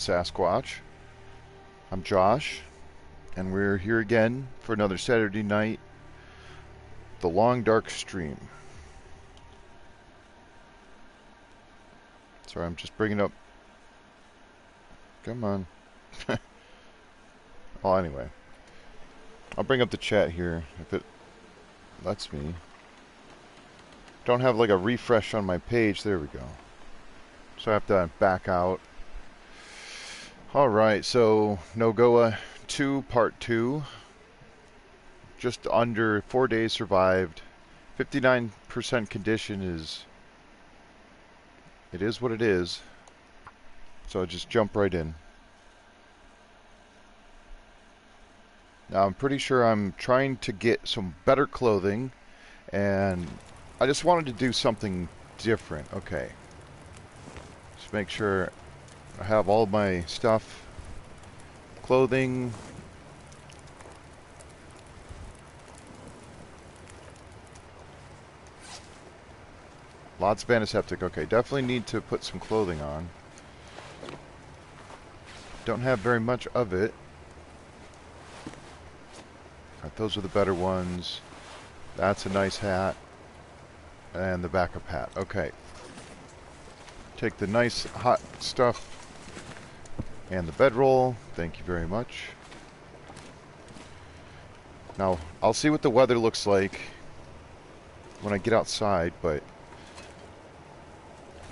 Sasquatch. I'm Josh, and we're here again for another Saturday night, the long dark stream. Sorry, I'm just bringing up. Come on. Oh, anyway, I'll bring up the chat here if it lets me. Don't have like a refresh on my page. There we go. So I have to back out. Alright, so Nogoa-2 Part 2. Just under 4 days survived. 59% condition is... It is what it is. So I'll just jump right in. Now I'm pretty sure I'm trying to get some better clothing. And I just wanted to do something different. Okay. Just make sure I have all my stuff. Clothing. Lots of antiseptic. Okay, definitely need to put some clothing on. Don't have very much of it. Right, those are the better ones. That's a nice hat. And the backup hat. Okay. Take the nice hot stuff and the bedroll. Thank you very much. Now, I'll see what the weather looks like when I get outside, but...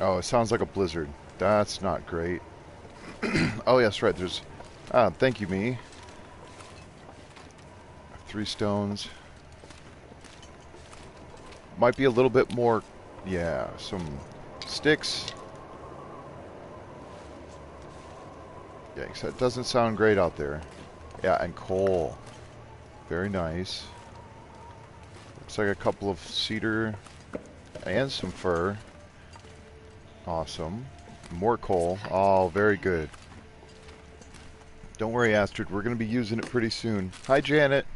Oh, it sounds like a blizzard. That's not great. Oh, yes, right, there's... Ah, thank you, me. 3 stones. Might be a little bit more... Yeah, some sticks. Yikes, that doesn't sound great out there. Yeah, and coal. Very nice. Looks like a couple of cedar and some fir. Awesome. More coal. Oh, very good. Don't worry, Astrid. We're going to be using it pretty soon. Hi, Janet.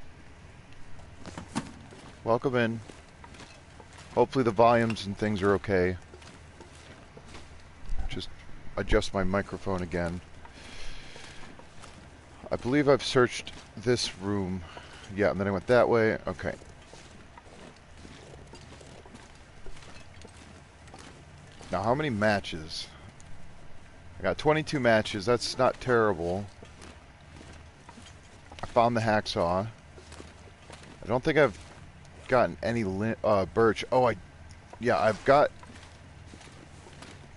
Welcome in. Hopefully the volumes and things are okay. Just adjust my microphone again. I believe I've searched this room. Yeah, and then I went that way. Okay. Now, how many matches? I got 22 matches. That's not terrible. I found the hacksaw. I don't think I've gotten any birch. Oh, yeah, I've got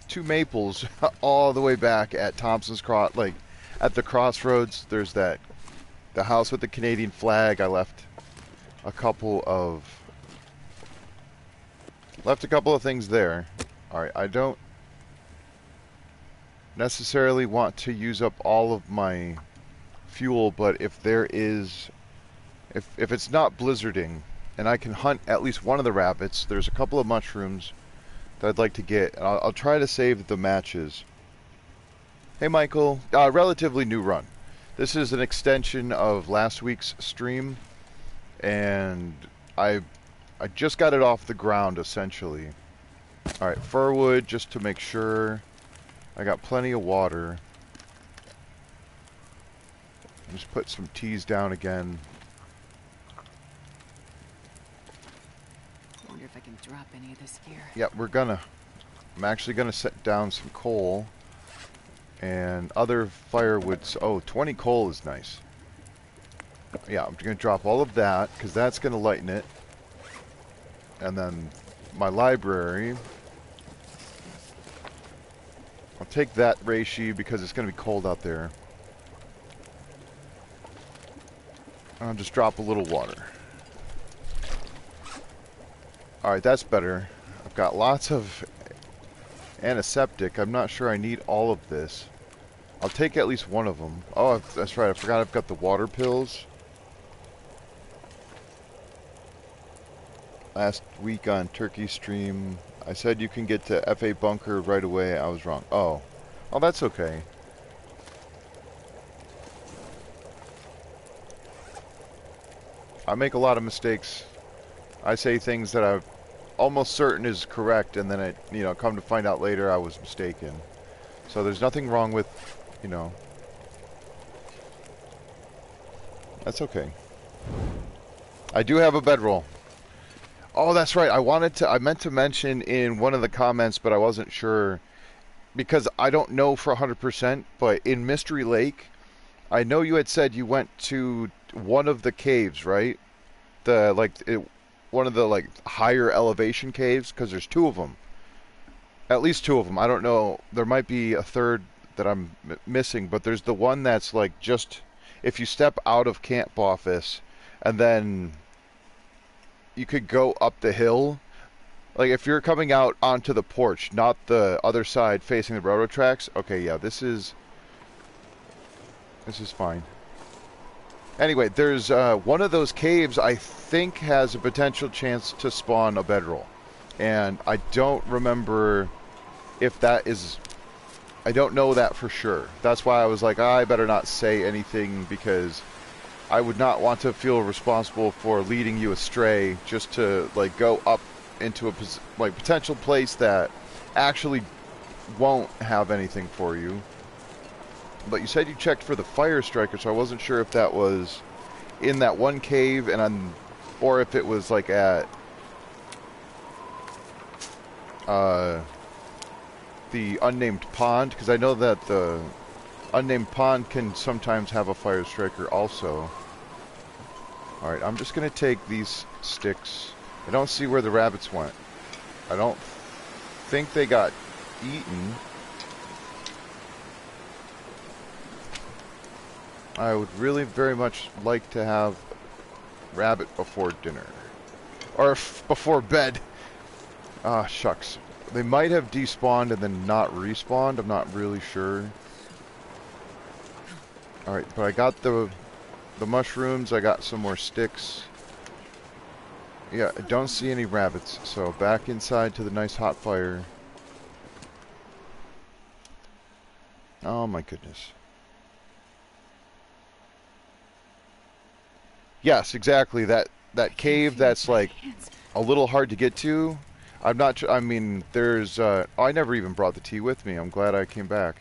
2 maples all the way back at Thompson's Cross, like at the crossroads. There's the house with the Canadian flag. I left a couple of things there. All right, I don't necessarily want to use up all of my fuel, but if there is, if it's not blizzarding and I can hunt at least one of the rabbits, there's a couple of mushrooms that I'd like to get. And I'll try to save the matches. Hey Michael, relatively new run. This is an extension of last week's stream, and I just got it off the ground essentially. Alright, firwood just to make sure. I got plenty of water. Just put some teas down again. I wonder if I can drop any of this gear. Yeah, I'm actually gonna set down some coal and other firewoods. Oh, 20 coal is nice. Yeah, I'm gonna drop all of that because that's gonna lighten it. And then my library, I'll take that reishi because it's gonna be cold out there. I'll just drop a little water. Alright, that's better. I've got lots of antiseptic. I'm not sure I need all of this. I'll take at least one of them. Oh, that's right. I forgot I've got the water pills. Last week on Turkey Stream, I said you can get to FA Bunker right away. I was wrong. Oh. Oh, that's okay. I make a lot of mistakes. I say things that I'm almost certain is correct, and then come to find out later I was mistaken. So there's nothing wrong with you know. That's okay. I do have a bedroll. Oh, that's right. I meant to mention in one of the comments, but I wasn't sure because I don't know for 100%, but in Mystery Lake, I know you had said you went to one of the caves, right? One of the like higher elevation caves because there's two of them. At least two of them. I don't know. There might be a third that I'm missing, but there's the one that's like just if you step out of camp office and then you could go up the hill. Like if you're coming out onto the porch, not the other side facing the railroad tracks. Okay, yeah, this is fine. Anyway, there's one of those caves I think has a potential chance to spawn a bedroll. And I don't remember if that is... I don't know that for sure. That's why I was like, I better not say anything because I would not want to feel responsible for leading you astray just to like go up into a like potential place that actually won't have anything for you. But you said you checked for the fire striker, so I wasn't sure if that was in that one cave or if it was like at the unnamed pond, because I know that the unnamed pond can sometimes have a fire striker also. Alright, I'm just going to take these sticks. I don't see where the rabbits went. I don't think they got eaten. I would really very much like to have rabbit before dinner. Or before bed. Ah, shucks. They might have despawned and then not respawned. I'm not really sure. Alright, but I got the mushrooms. I got some more sticks. Yeah, I don't see any rabbits. So back inside to the nice hot fire. Oh my goodness. Yes, exactly. That cave that's like a little hard to get to. I'm not. I mean, there's. I never even brought the tea with me. I'm glad I came back.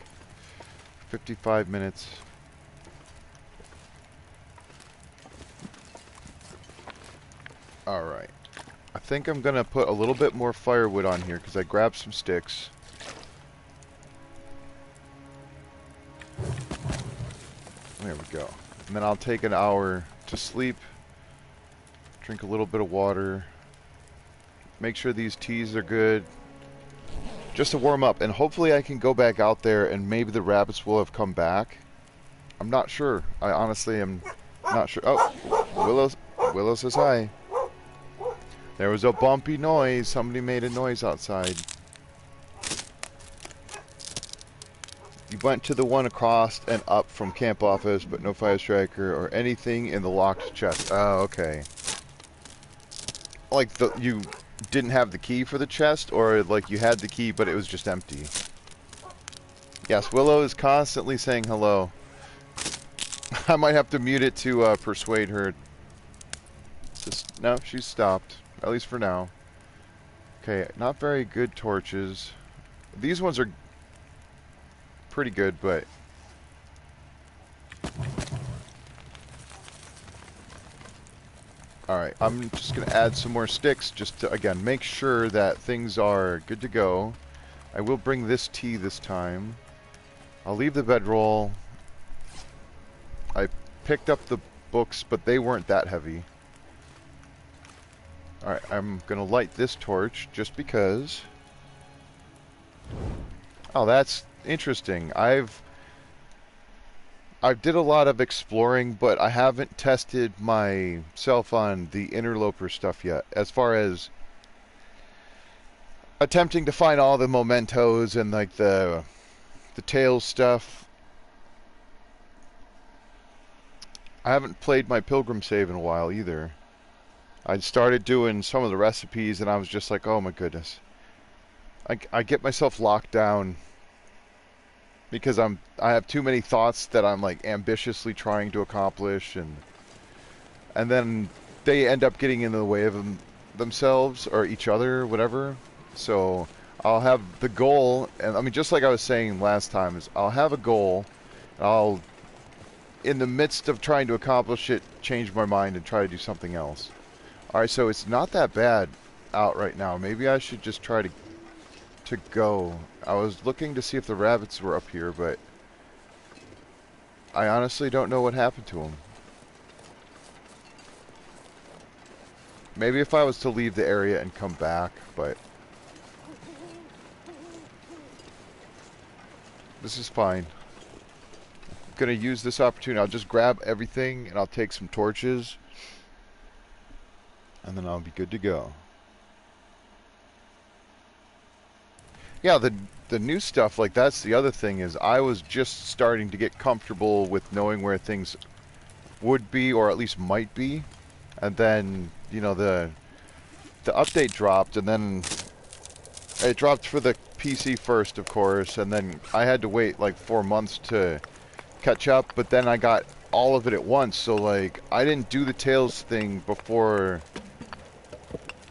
55 minutes. All right. I think I'm gonna put a little bit more firewood on here because I grabbed some sticks. There we go. And then I'll take an hour to sleep, drink a little bit of water, make sure these teas are good, just to warm up, and hopefully I can go back out there and maybe the rabbits will have come back. I'm not sure. I honestly am not sure. Oh, Willow says hi. There was a bumpy noise. Somebody made a noise outside. You went to the one across and up from camp office, but no fire striker or anything in the locked chest. Oh, okay. Like you didn't have the key for the chest, or like you had the key but it was just empty. Yes, Willow is constantly saying hello. I might have to mute it to persuade her. No, she's stopped. At least for now. Okay, not very good torches. These ones are pretty good, but alright, I'm just gonna add some more sticks just to again make sure that things are good to go. I will bring this tea this time. I'll leave the bedroll. I picked up the books, but they weren't that heavy. Alright, I'm gonna light this torch just because. Oh, that's interesting. I did a lot of exploring, but I haven't tested myself on the interloper stuff yet. As far as attempting to find all the mementos and like the Tales stuff. I haven't played my Pilgrim save in a while either. I started doing some of the recipes and I was just like, oh my goodness. I get myself locked down because I have too many thoughts that I'm like ambitiously trying to accomplish, and then they end up getting in the way of themselves or each other, whatever. So I'll have the goal, and I mean just like I was saying last time, is I'll have a goal I'll, in the midst of trying to accomplish it, change my mind and try to do something else. Alright, so it's not that bad out right now. Maybe I should just try to go. I was looking to see if the rabbits were up here, but I honestly don't know what happened to them. Maybe if I was to leave the area and come back, but this is fine. I'm gonna use this opportunity. I'll just grab everything and I'll take some torches and then I'll be good to go. Yeah, the new stuff, like that's the other thing, is I was just starting to get comfortable with knowing where things would be or at least might be. And then, you know, the update dropped, and then it dropped for the PC first, of course, and then I had to wait like 4 months to catch up, but then I got all of it at once, so like I didn't do the Tales thing before.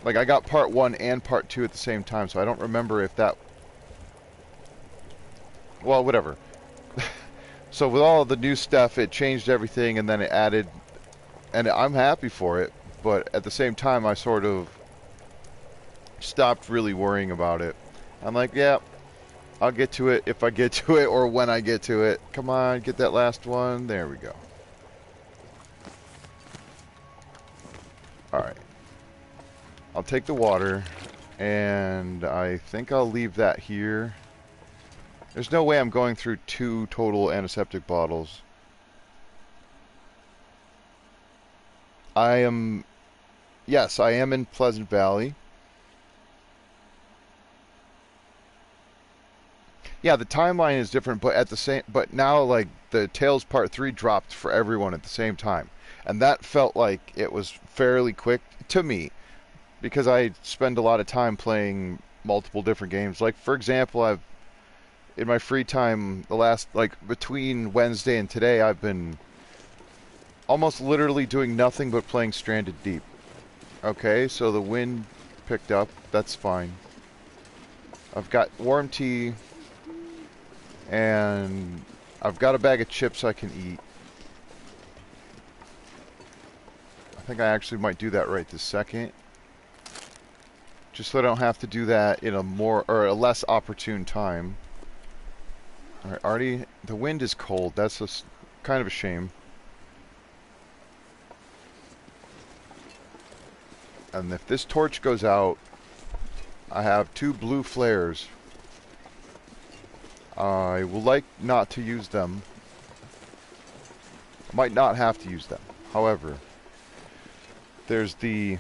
Like I got part 1 and part 2 at the same time, so I don't remember if that, well, whatever. So with all the new stuff, it changed everything, and then it added, and I'm happy for it, but at the same time I sort of stopped really worrying about it. I'm like, yeah, I'll get to it if I get to it or when I get to it. Come on, get that last one. There we go. Alright. I'll take the water, and I think I'll leave that here. There's no way I'm going through 2 total antiseptic bottles. Yes, I am in Pleasant Valley. Yeah, the timeline is different, but now like the Tales Part 3 dropped for everyone at the same time. And that felt like it was fairly quick to me, because I spend a lot of time playing multiple different games. Like for example, in my free time, the last, like between Wednesday and today, I've been almost literally doing nothing but playing Stranded Deep. Okay, so the wind picked up. That's fine. I've got warm tea, and I've got a bag of chips I can eat. I think I actually might do that right this second, just so I don't have to do that in a more, or a less opportune time. Alright, Artie, the wind is cold. That's just kind of a shame. And if this torch goes out, I have 2 blue flares. I will like not to use them. I might not have to use them. However, there's the,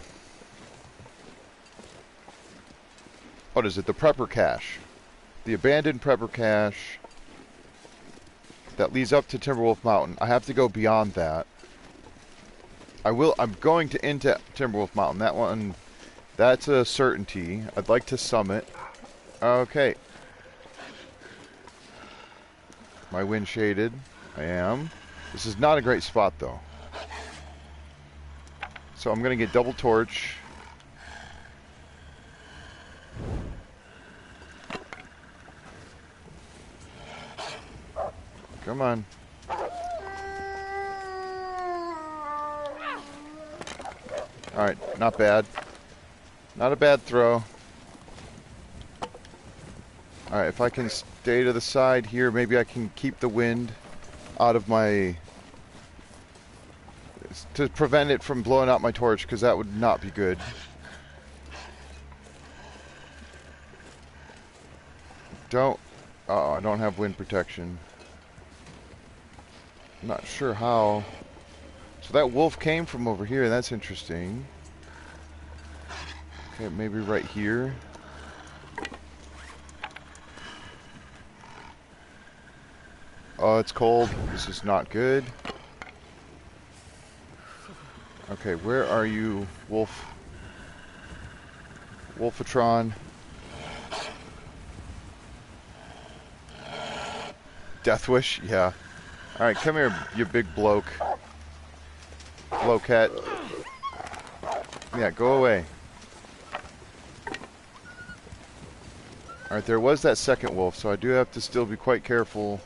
what is it? The prepper cache. The abandoned prepper cache that leads up to Timberwolf Mountain. I have to go beyond that. I'm going into Timberwolf Mountain. That one, that's a certainty. I'd like to summit. Okay. My wind shaded. I am. This is not a great spot though. So I'm gonna get double torch. Come on. Alright, not bad. Not a bad throw. Alright, if I can stay to the side here, maybe I can keep the wind out of my, to prevent it from blowing out my torch, because that would not be good. I don't have wind protection. I'm not sure how. So that wolf came from over here. That's interesting. Okay, maybe right here. Oh, it's cold. This is not good. Okay, where are you, wolf? Wolfatron. Deathwish? Yeah. Alright, come here, you big bloke. Blokehead. Yeah, go away. Alright, there was that second wolf, so I do have to still be quite careful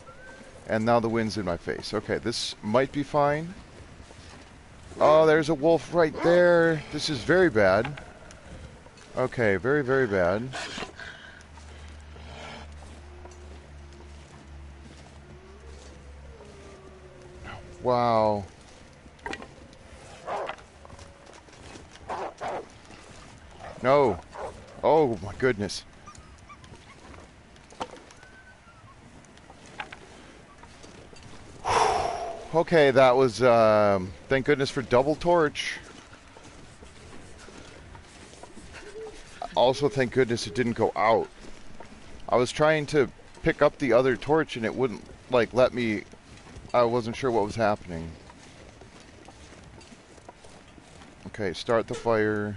And now the wind's in my face. Okay, this might be fine. Oh, there's a wolf right there. This is very bad. Okay, very, very bad. Wow. No. Oh, my goodness. Okay, that was, thank goodness for double torch. Also, thank goodness it didn't go out. I was trying to pick up the other torch and it wouldn't, like, let me. I wasn't sure what was happening. Okay, start the fire.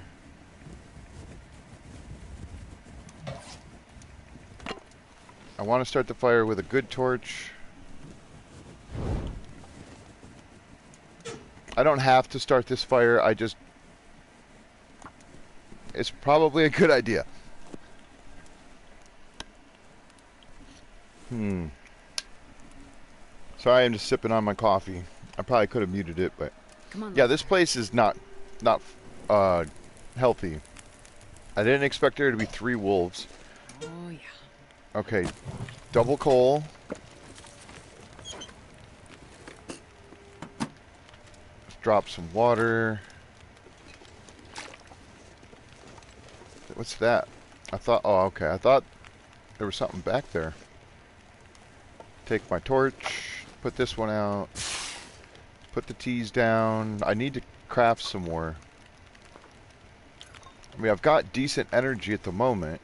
I want to start the fire with a good torch. I don't have to start this fire, I just... It's probably a good idea. Sorry, I'm just sipping on my coffee. I probably could have muted it, but... Come on, yeah, this place is not healthy. I didn't expect there to be 3 wolves. Oh, yeah. Okay, double coal. Drop some water. What's that? I thought, oh, okay. I thought there was something back there. Take my torch, put this one out, put the teas down. I need to craft some more. I mean, I've got decent energy at the moment.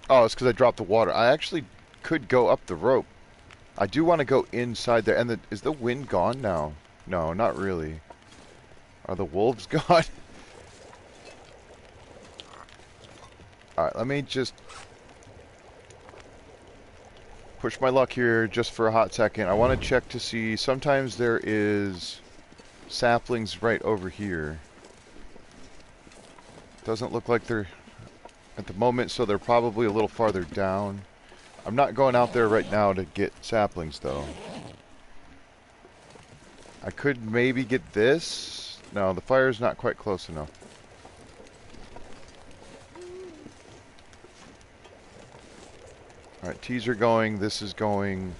Oh, it's because I dropped the water. I actually could go up the rope. I do want to go inside there. And is the wind gone now? No, not really. Are the wolves gone? Alright, let me just push my luck here just for a hot second. I want to check to see. Sometimes there is saplings right over here. Doesn't look like they're at the moment, so they're probably a little farther down. I'm not going out there right now to get saplings, though. I could maybe get this. No, the fire's not quite close enough. Alright, teas are going. This is going.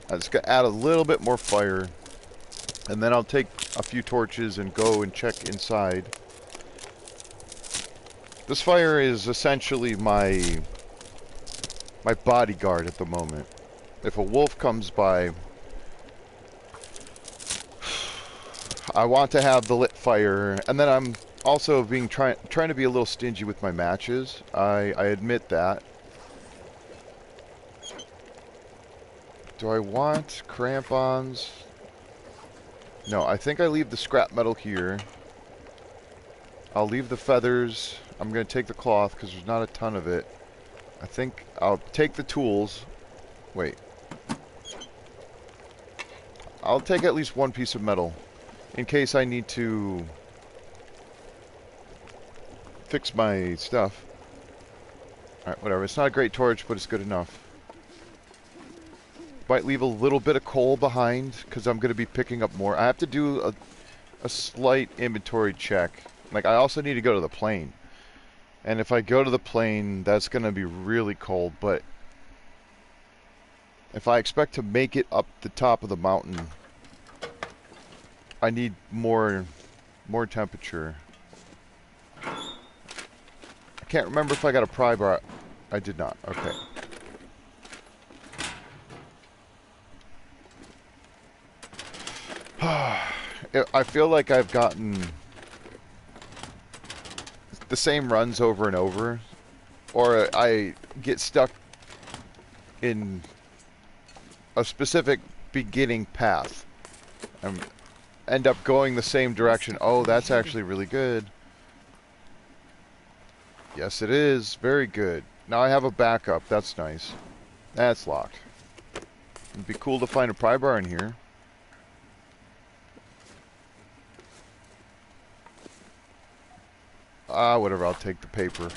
I just got to add a little bit more fire. And then I'll take a few torches and go and check inside. This fire is essentially my bodyguard at the moment. If a wolf comes by, I want to have the lit fire, and then I'm also trying to be a little stingy with my matches. I admit that. Do I want crampons? No, I think I leave the scrap metal here. I'll leave the feathers. I'm going to take the cloth because there's not a ton of it. I think I'll take the tools. Wait. I'll take at least one piece of metal in case I need to fix my stuff. Alright, whatever. It's not a great torch, but it's good enough. Might leave a little bit of coal behind because I'm going to be picking up more. I have to do a slight inventory check. Like, I also need to go to the plane. And if I go to the plane, that's going to be really cold. But if I expect to make it up the top of the mountain, I need more temperature. I can't remember if I got a pry bar. I did not. Okay. I feel like I've gotten the same runs over and over, or I get stuck in a specific beginning path and end up going the same direction. Oh, that's actually really good. Yes, it is. Very good. Now I have a backup. That's nice. That's locked. It'd be cool to find a pry bar in here. Whatever, I'll take the paper.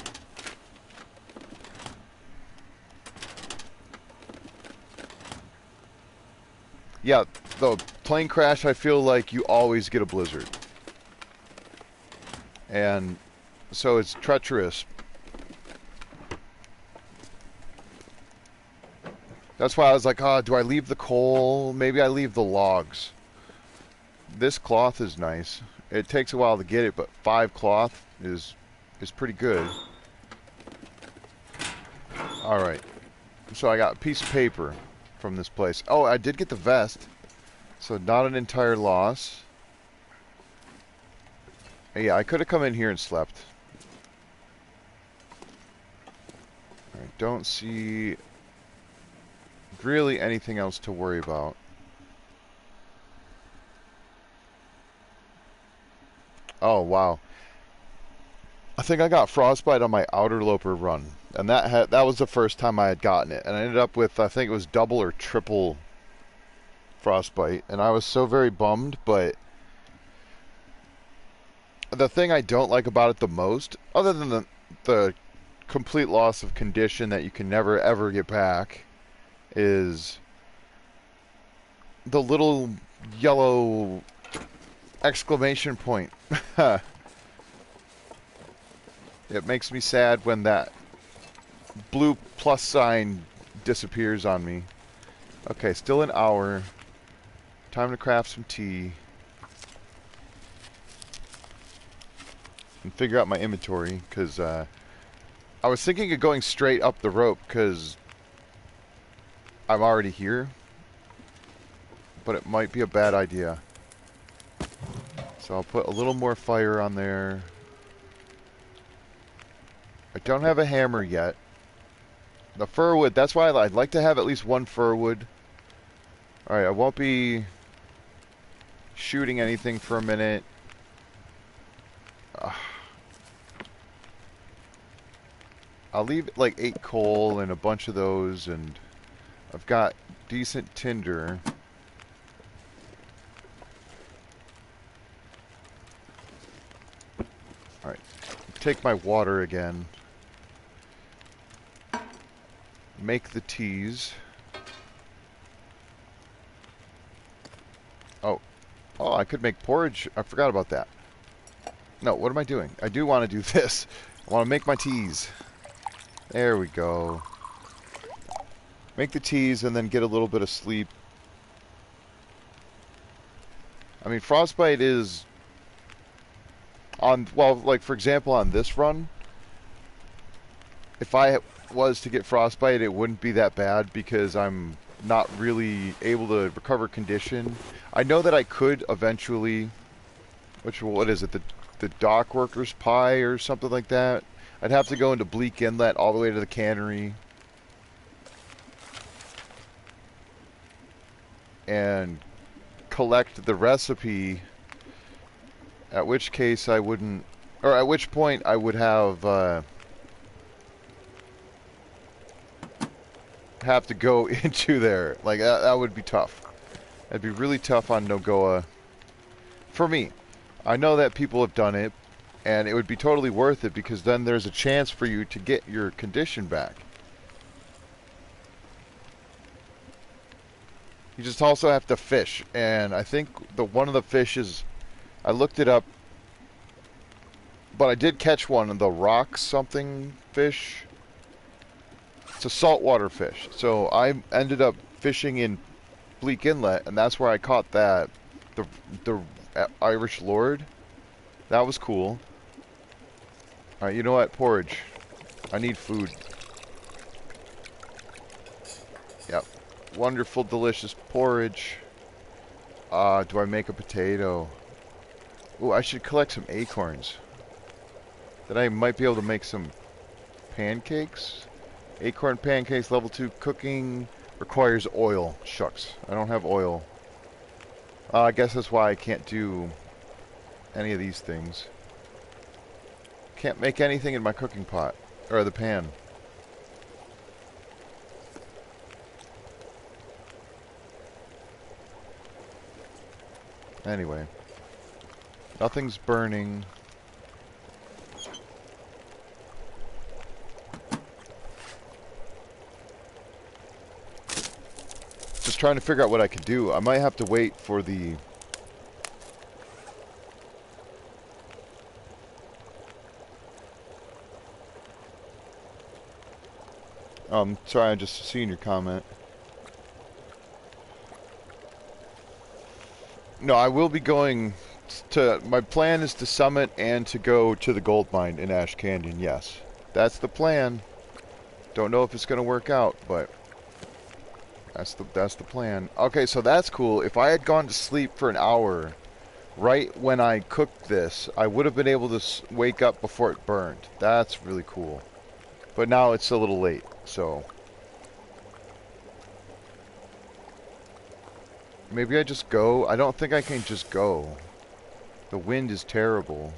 Yeah, the plane crash, I feel like you always get a blizzard. And so it's treacherous. That's why I was like, do I leave the coal? Maybe I leave the logs. This cloth is nice. It takes a while to get it, but 5 cloth is pretty good. Alright. So I got a piece of paper from this place. Oh, I did get the vest. So not an entire loss. Yeah, I could have come in here and slept. Alright, don't see really anything else to worry about. Oh, wow. I think I got frostbite on my outer loper run. And that was the first time I had gotten it. And I ended up with, I think it was double or triple frostbite. And I was so very bummed, but the thing I don't like about it the most, other than the complete loss of condition that you can never ever get back, is the little yellow exclamation point. It makes me sad when that blue plus sign disappears on me. Okay, still an hour. Time to craft some tea. And figure out my inventory, because I was thinking of going straight up the rope, because I'm already here. But it might be a bad idea. So I'll put a little more fire on there. I don't have a hammer yet. The fir wood, that's why I'd like to have at least one fir wood. Alright, I won't be shooting anything for a minute. I'll leave like 8 coal and a bunch of those, and I've got decent tinder. Alright, take my water again. Make the teas. Oh, I could make porridge. I forgot about that. No, what am I doing? I do want to do this. I want to make my teas. There we go. Make the teas and then get a little bit of sleep. I mean, frostbite is on, well, like for example on this run, if I was to get frostbite, it wouldn't be that bad because I'm not really able to recover condition. I know that I could eventually, what is it, the dock workers pie or something like that. I'd have to go into Bleak Inlet all the way to the cannery and collect the recipe, at which case I wouldn't, or at which point I would have to go into there. Like, that would be tough. That'd be really tough on Nogoa. For me. I know that people have done it, and it would be totally worth it because then there's a chance for you to get your condition back. You just also have to fish, and I think one of the fishes, I looked it up, but I did catch one of the rock something fish. It's a saltwater fish. So I ended up fishing in Bleak Inlet, and that's where I caught that. The Irish Lord. That was cool. Alright, you know what? Porridge. I need food. Yep. Wonderful, delicious porridge. Do I make a potato? Ooh, I should collect some acorns. Then I might be able to make some pancakes. Acorn pancakes, level 2 cooking, requires oil. Shucks, I don't have oil. I guess that's why I can't do any of these things. Can't make anything in my cooking pot, or the pan. Anyway, nothing's burning. Just trying to figure out what I could do. I might have to wait for the... Sorry, I just seen your comment. No, I will be going to... My plan is to summit and to go to the gold mine in Ash Canyon, yes. That's the plan. Don't know if it's going to work out, but... That's the plan. Okay, so that's cool. If I had gone to sleep for an hour, right when I cooked this, I would have been able to wake up before it burned. That's really cool. But now it's a little late, so... Maybe I just go? I don't think I can just go. The wind is terrible.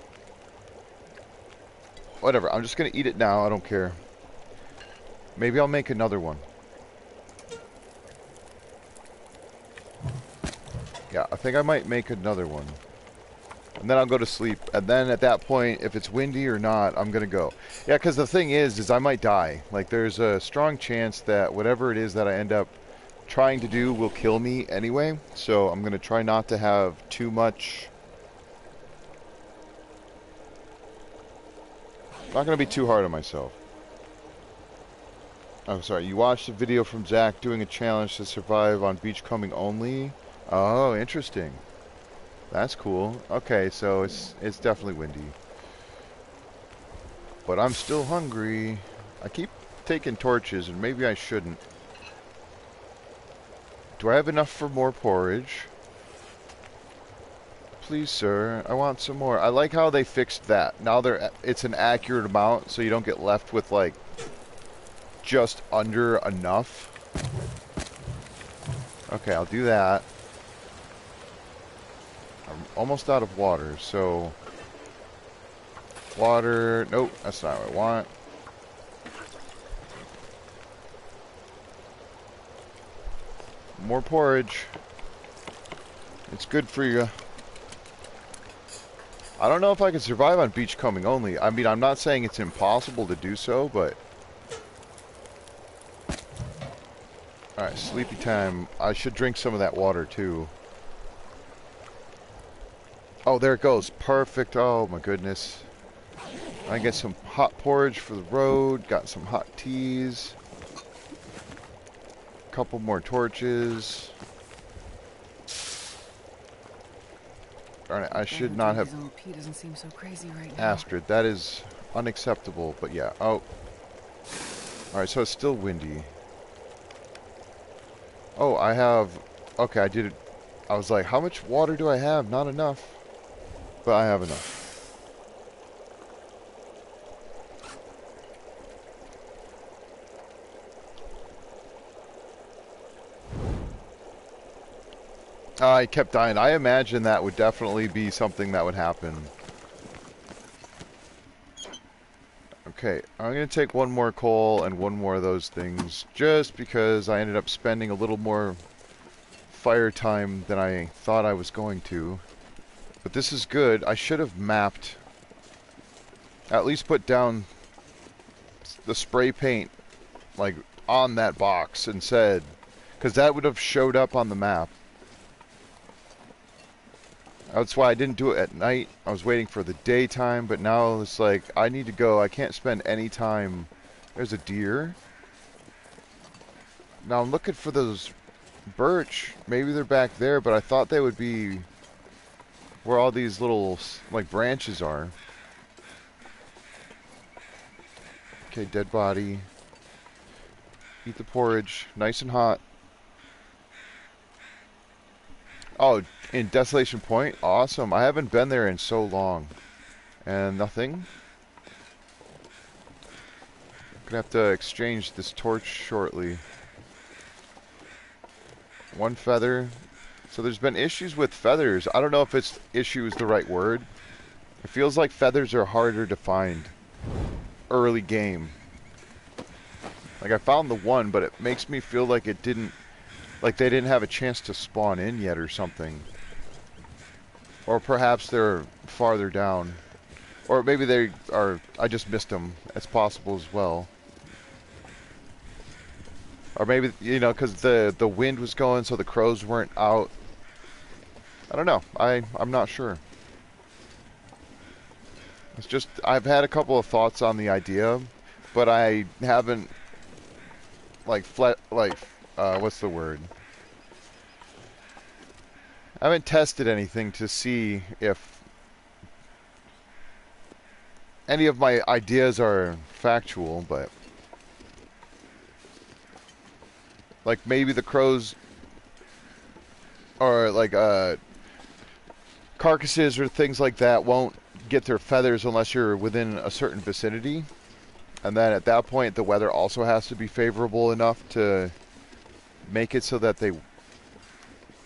Whatever, I'm just gonna eat it now, I don't care. Maybe I'll make another one. Yeah, I think I might make another one. And then I'll go to sleep. And then at that point, if it's windy or not, I'm going to go. Yeah, because the thing is I might die. Like, there's a strong chance that whatever it is that I end up trying to do will kill me anyway. So I'm going to try not to have too much... I'm not going to be too hard on myself. Oh, sorry. You watched a video from Zach doing a challenge to survive on beachcombing only? Oh, interesting. That's cool. Okay, so it's definitely windy. But I'm still hungry. I keep taking torches, and maybe I shouldn't. Do I have enough for more porridge? Please, sir. I want some more. I like how they fixed that. Now it's an accurate amount, so you don't get left with, like, just under enough. Okay, I'll do that. I'm almost out of water, so... Water... Nope, that's not what I want. More porridge. It's good for you. I don't know if I can survive on beachcombing only. I mean, I'm not saying it's impossible to do so, but... Alright, sleepy time. I should drink some of that water, too. Oh, there it goes. Perfect. Oh, my goodness. I get some hot porridge for the road. Got some hot teas. Couple more torches. Darn it, I should not have... doesn't seem so crazy right now. Astrid, that is unacceptable, but yeah. Oh. Alright, so it's still windy. Oh, I have... Okay, I did it... I was like, how much water do I have? Not enough. But I have enough. I kept dying. I imagine that would definitely be something that would happen. Okay, I'm going to take one more coal and one more of those things, just because I ended up spending a little more fire time than I thought I was going to. But this is good. I should have mapped, at least put down the spray paint, like, on that box and said, because that would have showed up on the map. That's why I didn't do it at night. I was waiting for the daytime, but now it's like, I need to go. I can't spend any time. There's a deer. Now I'm looking for those birch. Maybe they're back there, but I thought they would be where all these little, like, branches are. Okay, dead body. Eat the porridge. Nice and hot. Oh, in Desolation Point? Awesome. I haven't been there in so long. And nothing? Gonna have to exchange this torch shortly. One feather. So there's been issues with feathers. I don't know if it's issue is the right word. It feels like feathers are harder to find early game. Like, I found the one, but it makes me feel like it didn't... Like they didn't have a chance to spawn in yet or something. Or perhaps they're farther down. Or maybe they are... I just missed them. That's possible as well. Or maybe, you know, because the wind was going, so the crows weren't out. I don't know. I'm not sure. It's just, I've had a couple of thoughts on the idea, but I haven't, like, what's the word? I haven't tested anything to see if any of my ideas are factual, but like maybe the crows or like carcasses or things like that won't get their feathers unless you're within a certain vicinity, and then at that point the weather also has to be favorable enough to make it so that they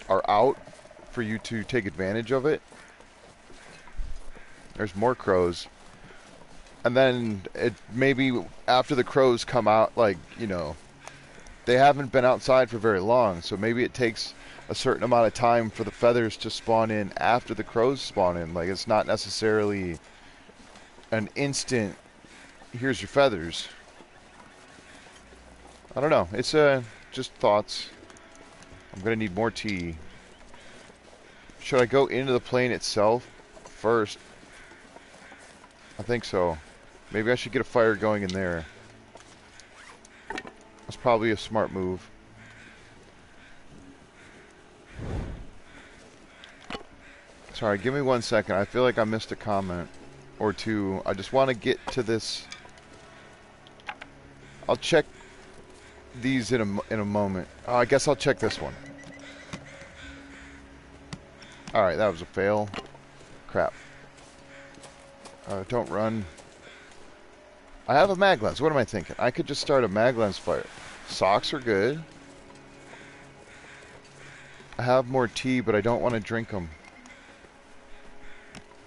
are out for you to take advantage of it. There's more crows. And then it maybe after the crows come out, like, you know, they haven't been outside for very long, so maybe it takes a certain amount of time for the feathers to spawn in after the crows spawn in. Like, it's not necessarily an instant, here's your feathers. I don't know. It's just thoughts. I'm going to need more tea. Should I go into the plane itself first? I think so. Maybe I should get a fire going in there. That's probably a smart move. Sorry, give me 1 second. I feel like I missed a comment or two. I just want to get to this. I'll check these in a moment. I guess I'll check this one. Alright, that was a fail. Crap. Don't run. I have a mag lens. What am I thinking? I could just start a mag lens fire. Socks are good. I have more tea, but I don't want to drink them.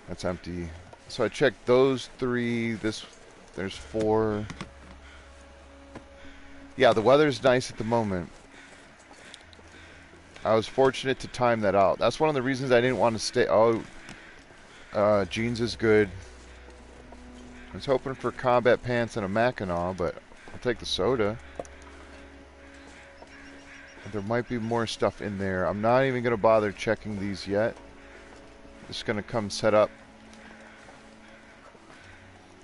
That's empty. So I checked those 3. There's 4. Yeah, the weather's nice at the moment. I was fortunate to time that out. That's one of the reasons I didn't want to stay. Oh, jeans is good. I was hoping for combat pants and a Mackinac, but I'll take the soda. There might be more stuff in there. I'm not even going to bother checking these yet. Just going to come set up.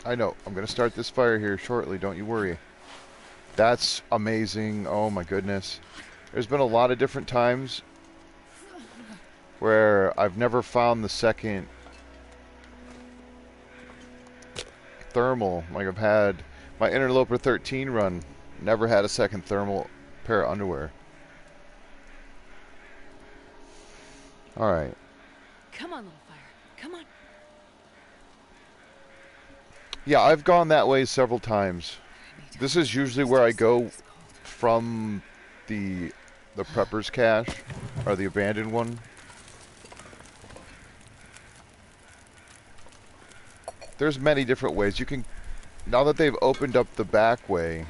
I know. I'm going to start this fire here shortly. Don't you worry. That's amazing. Oh my goodness. There's been a lot of different times where I've never found the second thermal. Like, I've had my Interloper 13 run, never had a second thermal pair of underwear. Alright. Come on, little fire. Come on. Yeah, I've gone that way several times. This is usually where I go from the prepper's cache, or the abandoned one. There's many different ways. You can, now that they've opened up the back way,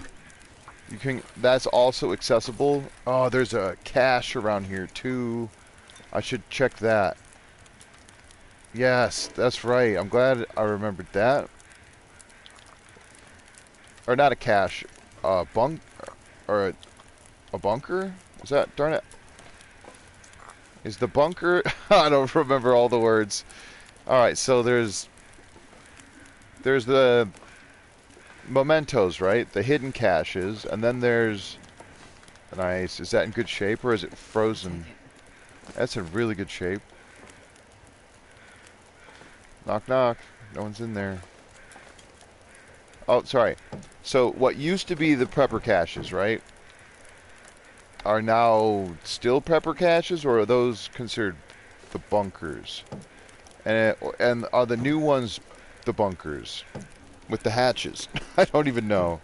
you can, that's also accessible. Oh, there's a cache around here too. I should check that. Yes, that's right. I'm glad I remembered that. Or not a cache, a bunker. Is that, darn it? Is the bunker? I don't remember all the words. Alright, so there's the mementos, right? The hidden caches, and then there's, nice, is that in good shape or is it frozen? That's in really good shape. Knock knock, no one's in there. Oh, sorry. So what used to be the prepper caches, right, are now still prepper caches, or are those considered the bunkers? And are the new ones the bunkers with the hatches? I don't even know.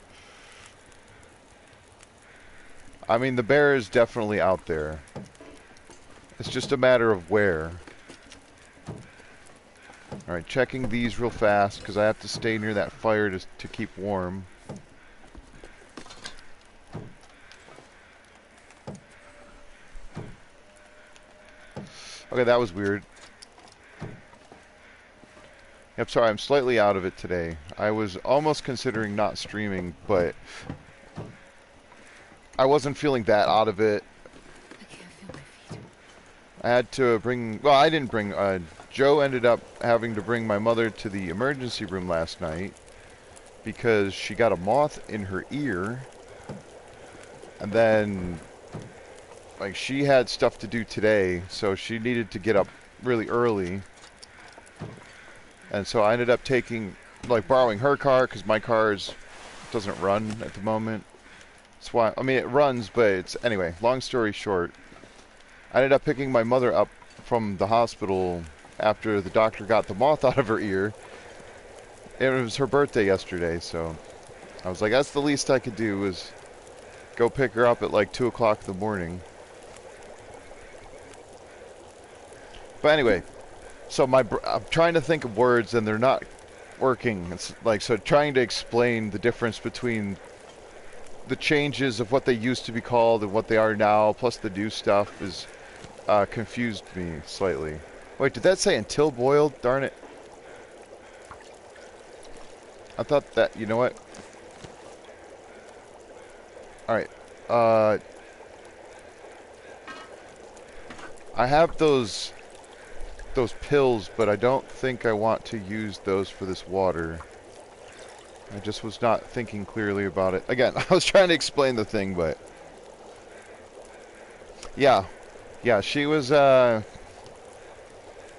I mean, the bear is definitely out there. It's just a matter of where. Alright, checking these real fast because I have to stay near that fire to keep warm. Okay, that was weird. Yep, sorry, I'm slightly out of it today. I was almost considering not streaming, but I wasn't feeling that out of it. I can't feel my feet. I had to bring, well, I didn't bring, Joe ended up having to bring my mother to the emergency room last night because she got a moth in her ear. And then, like, she had stuff to do today, so she needed to get up really early. And so I ended up borrowing her car because my car doesn't run at the moment. That's why, I mean, it runs, but anyway, long story short, I ended up picking my mother up from the hospital after the doctor got the moth out of her ear. It was her birthday yesterday, so I was like, that's the least I could do was go pick her up at like 2 o'clock in the morning. But anyway, so I'm trying to think of words and they're not working. It's like, so trying to explain the difference between the changes of what they used to be called and what they are now, plus the new stuff, is confused me slightly. Wait, did that say until boiled? Darn it. I thought that, you know what? Alright, I have those pills, but I don't think I want to use those for this water. I just was not thinking clearly about it. Again, I was trying to explain the thing, but yeah, she was like,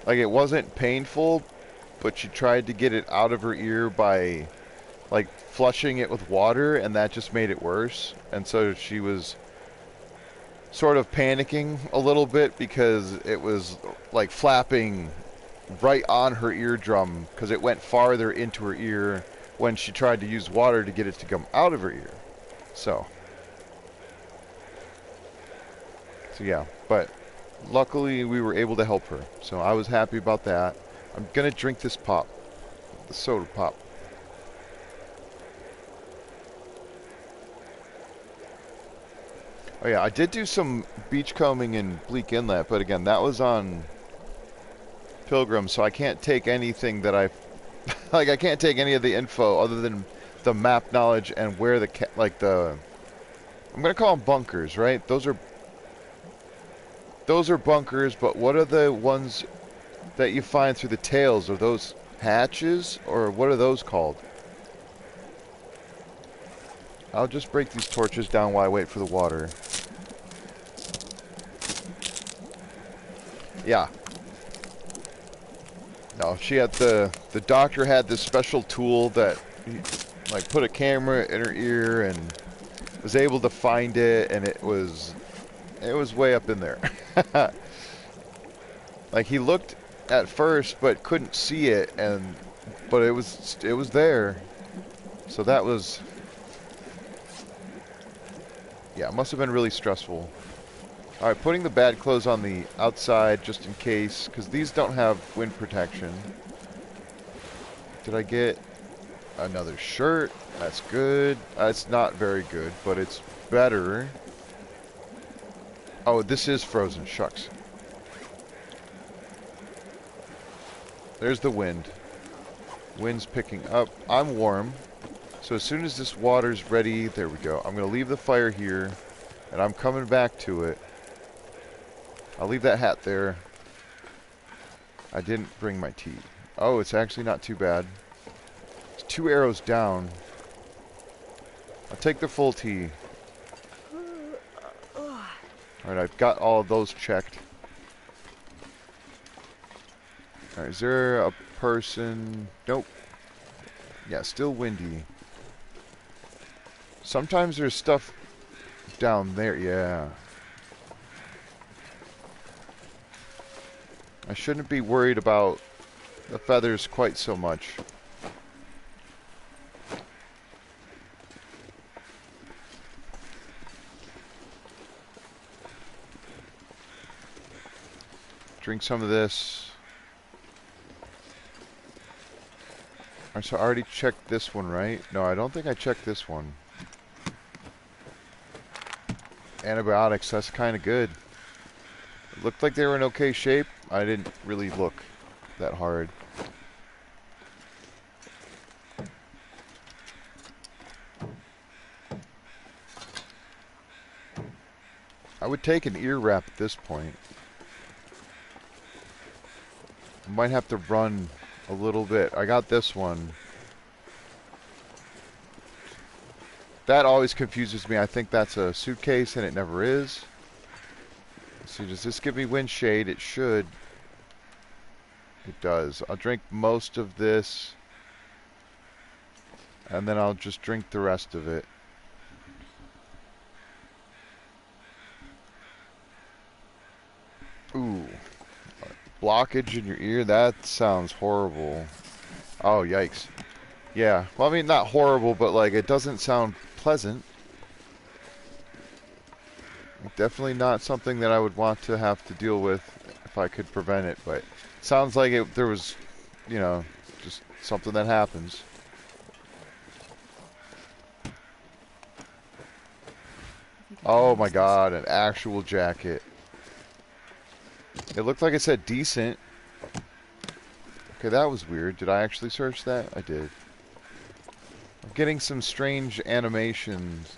it wasn't painful, but she tried to get it out of her ear by like flushing it with water, and that just made it worse. And so she was sort of panicking a little bit because it was like flapping right on her eardrum because it went farther into her ear when she tried to use water to get it to come out of her ear. So yeah, but luckily we were able to help her, so I was happy about that. I'm gonna drink this pop, the soda pop. Oh yeah, I did do some beachcombing in Bleak Inlet, but again, that was on Pilgrim, so I can't take anything that like, I can't take any of the info other than the map knowledge and where I'm gonna call them bunkers, right? Those are bunkers, but what are the ones that you find through the tails? Are those hatches, or what are those called? I'll just break these torches down while I wait for the water. Yeah. No, she had the doctor had this special tool that he, like, put a camera in her ear and was able to find it, and it was way up in there. Like, he looked at first but couldn't see it, but it was there. So that was, yeah, it must have been really stressful. Alright, putting the bad clothes on the outside just in case, because these don't have wind protection. Did I get another shirt? That's good. It's not very good, but it's better. Oh, this is frozen. Shucks. There's the wind. Wind's picking up. I'm warm. So as soon as this water's ready, there we go. I'm going to leave the fire here, and I'm coming back to it. I'll leave that hat there. I didn't bring my tea. Oh, it's actually not too bad. It's 2 arrows down. I'll take the full tea. Alright, I've got all of those checked. Alright, is there a person? Nope. Yeah, still windy. Sometimes there's stuff down there. Yeah. I shouldn't be worried about the feathers quite so much. Drink some of this. Alright, so I already checked this one, right? No, I don't think I checked this one. Antibiotics, that's kind of good. It looked like they were in okay shape. I didn't really look that hard. would take an ear wrap at this point. I might have to run a little bit. I got this one. That always confuses me. I think that's a suitcase and it never is. Let's see, does this give me wind shade? It should. It does. I'll drink most of this. And then I'll just drink the rest of it. Ooh. Blockage in your ear? That sounds horrible. Oh, yikes. Yeah. Well, I mean, not horrible, but like, it doesn't sound pleasant. Definitely not something that I would want to have to deal with if I could prevent it, but it sounds like there was, you know, just something that happens. Oh my god, an actual jacket. It looked like it said decent. Okay, that was weird. Did I actually search that? I did. I'm getting some strange animations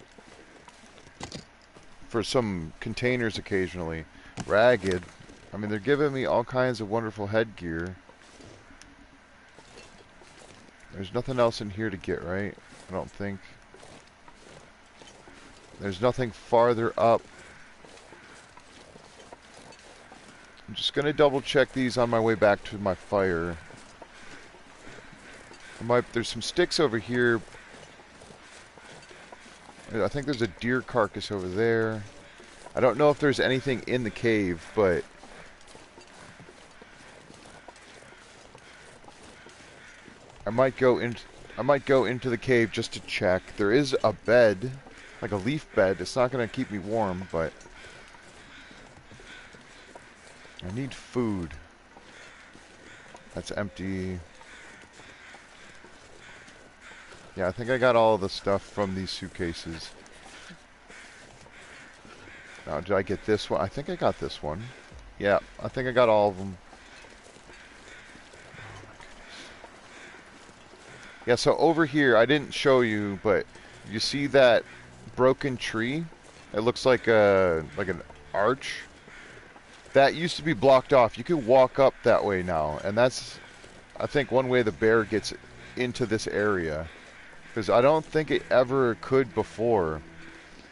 for some containers occasionally. Ragged. I mean, they're giving me all kinds of wonderful headgear. There's nothing else in here to get, right? I don't think. There's nothing farther up. I'm just going to double check these on my way back to my fire. There's some sticks over here. I think there's a deer carcass over there. I don't know if there's anything in the cave, but I might go into the cave just to check. There is a bed, like a leaf bed. It's not going to keep me warm, but I need food. That's empty. Yeah, I think I got all of the stuff from these suitcases. Now, did I get this one? I think I got this one. Yeah, I think I got all of them. Yeah, so over here, I didn't show you, but you see that broken tree? It looks like an arch. That used to be blocked off. You could walk up that way now, and that's, I think, one way the bear gets into this area. Because I don't think it ever could before.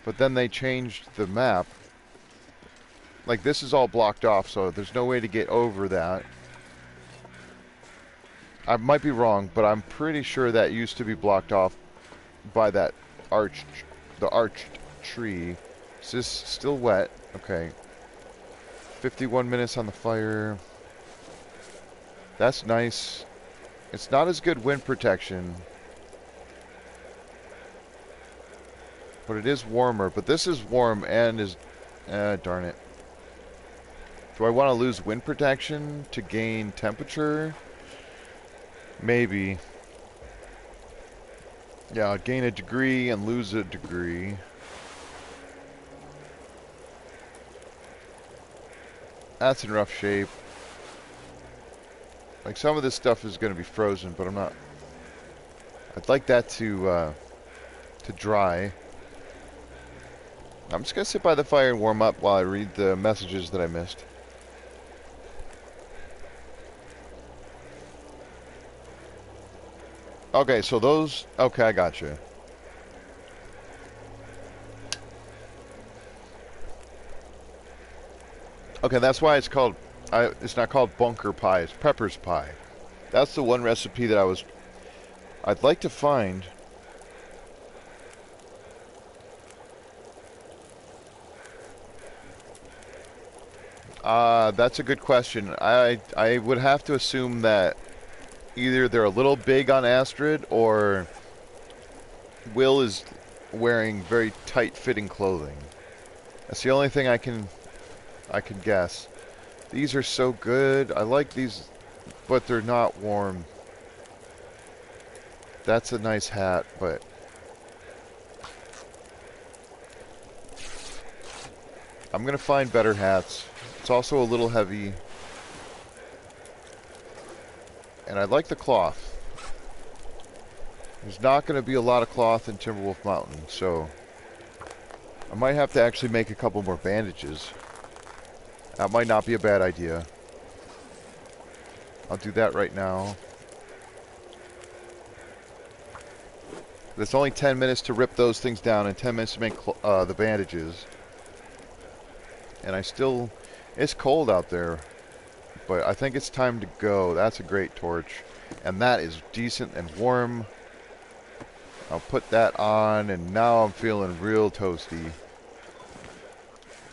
But then they changed the map. Like, this is all blocked off, so there's no way to get over that. I might be wrong, but I'm pretty sure that used to be blocked off by that arched tree. Is this still wet? Okay. 51 minutes on the fire. That's nice. It's not as good wind protection. But it is warmer. But this is warm and is... darn it. Do I want to lose wind protection to gain temperature? Maybe. Yeah, I'll gain a degree and lose a degree. That's in rough shape. Like, some of this stuff is going to be frozen, but I'm not... I'd like that to dry. I'm just going to sit by the fire and warm up while I read the messages that I missed. Okay, so those... Okay, I got you. Okay, that's why it's called... it's not called bunker pie, it's Pepper's pie. That's the one recipe that I'd like to find. That's a good question. I would have to assume that either they're a little big on Astrid, or Will is wearing very tight-fitting clothing. That's the only thing I can guess. These are so good. I like these, but they're not warm. That's a nice hat, but... I'm gonna find better hats. It's also a little heavy. And I like the cloth. There's not going to be a lot of cloth in Timberwolf Mountain, so I might have to actually make a couple more bandages. That might not be a bad idea. I'll do that right now. It's only 10 minutes to rip those things down and 10 minutes to make the bandages. And it's cold out there, but I think it's time to go. That's a great torch. And that is decent and warm. I'll put that on, and now I'm feeling real toasty.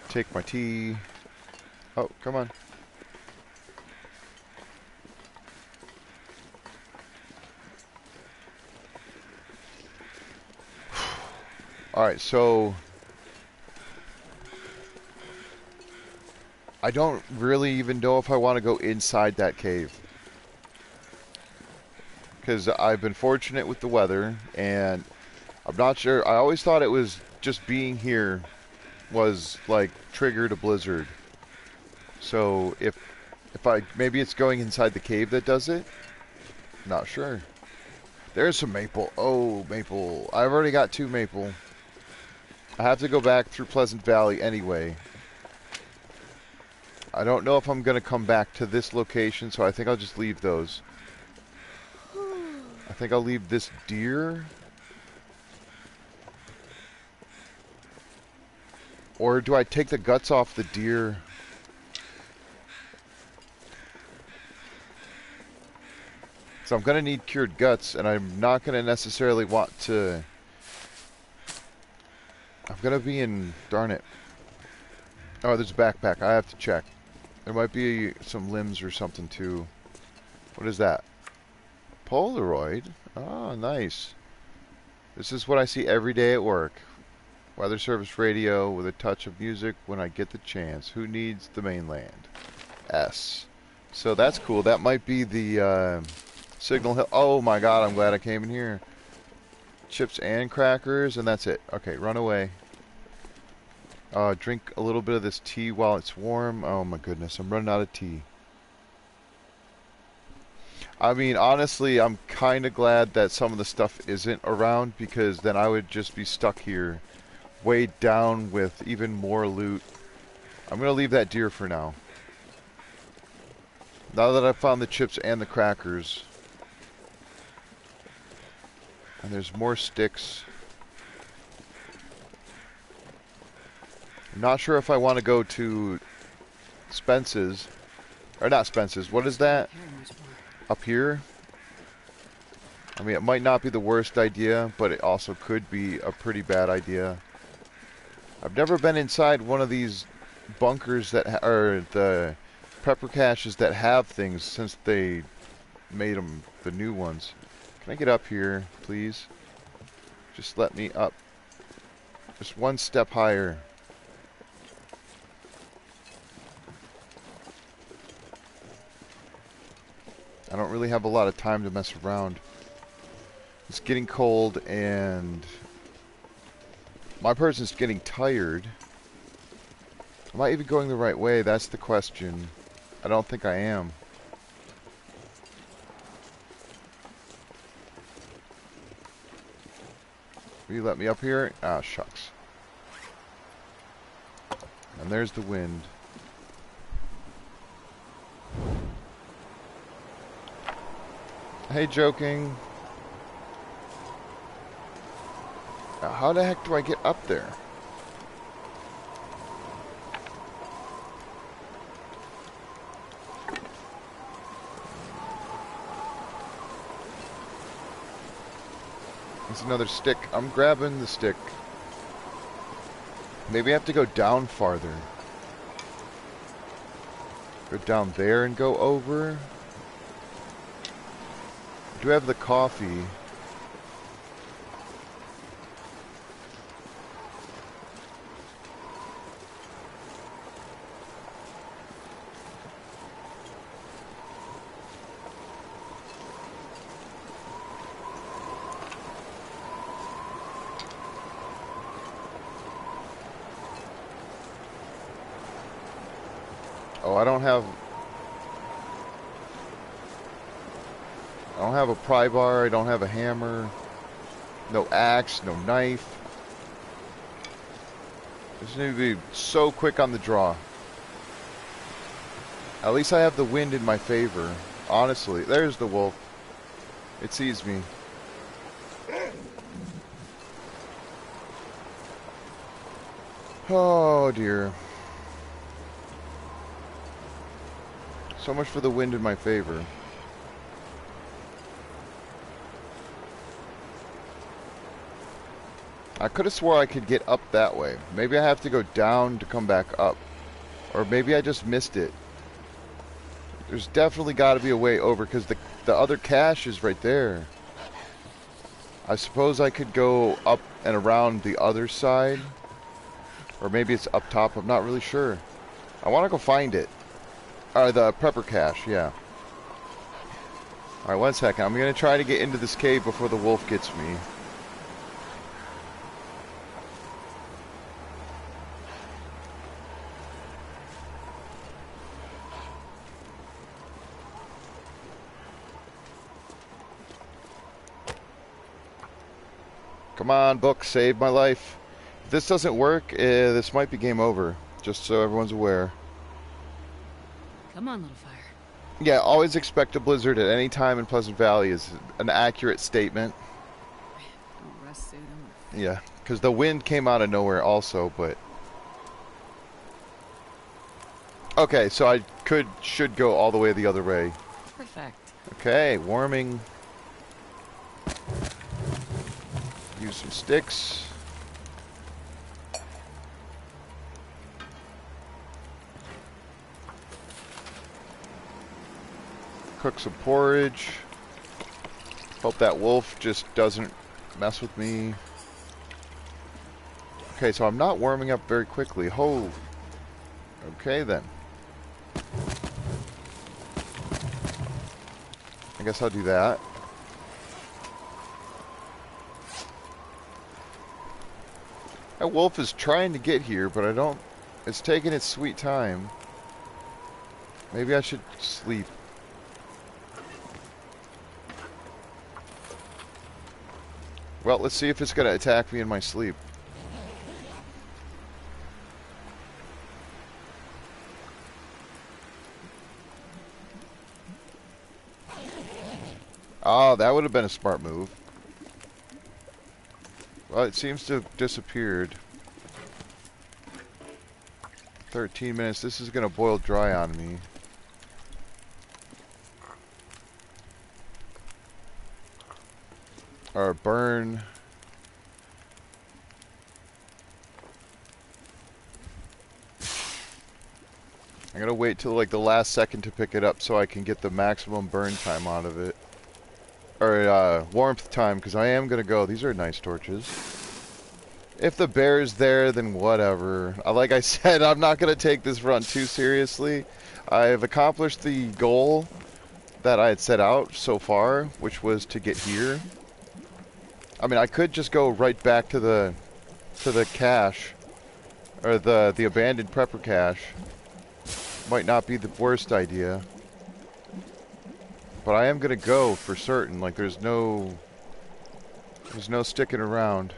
Take my tea. Oh, come on. Alright, so I don't really even know if I want to go inside that cave. Because I've been fortunate with the weather, and I'm not sure. I always thought it was just being here was like triggered a blizzard. So if maybe it's going inside the cave that does it. Not sure. There's some maple. Oh, maple. I've already got 2 maple. I have to go back through Pleasant Valley anyway. I don't know if I'm going to come back to this location, so I think I'll just leave those. I think I'll leave this deer. Or do I take the guts off the deer? So I'm going to need cured guts, and I'm not going to necessarily want to... I'm going to be in... Darn it. Oh, there's a backpack. I have to check. There might be some limbs or something, too. What is that? Polaroid? Oh, nice. This is what I see every day at work. Weather service radio with a touch of music when I get the chance. Who needs the mainland? S. So that's cool. That might be the Signal Hill. Oh my god, I'm glad I came in here. Chips and crackers, and that's it. Okay, run away. Drink a little bit of this tea while it's warm. Oh my goodness, I'm running out of tea. I mean, honestly, I'm kind of glad that some of the stuff isn't around, because then I would just be stuck here, weighed down with even more loot. I'm going to leave that deer for now. Now that I've found the chips and the crackers. And there's more sticks. I'm not sure if I want to go to Spence's. Or not Spence's. What is that? Up here? I mean, it might not be the worst idea, but it also could be a pretty bad idea. I've never been inside one of these bunkers that are the prepper caches that have things since they made them the new ones. Can I get up here, please? Just let me up. Just one step higher. I don't really have a lot of time to mess around. It's getting cold, and my person's getting tired. Am I even going the right way? That's the question. I don't think I am. Will you let me up here? Ah, shucks. And there's the wind. Hey, joking. Now, how the heck do I get up there? There's another stick. I'm grabbing the stick. Maybe I have to go down farther. Go down there and go over. I do have the coffee. Oh, I don't have a pry bar, I don't have a hammer, no axe, no knife. Just need to be so quick on the draw. At least I have the wind in my favor. Honestly, there's the wolf. It sees me. Oh dear. So much for the wind in my favor. I could have swore I could get up that way. Maybe I have to go down to come back up. Or maybe I just missed it. There's definitely got to be a way over because the other cache is right there. I suppose I could go up and around the other side. Or maybe it's up top. I'm not really sure. I want to go find it. The prepper cache, yeah. Alright, 1 second. I'm going to try to get into this cave before the wolf gets me. Come on, book, save my life. If this doesn't work, this might be game over. Just so everyone's aware. Come on, little fire. Yeah, always expect a blizzard at any time in Pleasant Valley is an accurate statement. Don't rust suit him. Yeah, because the wind came out of nowhere also, but... Okay, so I should go all the way the other way. Perfect. Okay, warming. Use some sticks. Cook some porridge. Hope that wolf just doesn't mess with me. Okay, so I'm not warming up very quickly. Oh. Okay then. I guess I'll do that. That wolf is trying to get here, but I don't... It's taking its sweet time. Maybe I should sleep. Well, let's see if it's going to attack me in my sleep. Oh, that would have been a smart move. Well, it seems to have disappeared. 13 minutes. This is going to boil dry on me. Or burn. I'm going to wait till like the last second to pick it up so I can get the maximum burn time out of it. Or warmth time, because I am going to go. These are nice torches. If the bear is there, then whatever. Like I said, I'm not going to take this run too seriously. I've accomplished the goal that I had set out so far, which was to get here. I mean, I could just go right back to the cache, or the abandoned prepper cache. Might not be the worst idea. But I am going to go for certain. Like, there's no sticking around.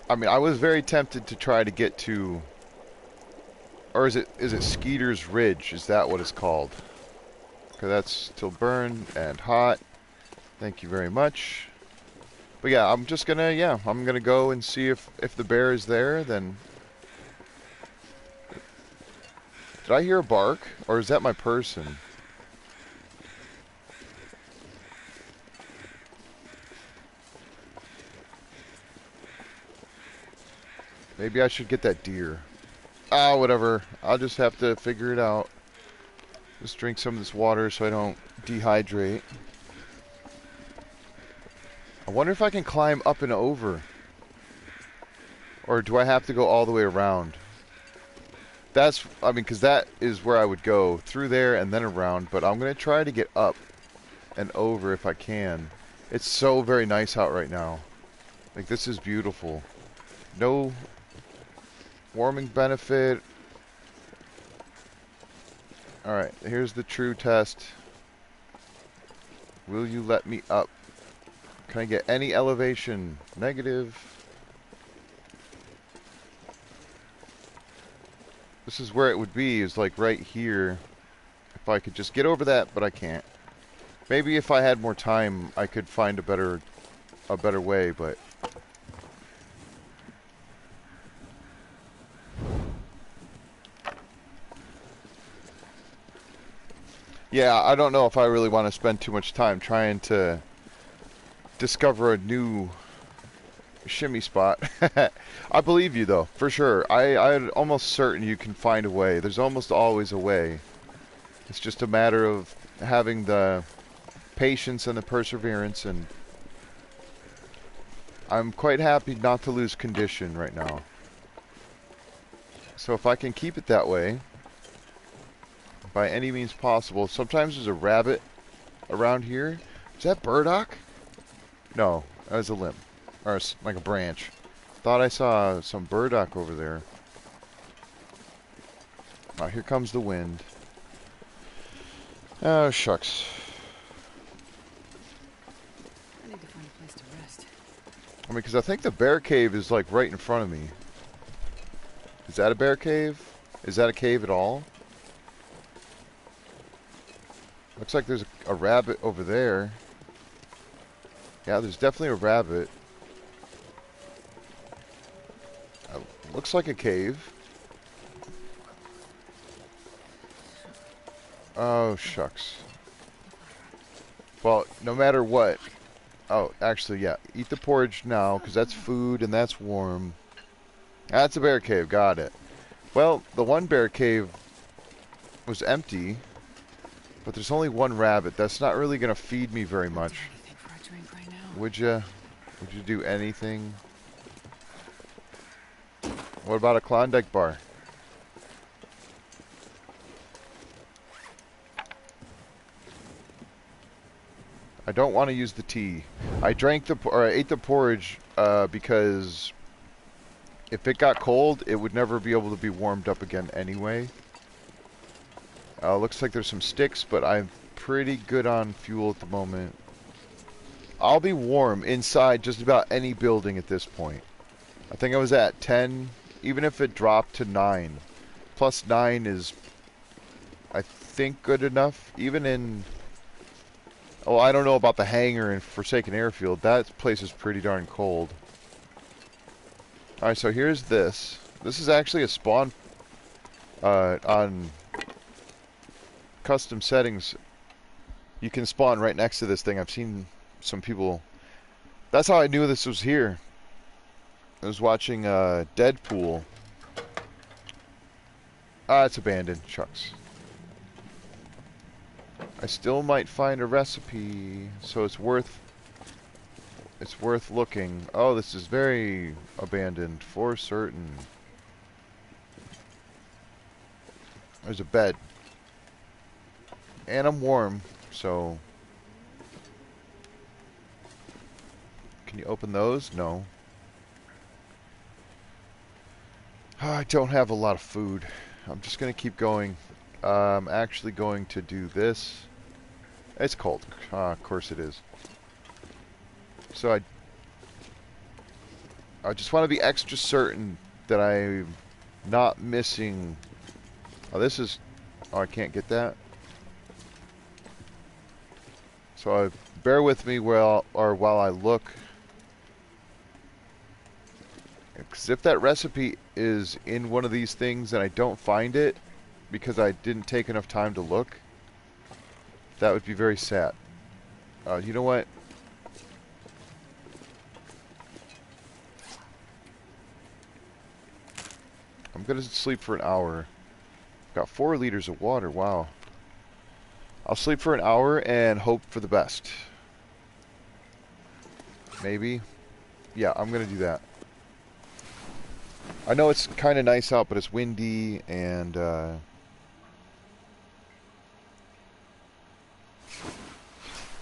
I mean, I was very tempted to try to get to... Or is it Skeeter's Ridge? Is that what it's called? Okay, that's still burned and hot. Thank you very much. But yeah, I'm just gonna, I'm gonna go and see if the bear is there, then... Did I hear a bark? Or is that my person? Maybe I should get that deer. Ah, whatever. I'll just have to figure it out. Just drink some of this water so I don't dehydrate. I wonder if I can climb up and over. Or do I have to go all the way around? That's, I mean, because that is where I would go. Through there and then around. But I'm going to try to get up and over if I can. It's so very nice out right now. Like, this is beautiful. No warming benefit. Alright, here's the true test. Will you let me up? Can I get any elevation? Negative. This is where it would be, is like right here. If I could just get over that, but I can't. Maybe if I had more time, I could find a better way, but... Yeah, I don't know if I really want to spend too much time trying to discover a new shimmy spot. I believe you, though, for sure. I'm almost certain you can find a way. There's almost always a way. It's just a matter of having the patience and the perseverance, and I'm quite happy not to lose condition right now. So if I can keep it that way, by any means possible. Sometimes there's a rabbit around here. Is that burdock? No, that was a limb. Or like a branch. Thought I saw some burdock over there. Oh, here comes the wind. Oh, shucks. I need to find a place to rest. I mean, because I think the bear cave is like right in front of me. Is that a bear cave? Is that a cave at all? Looks like there's a rabbit over there. Yeah, there's definitely a rabbit. Looks like a cave. Oh, shucks. Well, no matter what. Oh, actually, yeah. Eat the porridge now, because that's food and that's warm. That's a bear cave. Got it. Well, the one bear cave was empty, but there's only one rabbit. That's not really going to feed me very much. Would you? Would you do anything? What about a Klondike bar? I don't want to use the tea. I ate the porridge because if it got cold, it would never be able to be warmed up again anyway. Looks like there's some sticks, but I'm pretty good on fuel at the moment. I'll be warm inside just about any building at this point. I think I was at 10, even if it dropped to 9. Plus 9 is, I think, good enough. Even in... Oh, I don't know about the hangar in Forsaken Airfield. That place is pretty darn cold. Alright, so here's this. This is actually a spawn on custom settings. You can spawn right next to this thing. I've seen some people... That's how I knew this was here. I was watching Deadpool. Ah, it's abandoned. Shucks. I still might find a recipe, so it's worth looking. Oh, this is very abandoned for certain. There's a bed. And I'm warm, so... Can you open those? No. I don't have a lot of food. I'm just going to keep going. I'm actually going to do this. It's cold. Of course it is. So I just want to be extra certain that I'm not missing... Oh, this is... Oh, I can't get that. So bear with me while I look. Because if that recipe is in one of these things and I don't find it because I didn't take enough time to look, that would be very sad. You know what? I'm going to sleep for an hour. Got 4 liters of water. Wow. I'll sleep for an hour and hope for the best. Maybe. Yeah, I'm going to do that. I know it's kind of nice out, but it's windy and...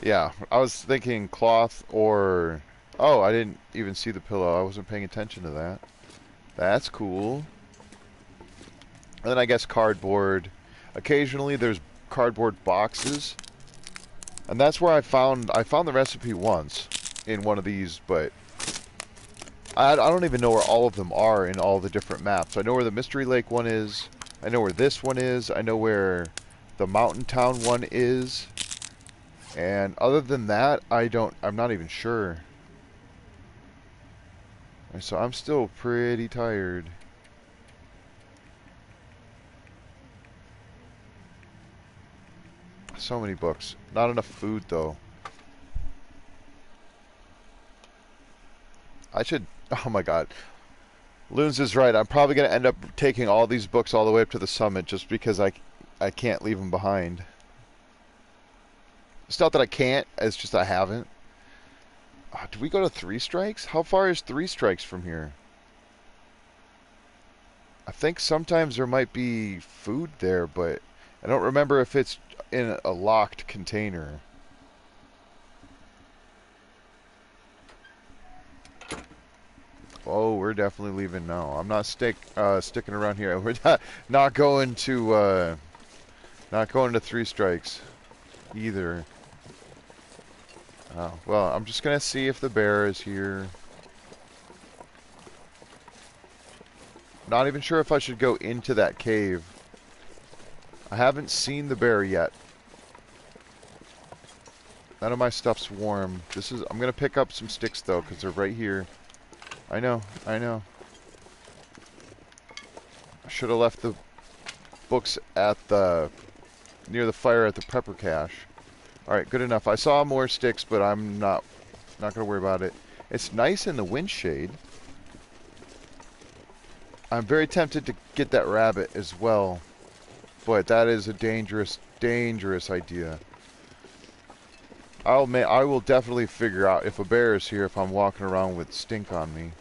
Yeah, I was thinking cloth or... Oh, I didn't even see the pillow. I wasn't paying attention to that. That's cool. And then I guess cardboard. Occasionally there's cardboard boxes. And that's where I found the recipe once. in one of these, but I don't even know where all of them are in all the different maps. I know where the Mystery Lake one is. I know where this one is. I know where the Mountain Town one is. And other than that, I'm not even sure. So I'm still pretty tired. So many books. Not enough food, though. I should... Oh my god. Loons is right. I'm probably going to end up taking all these books all the way up to the summit just because I can't leave them behind. It's not that I can't. It's just I haven't. Do we go to 3 Strikes? How far is 3 Strikes from here? I think sometimes there might be food there, but I don't remember if it's in a locked container. Oh, we're definitely leaving now. I'm not sticking around here. We're not going to 3 Strikes either. Oh, well, I'm just gonna see if the bear is here. Not even sure if I should go into that cave. I haven't seen the bear yet. None of my stuff's warm. I'm gonna pick up some sticks though, because they're right here. I know. I should have left the books at near the fire at the pepper cache. Alright, good enough. I saw more sticks, but I'm not gonna worry about it. It's nice in the wind shade. I'm very tempted to get that rabbit as well, but that is a dangerous idea. I will definitely figure out if a bear is here if I'm walking around with stink on me.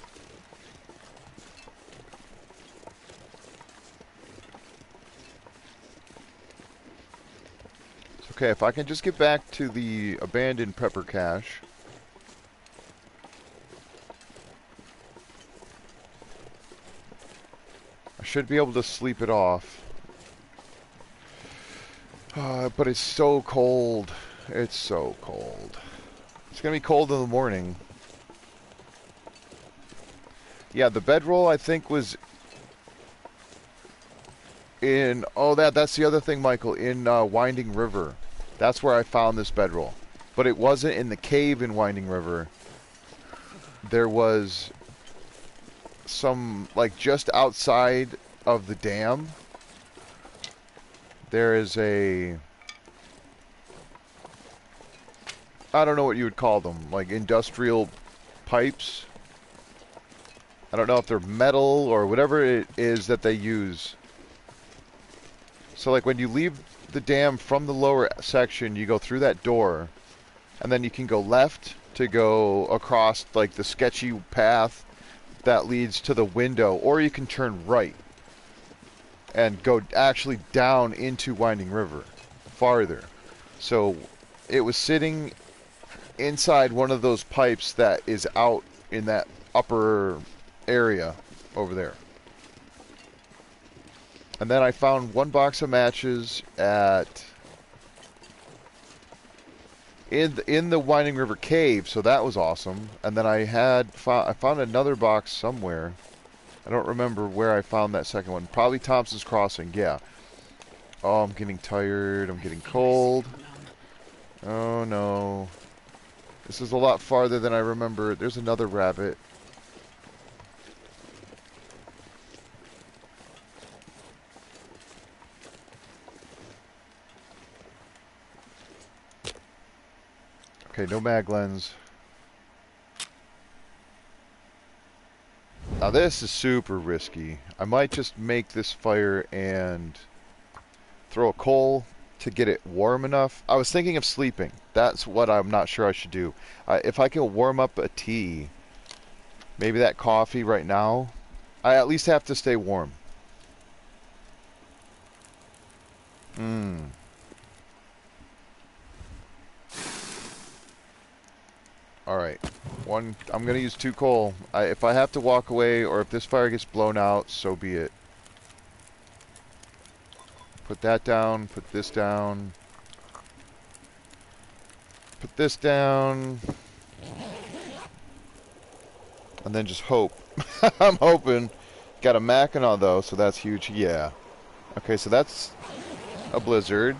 Okay, if I can just get back to the abandoned pepper cache. I should be able to sleep it off. But it's so cold. It's so cold. It's going to be cold in the morning. Yeah, the bedroll I think was in... Oh, that's the other thing, Michael. In Winding River. That's where I found this bedroll. But it wasn't in the cave in Winding River. There was some, like, just outside of the dam. There is a... I don't know what you would call them. Like, industrial pipes. I don't know if they're metal or whatever it is that they use. So, like, when you leave the dam from the lower section, you go through that door, and then you can go left to go across, like, the sketchy path that leads to the window, or you can turn right and go actually down into Winding River farther. So it was sitting inside one of those pipes that is out in that upper area over there. And then I found one box of matches in the Winding River cave, so that was awesome. And then I found another box somewhere. I don't remember where I found that second one. Probably Thompson's Crossing, yeah. Oh, I'm getting tired. I'm getting cold. Oh no. This is a lot farther than I remember. There's another rabbit. Okay, no mag lens. Now this is super risky. I might just make this fire and throw a coal to get it warm enough. I was thinking of sleeping. That's what I'm not sure I should do. If I can warm up a tea, maybe that coffee right now, I at least have to stay warm. Alright. I'm going to use 2 coal. If I have to walk away or if this fire gets blown out, so be it. Put that down. Put this down. Put this down. And then just hope. I'm hoping. Got a Mackinac though, so that's huge. Yeah. Okay, so that's a blizzard.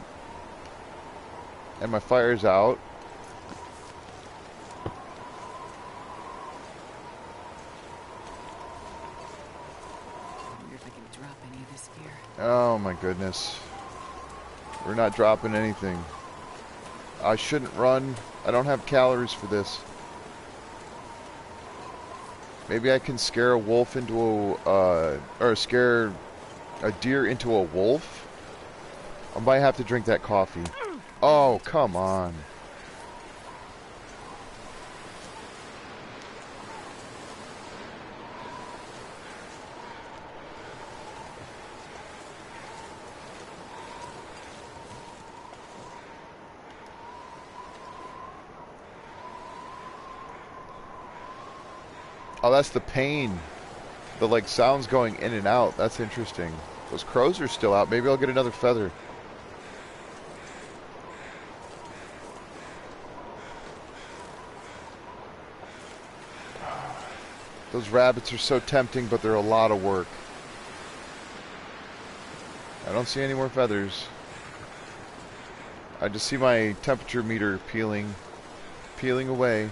And my fire's out. I wonder if I can drop any of this gear. Oh my goodness. We're not dropping anything. I shouldn't run. I don't have calories for this. Maybe I can scare a wolf into a, or scare a deer into a wolf? I might have to drink that coffee. Oh, come on. Oh, that's the pain. The, like, sounds going in and out. That's interesting. Those crows are still out. Maybe I'll get another feather. Those rabbits are so tempting, but they're a lot of work. I don't see any more feathers. I just see my temperature meter peeling away.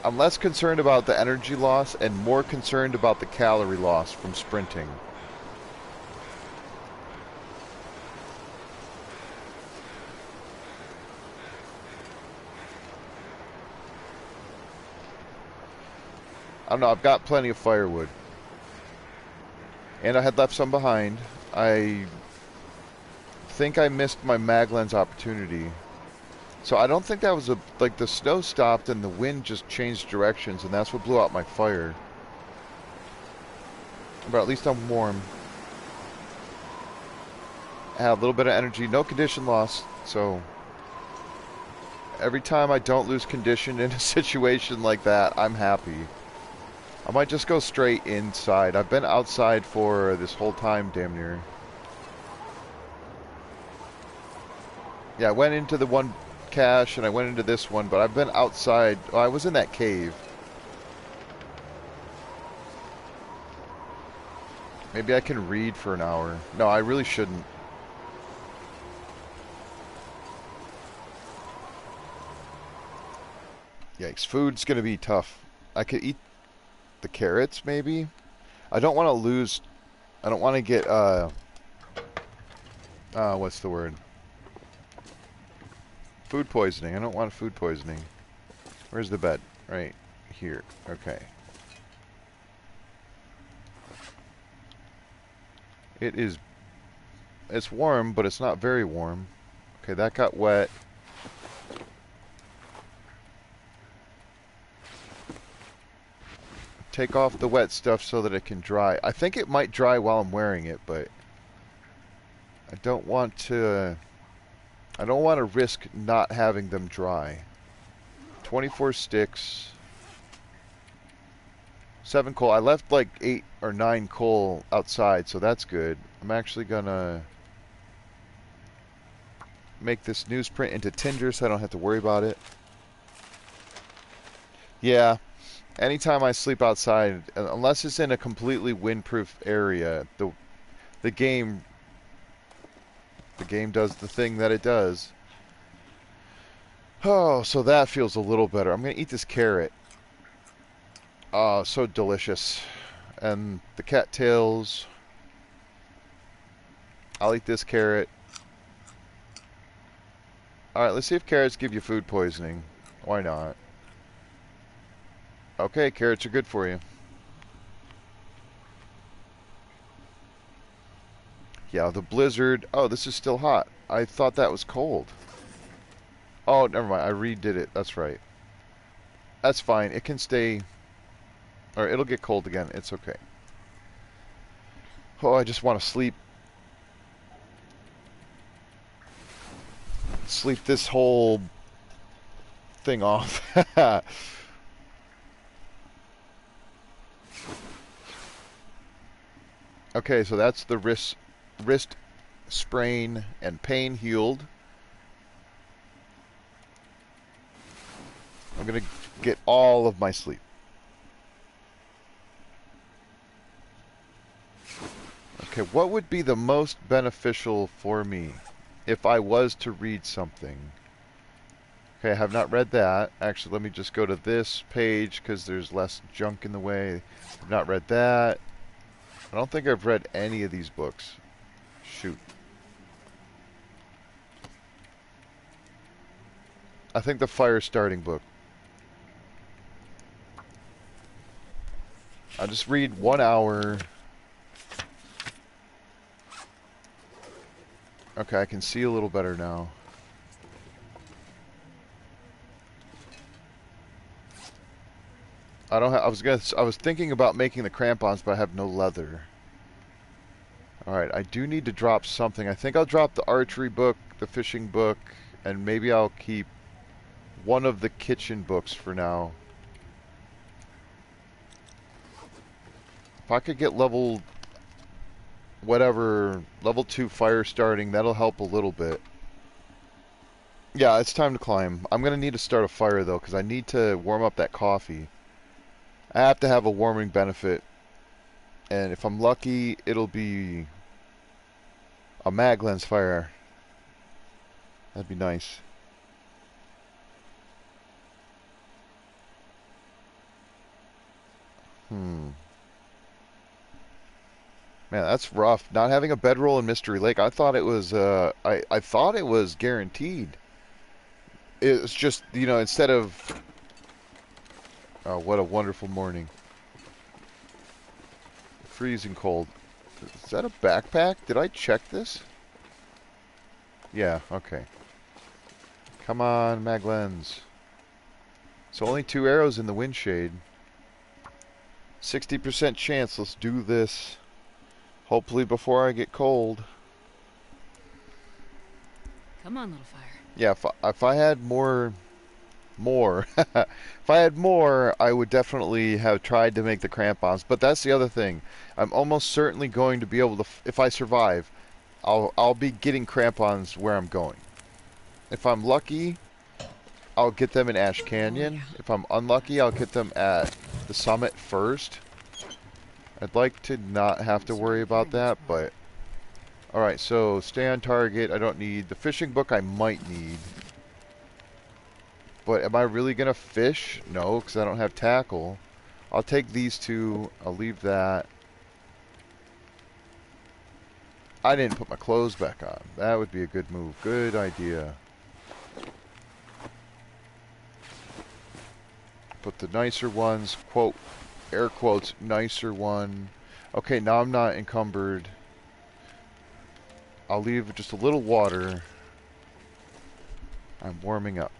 I'm less concerned about the energy loss and more concerned about the calorie loss from sprinting. I don't know, I've got plenty of firewood. And I had left some behind. I think I missed my Maglens opportunity. So I don't think that was like the snow stopped and the wind just changed directions and that's what blew out my fire. But at least I'm warm. I have a little bit of energy, no condition loss, so every time I don't lose condition in a situation like that, I'm happy. I might just go straight inside. I've been outside for this whole time, damn near. Yeah, I went into the one cache and I went into this one, but I've been outside. Oh, I was in that cave. Maybe I can read for an hour. No, I really shouldn't. Yikes, food's gonna be tough. I could eat the carrots, maybe? I don't want to lose... I don't want to get, what's the word? Food poisoning. I don't want food poisoning. Where's the bed? Right here. Okay. It is... It's warm, but it's not very warm. Okay, that got wet. Take off the wet stuff so that it can dry. I think it might dry while I'm wearing it, but I don't want to risk not having them dry. 24 sticks. 7 coal. I left like 8 or 9 coal outside, so that's good. I'm actually gonna make this newsprint into tinder so I don't have to worry about it. Yeah. Anytime I sleep outside, unless it's in a completely windproof area, the game does the thing that it does. Oh, so that feels a little better. I'm gonna eat this carrot. Oh, so delicious. And the cattails. I'll eat this carrot. Alright, let's see if carrots give you food poisoning. Why not? Okay, carrots are good for you. Yeah, the blizzard. Oh, this is still hot. I thought that was cold. Oh, never mind. I redid it. That's right. That's fine. It can stay... Or it'll get cold again. It's okay. Oh, I just want to sleep. Sleep this whole thing off. Okay, so that's the wrist sprain and pain healed. I'm going to get all of my sleep. Okay, what would be the most beneficial for me if I was to read something? Okay, I have not read that. Actually, let me just go to this page because there's less junk in the way. I've not read that. I don't think I've read any of these books. Shoot. I think the fire starting book. I'll just read 1 hour. Okay, I can see a little better now. I don't have, I was thinking about making the crampons, but I have no leather. Alright, I do need to drop something. I think I'll drop the archery book, the fishing book, and maybe I'll keep one of the kitchen books for now. If I could get level whatever, level 2 fire starting, that'll help a little bit. Yeah, it's time to climb. I'm gonna need to start a fire though, because I need to warm up that coffee. I have to have a warming benefit. And if I'm lucky, it'll be a mag lens fire. That'd be nice. Man, that's rough. Not having a bedroll in Mystery Lake. I thought it was I thought it was guaranteed. It's just, you know, instead of oh, what a wonderful morning. Freezing cold. Is that a backpack? Did I check this? Yeah, okay. Come on, mag lens. So only 2 arrows in the wind shade. 60% chance. Let's do this. Hopefully before I get cold. Come on, little fire. Yeah, if I had more, if I had more, I would definitely have tried to make the crampons. But that's the other thing. I'm almost certainly going to be able to, if I survive, I'll be getting crampons where I'm going. If I'm lucky, I'll get them in Ash Canyon. Oh, yeah. If I'm unlucky, I'll get them at the summit first. I'd like to not have to worry about that, but... Alright, so stay on target. I don't need... The fishing book I might need. But am I really going to fish? No, because I don't have tackle. I'll take these two. I'll leave that. I didn't put my clothes back on. That would be a good move. Good idea. Put the nicer ones, quote, air quotes, nicer one. Okay, now I'm not encumbered. I'll leave just a little water. I'm warming up.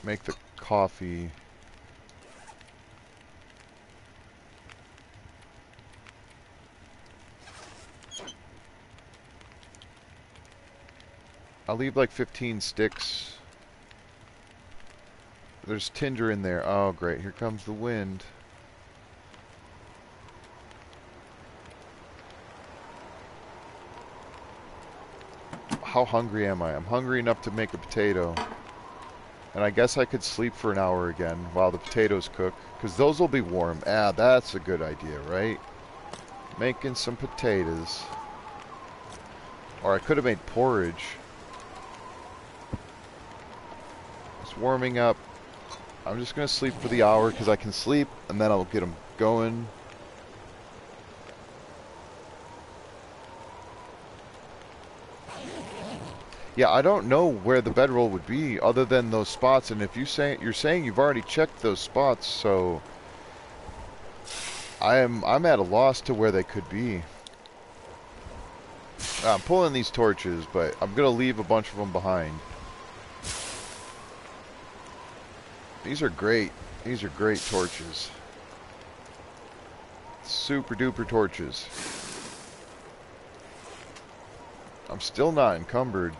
Make the coffee. I'll leave like 15 sticks. There's tinder in there. Oh, great. Here comes the wind. How hungry am I? I'm hungry enough to make a potato. And I guess I could sleep for an hour again while the potatoes cook. Because those will be warm. Ah, that's a good idea, right? Making some potatoes. Or I could have made porridge. It's warming up. I'm just going to sleep for the hour because I can sleep, and then I'll get them going. Yeah, I don't know where the bedroll would be other than those spots, and if you're saying you've already checked those spots, so I'm at a loss to where they could be. I'm pulling these torches, but I'm going to leave a bunch of them behind. These are great. These are great torches. Super duper torches. I'm still not encumbered.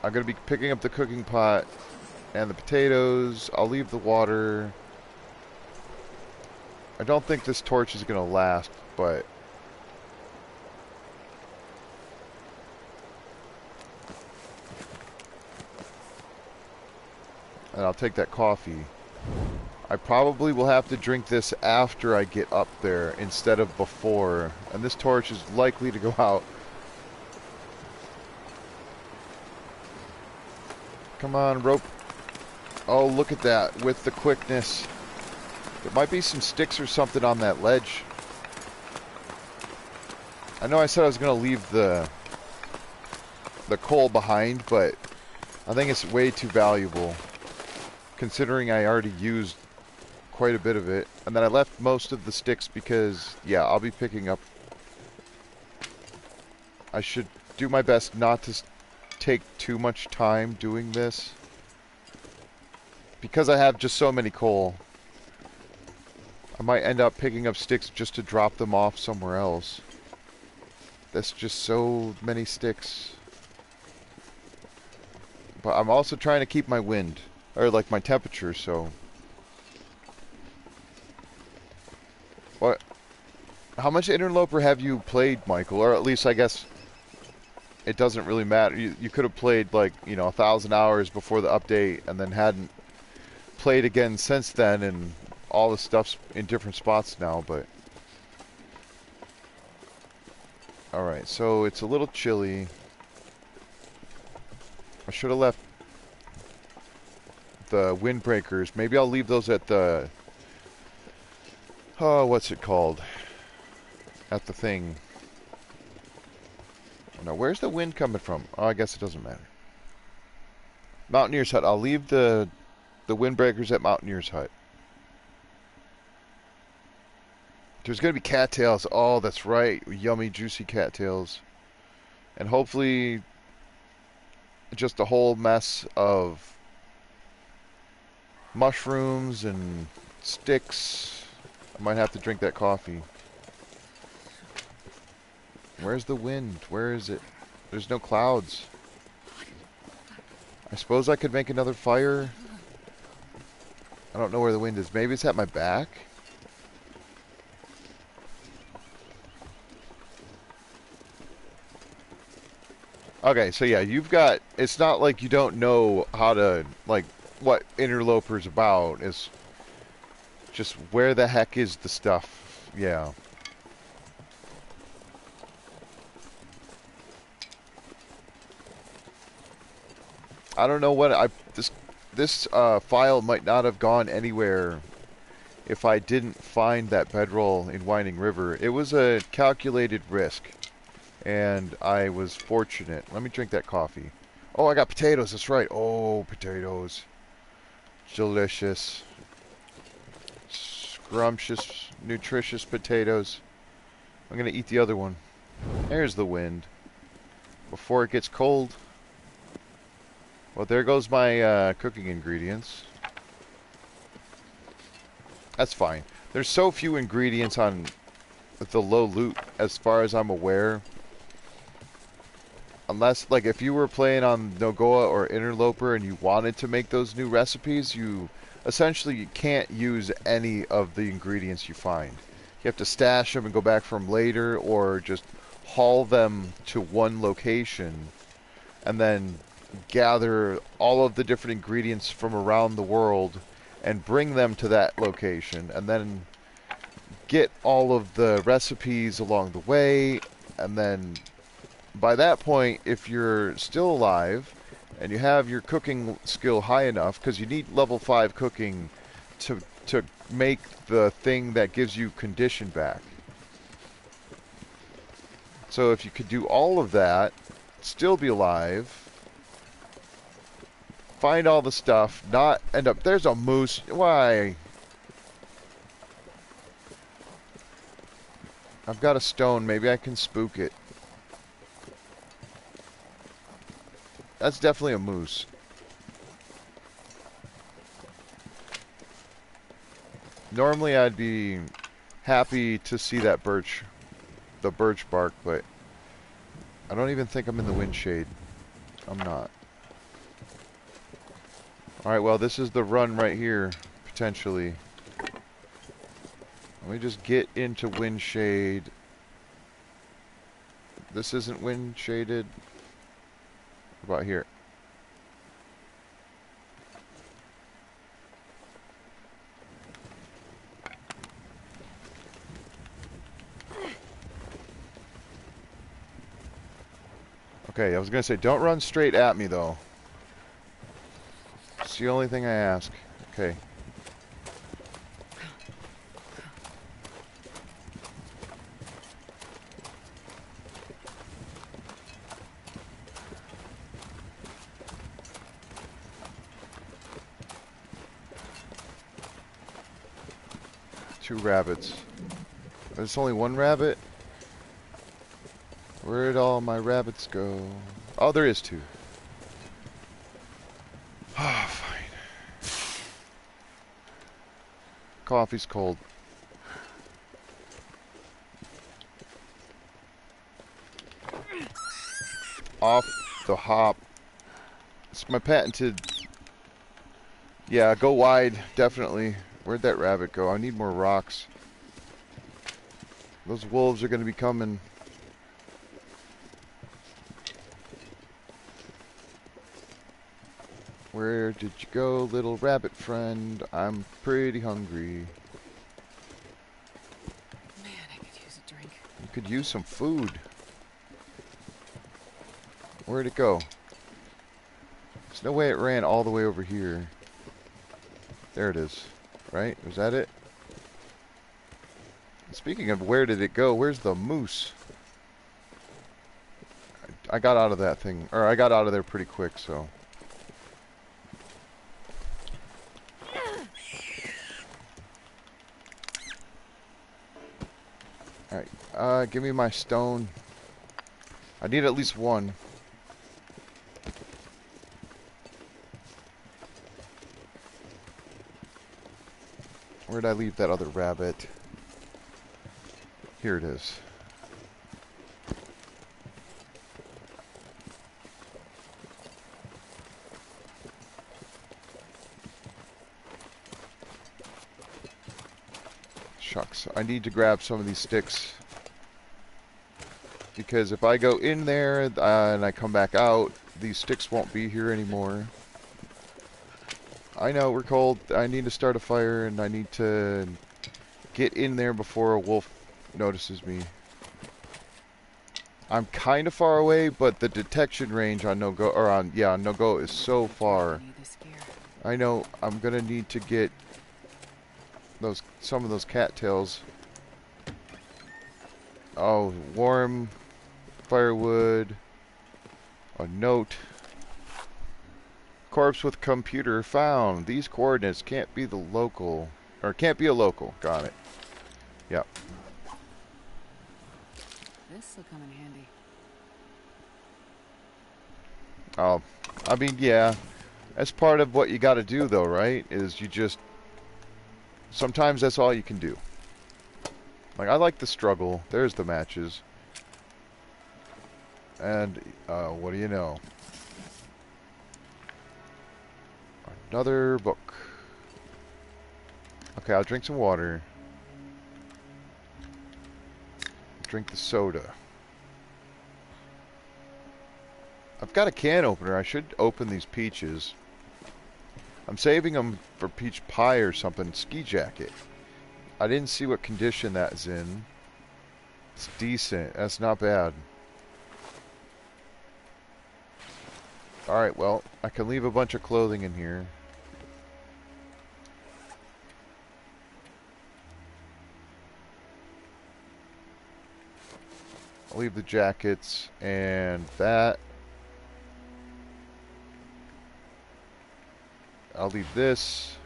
I'm going to be picking up the cooking pot and the potatoes. I'll leave the water. I don't think this torch is going to last, but... And I'll take that coffee. I probably will have to drink this after I get up there instead of before. And this torch is likely to go out. Come on, rope. Oh, look at that with the quickness. There might be some sticks or something on that ledge. I know I said I was going to leave the coal behind, but I think it's way too valuable considering I already used quite a bit of it. And then I left most of the sticks because, yeah, I'll be picking up. I should do my best not to take too much time doing this because I have just so many coal. I might end up picking up sticks just to drop them off somewhere else. That's just so many sticks. But I'm also trying to keep my wind, or like my temperature, so. What? How much Interloper have you played, Michael? Or at least I guess it doesn't really matter. You could have played like, 1,000 hours before the update and then hadn't played again since then, and all the stuff's in different spots now, but. Alright, so it's a little chilly. I should have left the windbreakers. Maybe I'll leave those at the... Oh, what's it called? At the thing. Now, where's the wind coming from? Oh, I guess it doesn't matter. Mountaineer's Hut. I'll leave the windbreakers at Mountaineer's Hut. There's going to be cattails. Oh, that's right. Yummy, juicy cattails. And hopefully just a whole mess of mushrooms and sticks. I might have to drink that coffee. Where's the wind? Where is it? There's no clouds. I suppose I could make another fire. I don't know where the wind is. Maybe it's at my back. Okay, so yeah, you've got, it's not like you don't know how to, like, what Interloper's about. It's just where the heck is the stuff. Yeah. I don't know what, this file might not have gone anywhere if I didn't find that bedroll in Winding River. It was a calculated risk. And I was fortunate. Let me drink that coffee. Oh, I got potatoes. That's right. Oh, potatoes. Delicious. Scrumptious, nutritious potatoes. I'm going to eat the other one. There's the wind. Before it gets cold. Well, there goes my cooking ingredients. That's fine. There's so few ingredients on the low loot as far as I'm aware. Unless, like, if you were playing on Nogoa or Interloper and you wanted to make those new recipes, you essentially can't use any of the ingredients you find. You have to stash them and go back for them later, or just haul them to one location and then gather all of the different ingredients from around the world and bring them to that location, and then get all of the recipes along the way, and then by that point, if you're still alive and you have your cooking skill high enough, because you need level 5 cooking to make the thing that gives you condition back. So if you could do all of that, still be alive, find all the stuff, not end up... There's a moose. Why? I've got a stone. Maybe I can spook it. That's definitely a moose. Normally I'd be happy to see that birch, the birch bark, but I don't even think I'm in the wind shade. I'm not. Alright, well, this is the run right here, potentially. Let me just get into wind shade. This isn't wind shaded. What about here? Okay, I was gonna say, don't run straight at me, though. It's the only thing I ask. Okay. Two rabbits. There's only one rabbit? Where'd all my rabbits go? Oh, there is two. Ah, fine. Coffee's cold. Off the hop. It's my patented... Yeah, go wide, definitely. Where'd that rabbit go? I need more rocks. Those wolves are going to be coming. Where did you go, little rabbit friend? I'm pretty hungry. Man, I could use a drink. You could use some food. Where'd it go? There's no way it ran all the way over here. There it is. Right? Was that it? Speaking of where did it go, where's the moose? I got out of that thing, or I got out of there pretty quick, so. Alright, give me my stone. I need at least one. Where'd I leave that other rabbit? Here it is. Shucks, I need to grab some of these sticks. Because if I go in there and I come back out, these sticks won't be here anymore. I know, we're cold. I need to start a fire and I need to get in there before a wolf notices me. I'm kind of far away, but the detection range on No-Go is so far. I know I'm gonna need to get some of those cattails. Oh, warm firewood. A note. Corpse with computer found. These coordinates can't be the local, or can't be a local. Got it. Yep. This will come in handy. Oh, I mean, yeah. That's part of what you got to do, though, right? Is you just... Sometimes that's all you can do. Like, I like the struggle. There's the matches. And, what do you know? Another book. Okay, I'll drink some water. Drink the soda. I've got a can opener. I should open these peaches. I'm saving them for peach pie or something. Ski jacket. I didn't see what condition that's in. It's decent. That's not bad. Alright, well, I can leave a bunch of clothing in here. I'll leave the jackets and that. I'll leave this.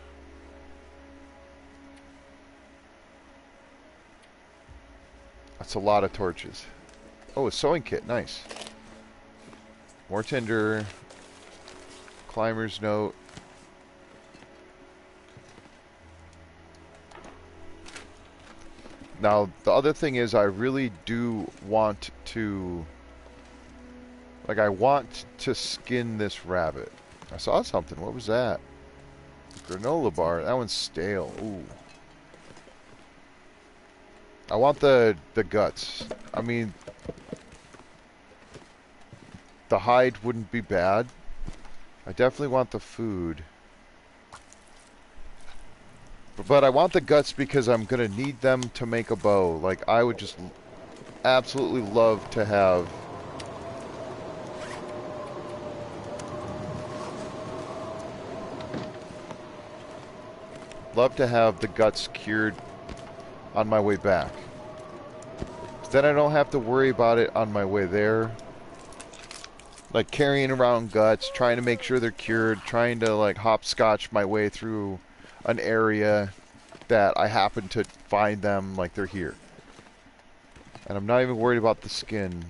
That's a lot of torches. Oh, a sewing kit. Nice. More tinder. Climber's note. Now, the other thing is I really do want to... Like, I want to skin this rabbit. I saw something. What was that? Granola bar. That one's stale. Ooh. I want the guts. I mean, the hide wouldn't be bad. I definitely want the food. But I want the guts because I'm going to need them to make a bow. Like, I would just absolutely love to have love to have the guts cured on my way back. Then I don't have to worry about it on my way there. Like carrying around guts, trying to make sure they're cured, trying to like hopscotch my way through an area that I happen to find them like they're here. And I'm not even worried about the skin.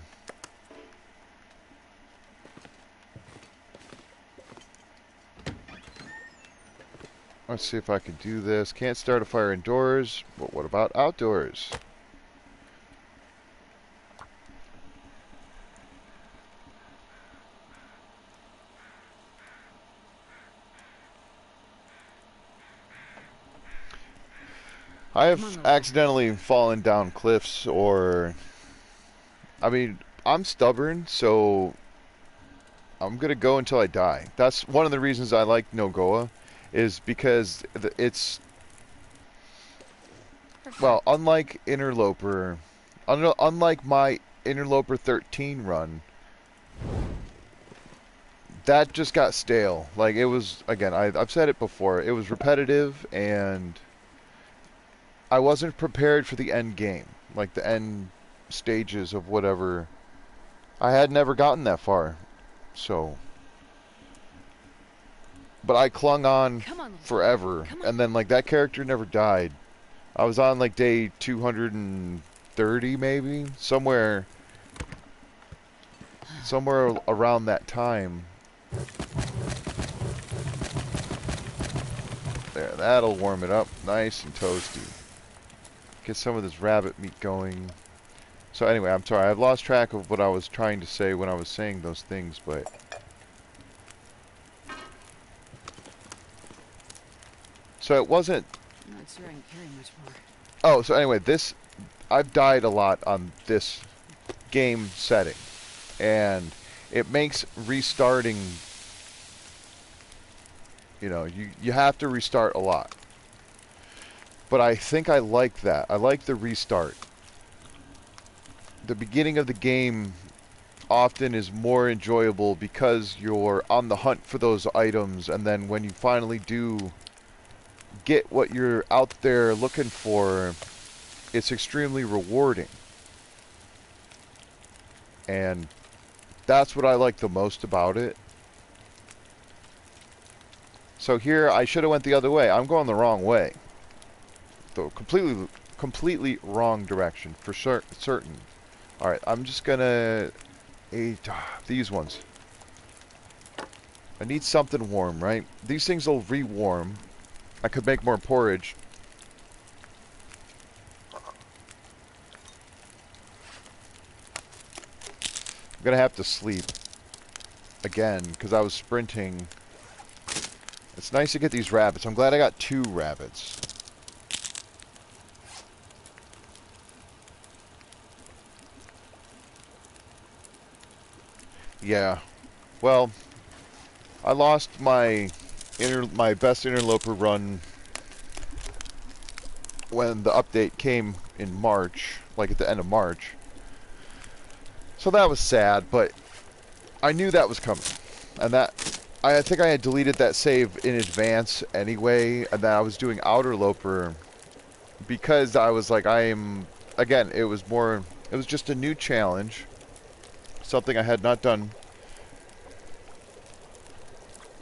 Let's see if I can do this. Can't start a fire indoors, but what about outdoors? I have accidentally fallen down cliffs, or... I mean, I'm stubborn, so I'm gonna go until I die. That's one of the reasons I like Nogoa, is because it's... Well, unlike Interloper, unlike my Interloper 13 run, that just got stale. Like, it was, again, I've said it before, it was repetitive, and I wasn't prepared for the end game. Like, the end stages of whatever. I had never gotten that far, so... But I clung on forever, and then, like, that character never died. I was on, like, day 230, maybe? Somewhere around that time. There, that'll warm it up nice and toasty. Get some of this rabbit meat going. So anyway, I'm sorry, I've lost track of what I was trying to say when I was saying those things, but... So it wasn't... I'm not sure I can carry much more. Oh, so anyway, I've died a lot on this game setting. And it makes restarting... You know, you have to restart a lot. But I think I like that. I like the restart. The beginning of the game often is more enjoyable because you're on the hunt for those items, and then when you finally do get what you're out there looking for, it's extremely rewarding. And that's what I like the most about it. So here, I should have went the other way. I'm going the wrong way. The completely wrong direction, for certain. Alright, I'm just gonna... these ones. I need something warm, right? These things will re-warm. I could make more porridge. I'm gonna have to sleep. Again, because I was sprinting. It's nice to get these rabbits. I'm glad I got 2 rabbits. Yeah. Well, I lost my best interloper run when the update came in March, like at the end of March. So that was sad, but I knew that was coming. And that I think I had deleted that save in advance anyway, and that I was doing Outerloper because I was like, again, it was just a new challenge. Something I had not done.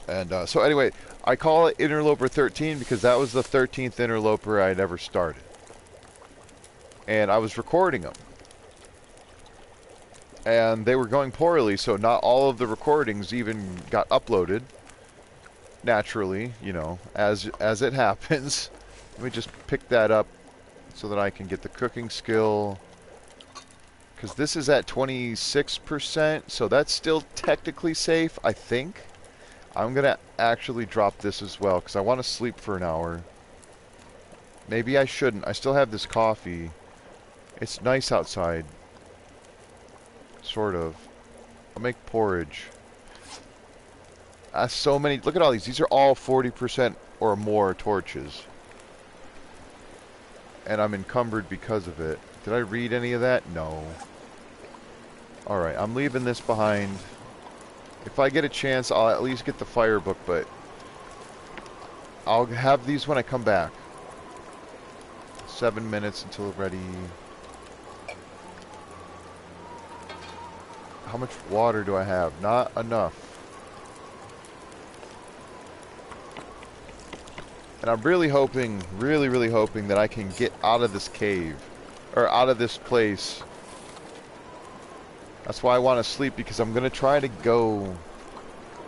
And so anyway, I call it Interloper 13 because that was the 13th Interloper I'd ever started. And I was recording them. And they were going poorly, so not all of the recordings even got uploaded. Naturally, you know, as it happens. Let me just pick that up so that I can get the cooking skill. Because this is at 26%, so that's still technically safe, I think. I'm going to actually drop this as well, because I want to sleep for an hour. Maybe I shouldn't. I still have this coffee. It's nice outside. Sort of. I'll make porridge. So many... Look at all these. These are all 40% or more torches. And I'm encumbered because of it. Did I read any of that? No. Alright, I'm leaving this behind. If I get a chance, I'll at least get the fire book, but... I'll have these when I come back. 7 minutes until ready. How much water do I have? Not enough. And I'm really hoping, really hoping that I can get out of this cave. Or out of this place. That's why I want to sleep, because I'm going to try to go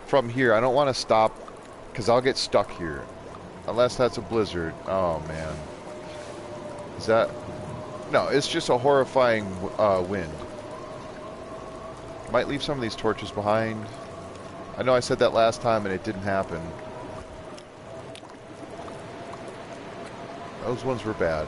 from here. I don't want to stop, because I'll get stuck here. Unless that's a blizzard. Oh, man. Is that... No, it's just a horrifying wind. Might leave some of these torches behind. I know I said that last time and it didn't happen. Those ones were bad.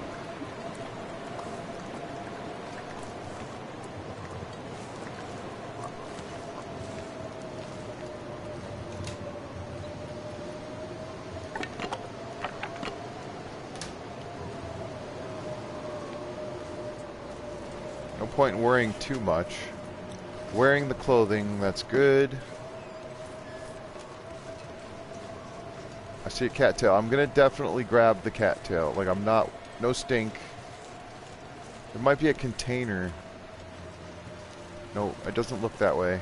No point in worrying too much. Wearing the clothing, that's good. I see a cattail. I'm gonna definitely grab the cattail. Like, I'm not... No stink. There might be a container. No, it doesn't look that way.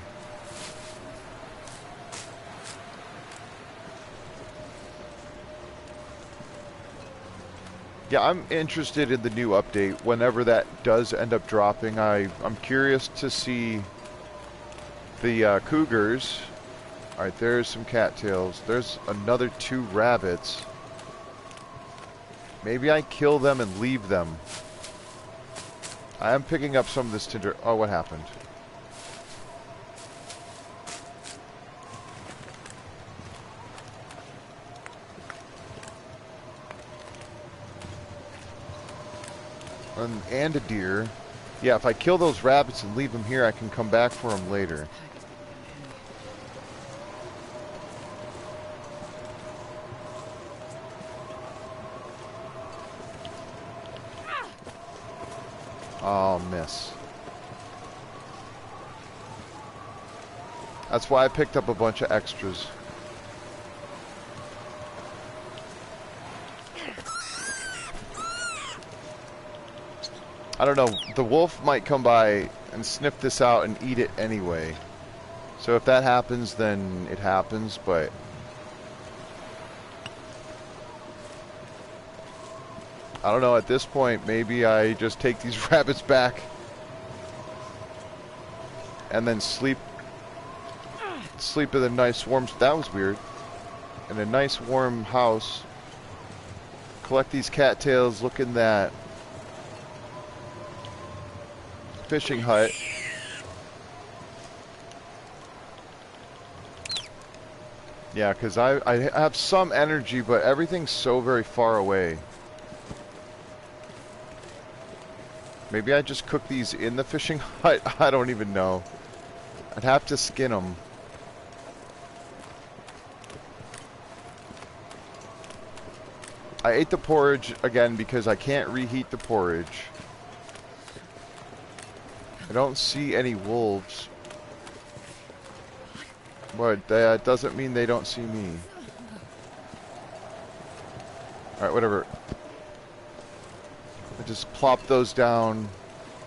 Yeah, I'm interested in the new update. Whenever that does end up dropping, I'm curious to see the cougars. Alright, there's some cattails. There's another 2 rabbits. Maybe I kill them and leave them. I am picking up some of this tinder. Oh, what happened? And a deer. Yeah, if I kill those rabbits and leave them here, I can come back for them later. Oh, miss. That's why I picked up a bunch of extras. I don't know, the wolf might come by and sniff this out and eat it anyway. So if that happens, then it happens, but... I don't know, at this point, maybe I just take these rabbits back and then sleep in a nice warm... That was weird. In a nice warm house. Collect these cattails, look in that fishing hut. Yeah, because I have some energy, but everything's so very far away. Maybe I just cook these in the fishing hut? I don't even know. I'd have to skin them. I ate the porridge again because I can't reheat the porridge. I don't see any wolves. But that doesn't mean they don't see me. Alright, whatever. I just plop those down.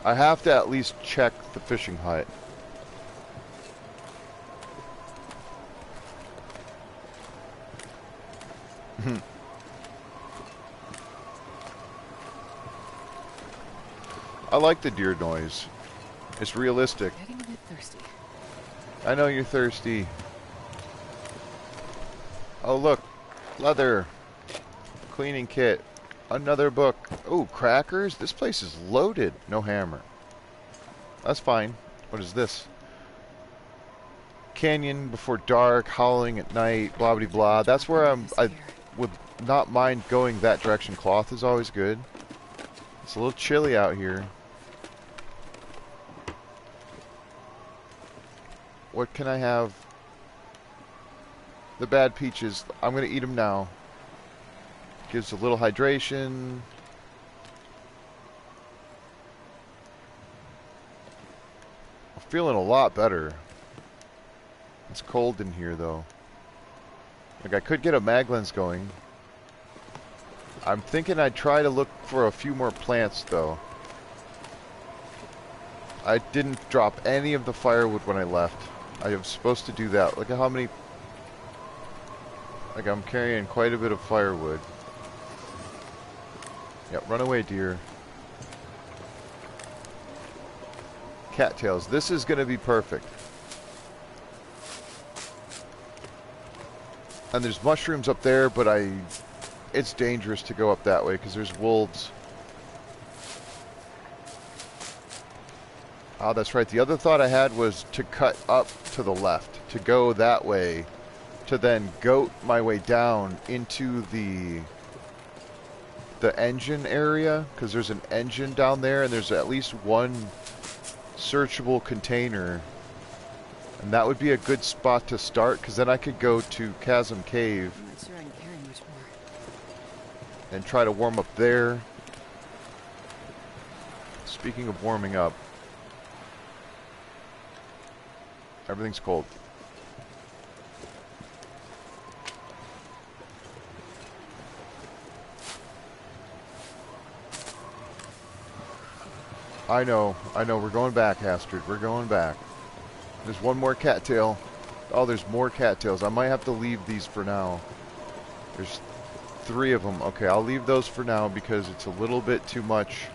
I have to at least check the fishing hut. I like the deer noise. It's realistic. Getting a bit thirsty. I know you're thirsty. Oh look, leather. Cleaning kit. Another book. Oh, crackers? This place is loaded. No hammer. That's fine. What is this? Canyon before dark, howling at night, blah blah blah. That's where I would not mind going that direction. Cloth is always good. It's a little chilly out here. What can I have? The bad peaches. I'm going to eat them now. Gives a little hydration. I'm feeling a lot better. It's cold in here though. Like I could get a mag lens going. I'm thinking I'd try to look for a few more plants, though. I didn't drop any of the firewood when I left. I was supposed to do that. Look at how many... Like, I'm carrying quite a bit of firewood. Yep, run away, deer. Cattails. This is going to be perfect. And there's mushrooms up there, but it's dangerous to go up that way because there's wolves. Oh, that's right. The other thought I had was to cut up to the left, to go that way, to then goat my way down into the engine area, because there's an engine down there, and there's at least one searchable container. And that would be a good spot to start, because then I could go to Chasm Cave. I'm not sure I can carry much more. And try to warm up there. Speaking of warming up, everything's cold. I know, we're going back, Hastard. We're going back. There's one more cattail. Oh, there's more cattails. I might have to leave these for now. There's 3 of them. Okay, I'll leave those for now because it's a little bit too much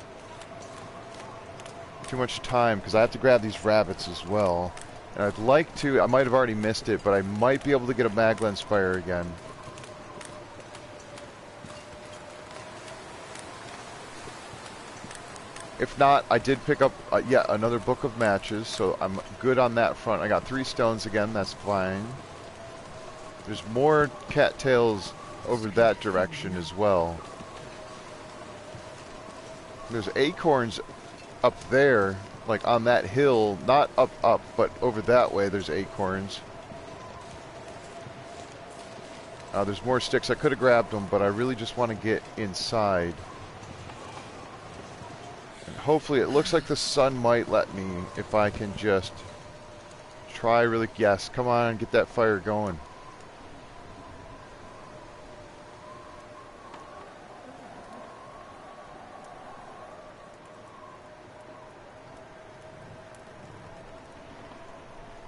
time, because I have to grab these rabbits as well. And I'd like to, I might have already missed it, but I might be able to get a mag lens fire again. If not, I did pick up yet another book of matches, so I'm good on that front. I got 3 stones again, that's fine. There's more cattails over that direction as well. There's acorns up there, like on that hill, not up, but over that way there's acorns. There's more sticks. I could have grabbed them, but I really just want to get inside. Hopefully, it looks like the sun might let me if I can just try really... Yes, come on, get that fire going.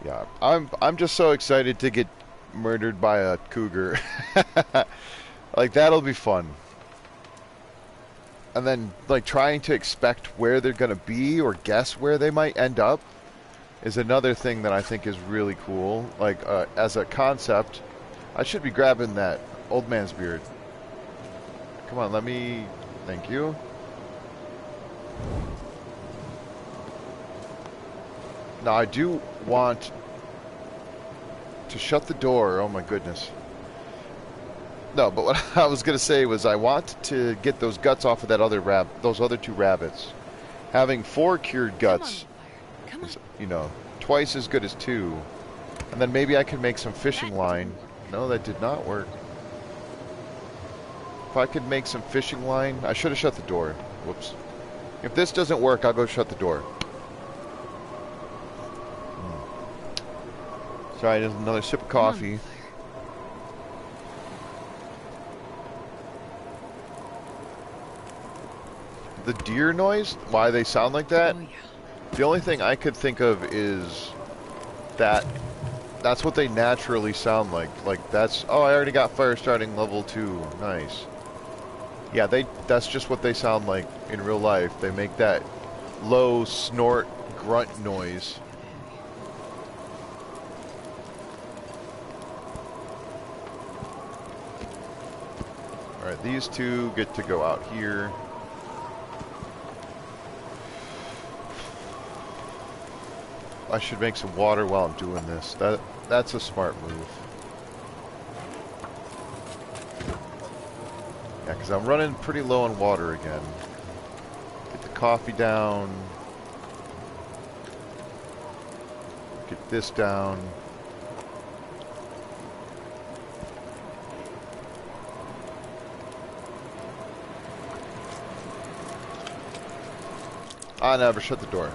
Yeah, I'm just so excited to get murdered by a cougar. Like, that'll be fun. And then, like, trying to expect where they're going to be or guess where they might end up is another thing that I think is really cool. Like, as a concept, I should be grabbing that old man's beard. Come on, let me... Thank you. Now, I do want to shut the door. Oh, my goodness. No, but what I was going to say was I want to get those guts off of that other those other 2 rabbits. Having 4 cured guts is, you know, twice as good as 2. And then maybe I can make some fishing line. No, that did not work. If I could make some fishing line... I should have shut the door. Whoops. If this doesn't work, I'll go shut the door. Sorry, there's another sip of coffee. The deer noise, why they sound like that, Oh, yeah. The only thing I could think of is that that's what they naturally sound like. Like, that's... Oh, I already got fire starting level 2. Nice. Yeah, that's just what they sound like in real life. They make that low snort grunt noise. Alright, these 2 get to go out here. I should make some water while I'm doing this. That's a smart move. Yeah, because I'm running pretty low on water again. Get the coffee down. Get this down. I never shut the door.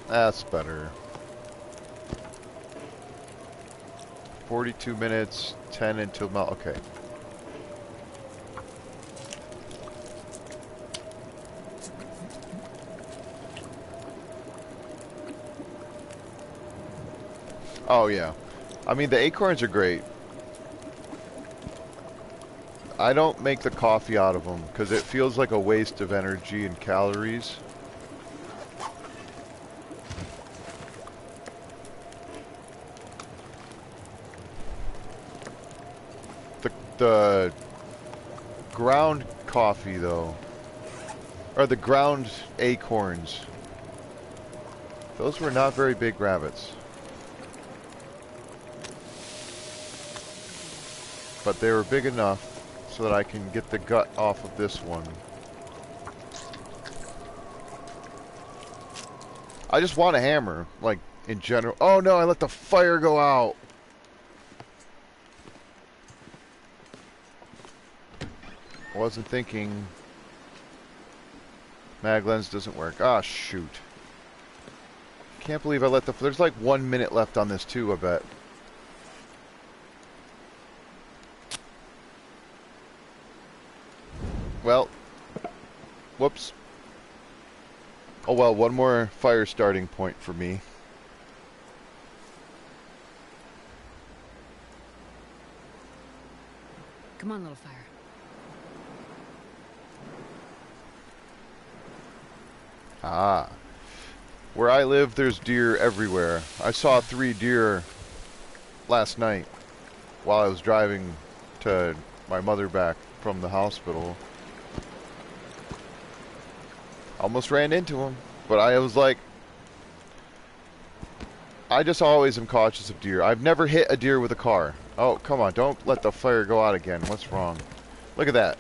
That's better. 42 minutes, 10 until melt. Okay. Oh, yeah. I mean, the acorns are great. I don't make the coffee out of them because it feels like a waste of energy and calories. The ground coffee, though, or the ground acorns, those were not very big rabbits. But they were big enough so that I can get the gut off of this one. I just want a hammer, like, in general. Oh no, I let the fire go out. Wasn't thinking. Mag lens doesn't work. Ah, shoot. Can't believe I let the... There's like 1 minute left on this too, I bet. Well, whoops. Oh well, one more fire starting point for me. Come on, little fire. Ah. Where I live, there's deer everywhere. I saw 3 deer last night while I was driving to my mother back from the hospital. Almost ran into them, but I was like, I just always am cautious of deer. I've never hit a deer with a car. Oh, come on, don't let the fire go out again. What's wrong? Look at that.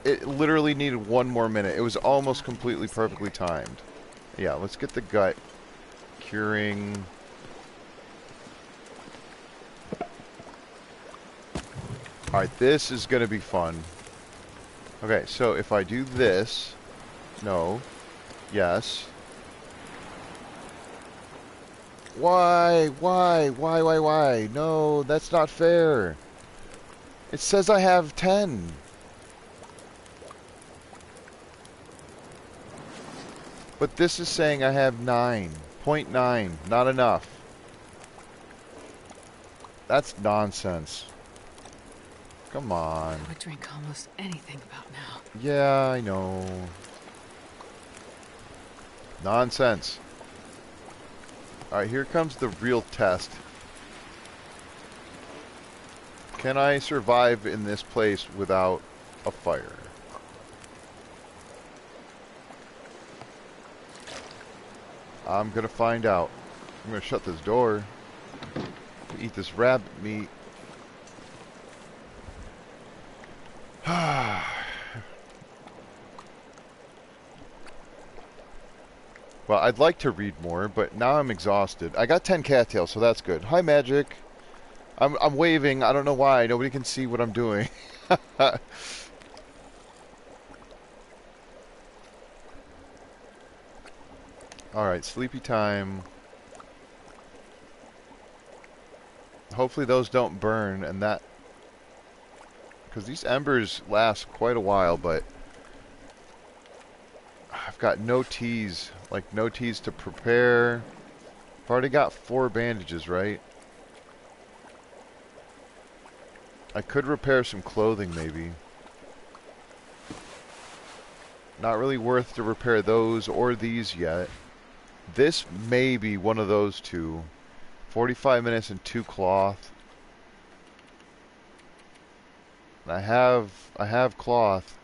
It literally needed 1 more minute. It was almost completely perfectly timed. Yeah, let's get the gut curing. Alright, this is going to be fun. Okay, so if I do this... No. Yes. Why? Why? No, that's not fair. It says I have 10. But this is saying I have 9. 0.9. Not enough. That's nonsense. Come on. I would drink almost anything about now. Yeah, I know. Nonsense. Alright, here comes the real test. Can I survive in this place without a fire? I'm gonna find out. I'm gonna shut this door. Eat this rabbit meat. Well, I'd like to read more, but now I'm exhausted. I got 10 cattails, so that's good. Hi, Magic. I'm waving. I don't know why. Nobody can see what I'm doing. Alright, sleepy time. Hopefully those don't burn, and that... Because these embers last quite a while, but... I've got no teas. Like, no teas to prepare. I've already got 4 bandages, right? I could repair some clothing, maybe. Not really worth to repair those or these yet. This may be one of those two. 45 minutes and 2 cloth. I have cloth.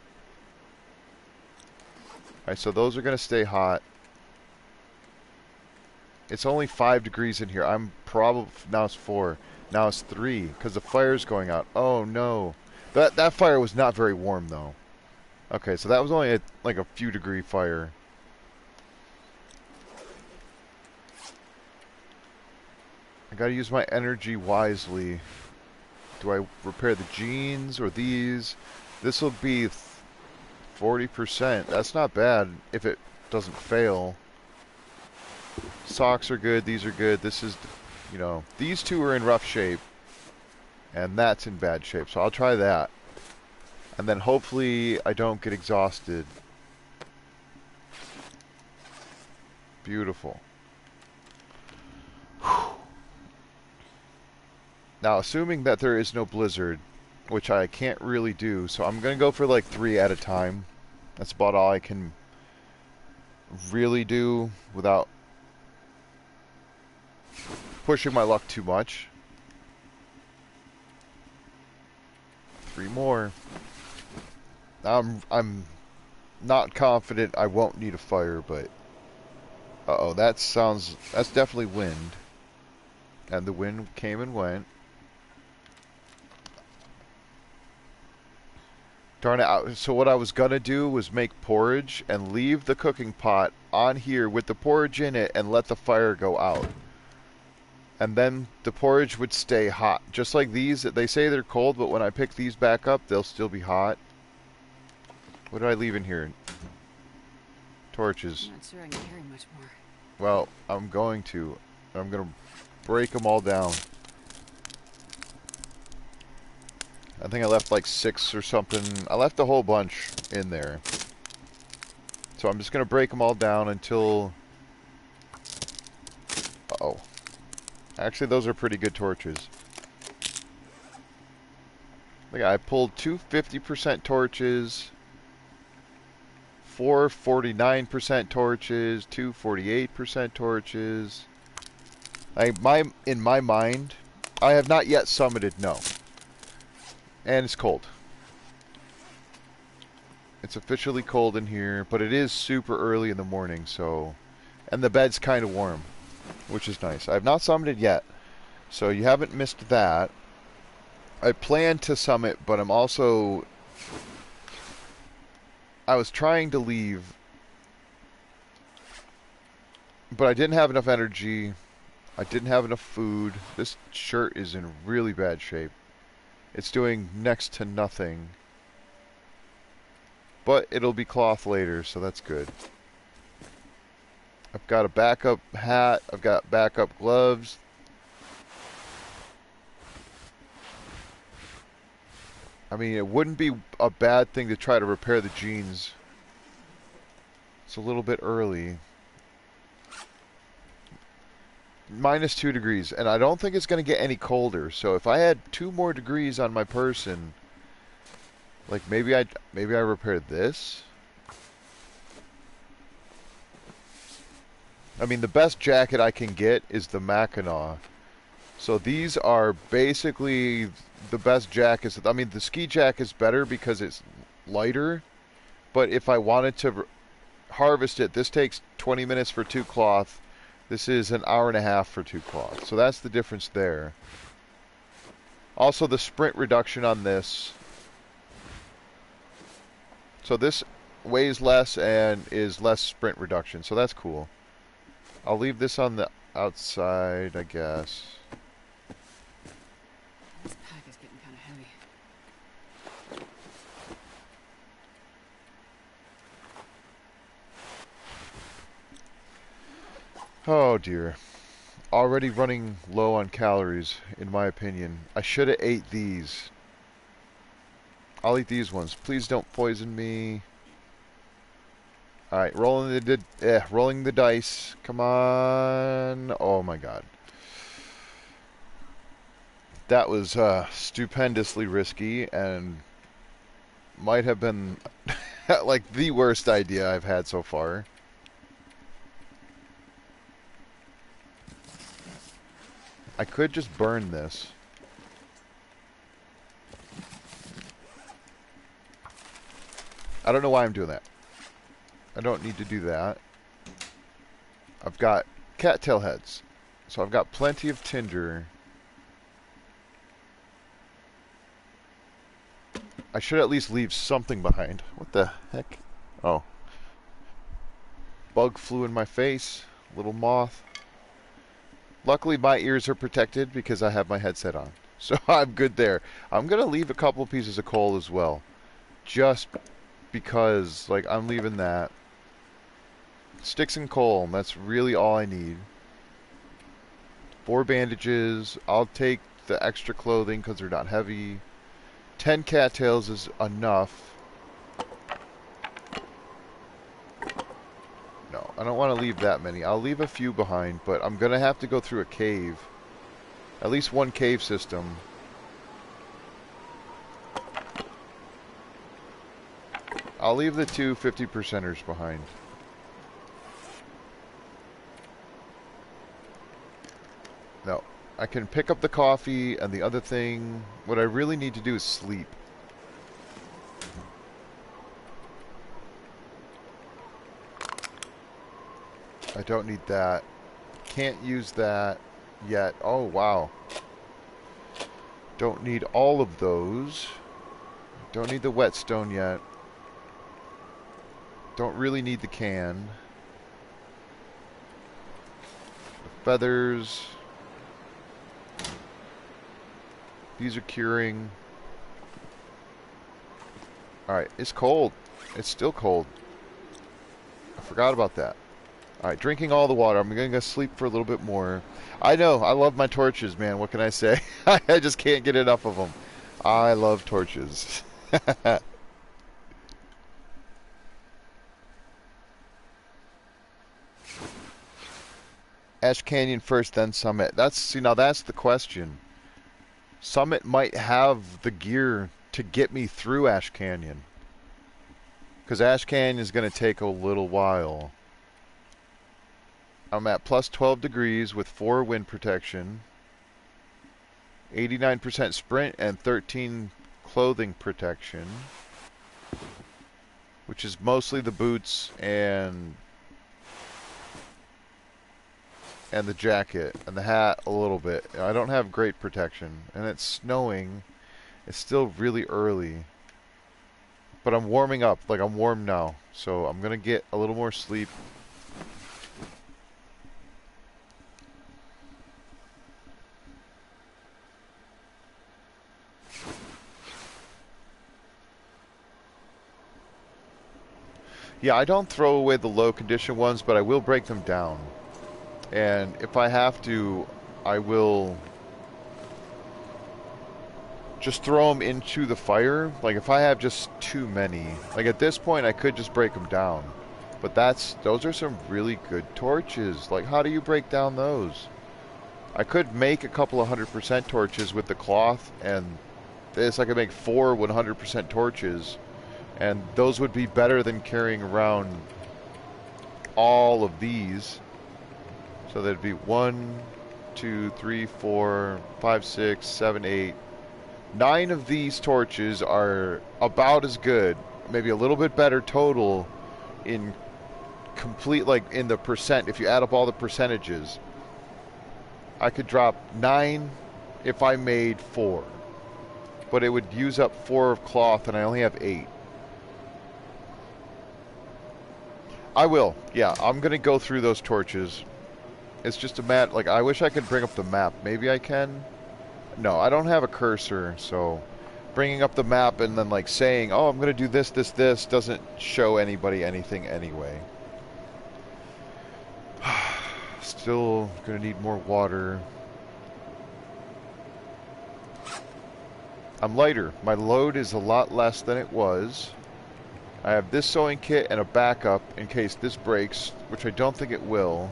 Alright, so those are going to stay hot. It's only 5 degrees in here. I'm probably... Now it's 4. Now it's 3, because the fire's going out. Oh, no. That fire was not very warm, though. Okay, so that was only like a few degree fire. I gotta use my energy wisely. Do I repair the jeans or these? This will be 40%. That's not bad if it doesn't fail. Socks are good. These are good. This is You know, these two are in rough shape, and that's in bad shape. So I'll try that. And then hopefully I don't get exhausted. Beautiful. Now, assuming that there is no blizzard, which I can't really do, so I'm going to go for like 3 at a time. That's about all I can really do without pushing my luck too much. 3 more. I'm not confident I won't need a fire, but uh-oh, that's definitely wind. And the wind came and went. Darn it, so what I was gonna do was make porridge and leave the cooking pot on here with the porridge in it and let the fire go out. And then the porridge would stay hot. Just like these, they say they're cold, but when I pick these back up, they'll still be hot. What did I leave in here? Torches. I'm not sure I can carry much more. Well, I'm going to break them all down. I think I left like 6 or something. I left a whole bunch in there. So I'm just going to break them all down until... Uh-oh. Actually, those are pretty good torches. Look, I pulled 2 50% torches, 4 49% torches, 2 48% torches. In my mind, I have not yet summited, no. And it's cold. It's officially cold in here, but it is super early in the morning, so... And the bed's kind of warm, which is nice. I have not summited yet, so you haven't missed that. I plan to summit, but I'm also... I was trying to leave, but I didn't have enough energy. I didn't have enough food. This shirt is in really bad shape. It's doing next to nothing. But it'll be cloth later, so that's good. I've got a backup hat. I've got backup gloves. I mean, it wouldn't be a bad thing to try to repair the jeans. It's a little bit early. -2 degrees, and I don't think it's going to get any colder. So if I had 2 more degrees on my person, like maybe I repaired this. I mean, the best jacket I can get is the Mackinac. So these are basically the best jackets. I mean, the ski jacket is better because it's lighter, but if I wanted to harvest it, this takes 20 minutes for 2 cloth. This is an hour and a half for 2 cloth. So that's the difference there. Also, the sprint reduction on this. So this weighs less and is less sprint reduction. So that's cool. I'll leave this on the outside, I guess. This pack is getting kind of heavy. Oh dear. Already running low on calories, in my opinion. I should have ate these. I'll eat these ones. Please don't poison me. Alright, rolling the dice. Come on. Oh my god. That was stupendously risky and might have been like the worst idea I've had so far. I could just burn this. I don't know why I'm doing that. I don't need to do that. I've got cattail heads. So I've got plenty of tinder. I should at least leave something behind. What the heck? Oh. Bug flew in my face. Little moth. Luckily, my ears are protected because I have my headset on. So I'm good there. I'm going to leave a couple pieces of coal as well. Just because, like, I'm leaving that. Sticks and coal, and that's really all I need. 4 bandages. I'll take the extra clothing because they're not heavy. 10 cattails is enough. No, I don't want to leave that many. I'll leave a few behind, but I'm going to have to go through a cave. At least one cave system. I'll leave the two 50%ers behind. No. I can pick up the coffee, and the other thing... What I really need to do is sleep. I don't need that. Can't use that yet. Oh, wow. Don't need all of those. Don't need the whetstone yet. Don't really need the can. The feathers. These are curing. Alright, it's cold. It's still cold. I forgot about that. Alright, drinking all the water. I'm going to go sleep for a little bit more. I know, I love my torches, man. What can I say? I just can't get enough of them. I love torches. Ash Canyon first, then Summit. Now that's the question. Summit might have the gear to get me through Ash Canyon. Because Ash Canyon is going to take a little while. I'm at plus 12 degrees with 4 wind protection. 89% sprint and 13 clothing protection. Which is mostly the boots and the jacket and the hat a little bit. I don't have great protection, and it's snowing. It's still really early, but I'm warming up. Like, I'm warm now, so I'm gonna get a little more sleep. Yeah, I don't throw away the low condition ones, but I will break them down. And if I have to, I will just throw them into the fire. Like, if I have just too many. Like, at this point, I could just break them down. But those are some really good torches. Like, how do you break down those? I could make a couple of 100% torches with the cloth, and this, I could make 4 100% torches. And those would be better than carrying around all of these. So that'd be 1, 2, 3, 4, 5, 6, 7, 8. 9 of these torches are about as good, maybe a little bit better total in complete, like in the percent. If you add up all the percentages, I could drop 9 if I made 4. But it would use up 4 of cloth, and I only have 8. I will. Yeah, I'm going to go through those torches. It's just a matter, like, I wish I could bring up the map. Maybe I can? No, I don't have a cursor, so bringing up the map and then, like, saying, oh, I'm going to do this, this, this, doesn't show anybody anything anyway. Still going to need more water. I'm lighter. My load is a lot less than it was. I have this sewing kit and a backup in case this breaks, which I don't think it will.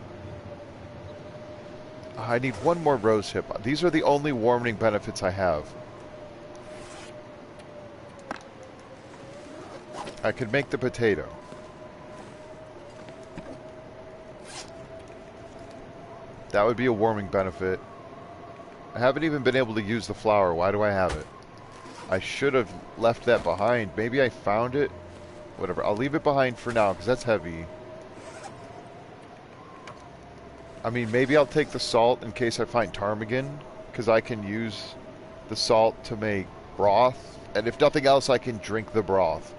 I need 1 more rose hip. These are the only warming benefits I have. I could make the potato. That would be a warming benefit. I haven't even been able to use the flour. Why do I have it? I should have left that behind. Maybe I found it. Whatever. I'll leave it behind for now because that's heavy. I mean, maybe I'll take the salt in case I find ptarmigan, because I can use the salt to make broth, and if nothing else, I can drink the broth.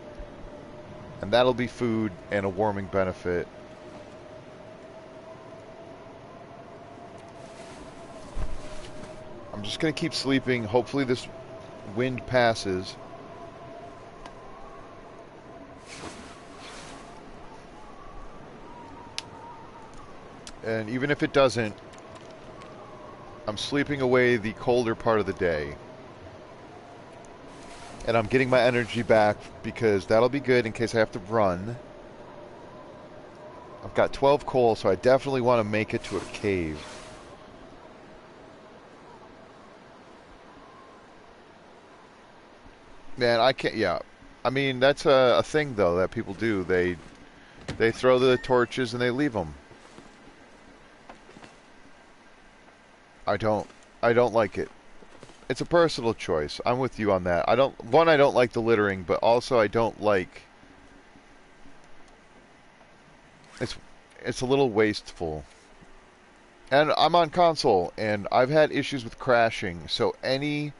And that'll be food and a warming benefit. I'm just going to keep sleeping. Hopefully this wind passes. And even if it doesn't, I'm sleeping away the colder part of the day. And I'm getting my energy back because that'll be good in case I have to run. I've got 12 coal, so I definitely want to make it to a cave. Man, I can't, yeah. I mean, that's a thing, though, that people do. They throw the torches and they leave them. I don't like it. It's a personal choice. I'm with you on that. I don't like the littering, but also I don't like... It's a little wasteful. And I'm on console, and I've had issues with crashing, so anything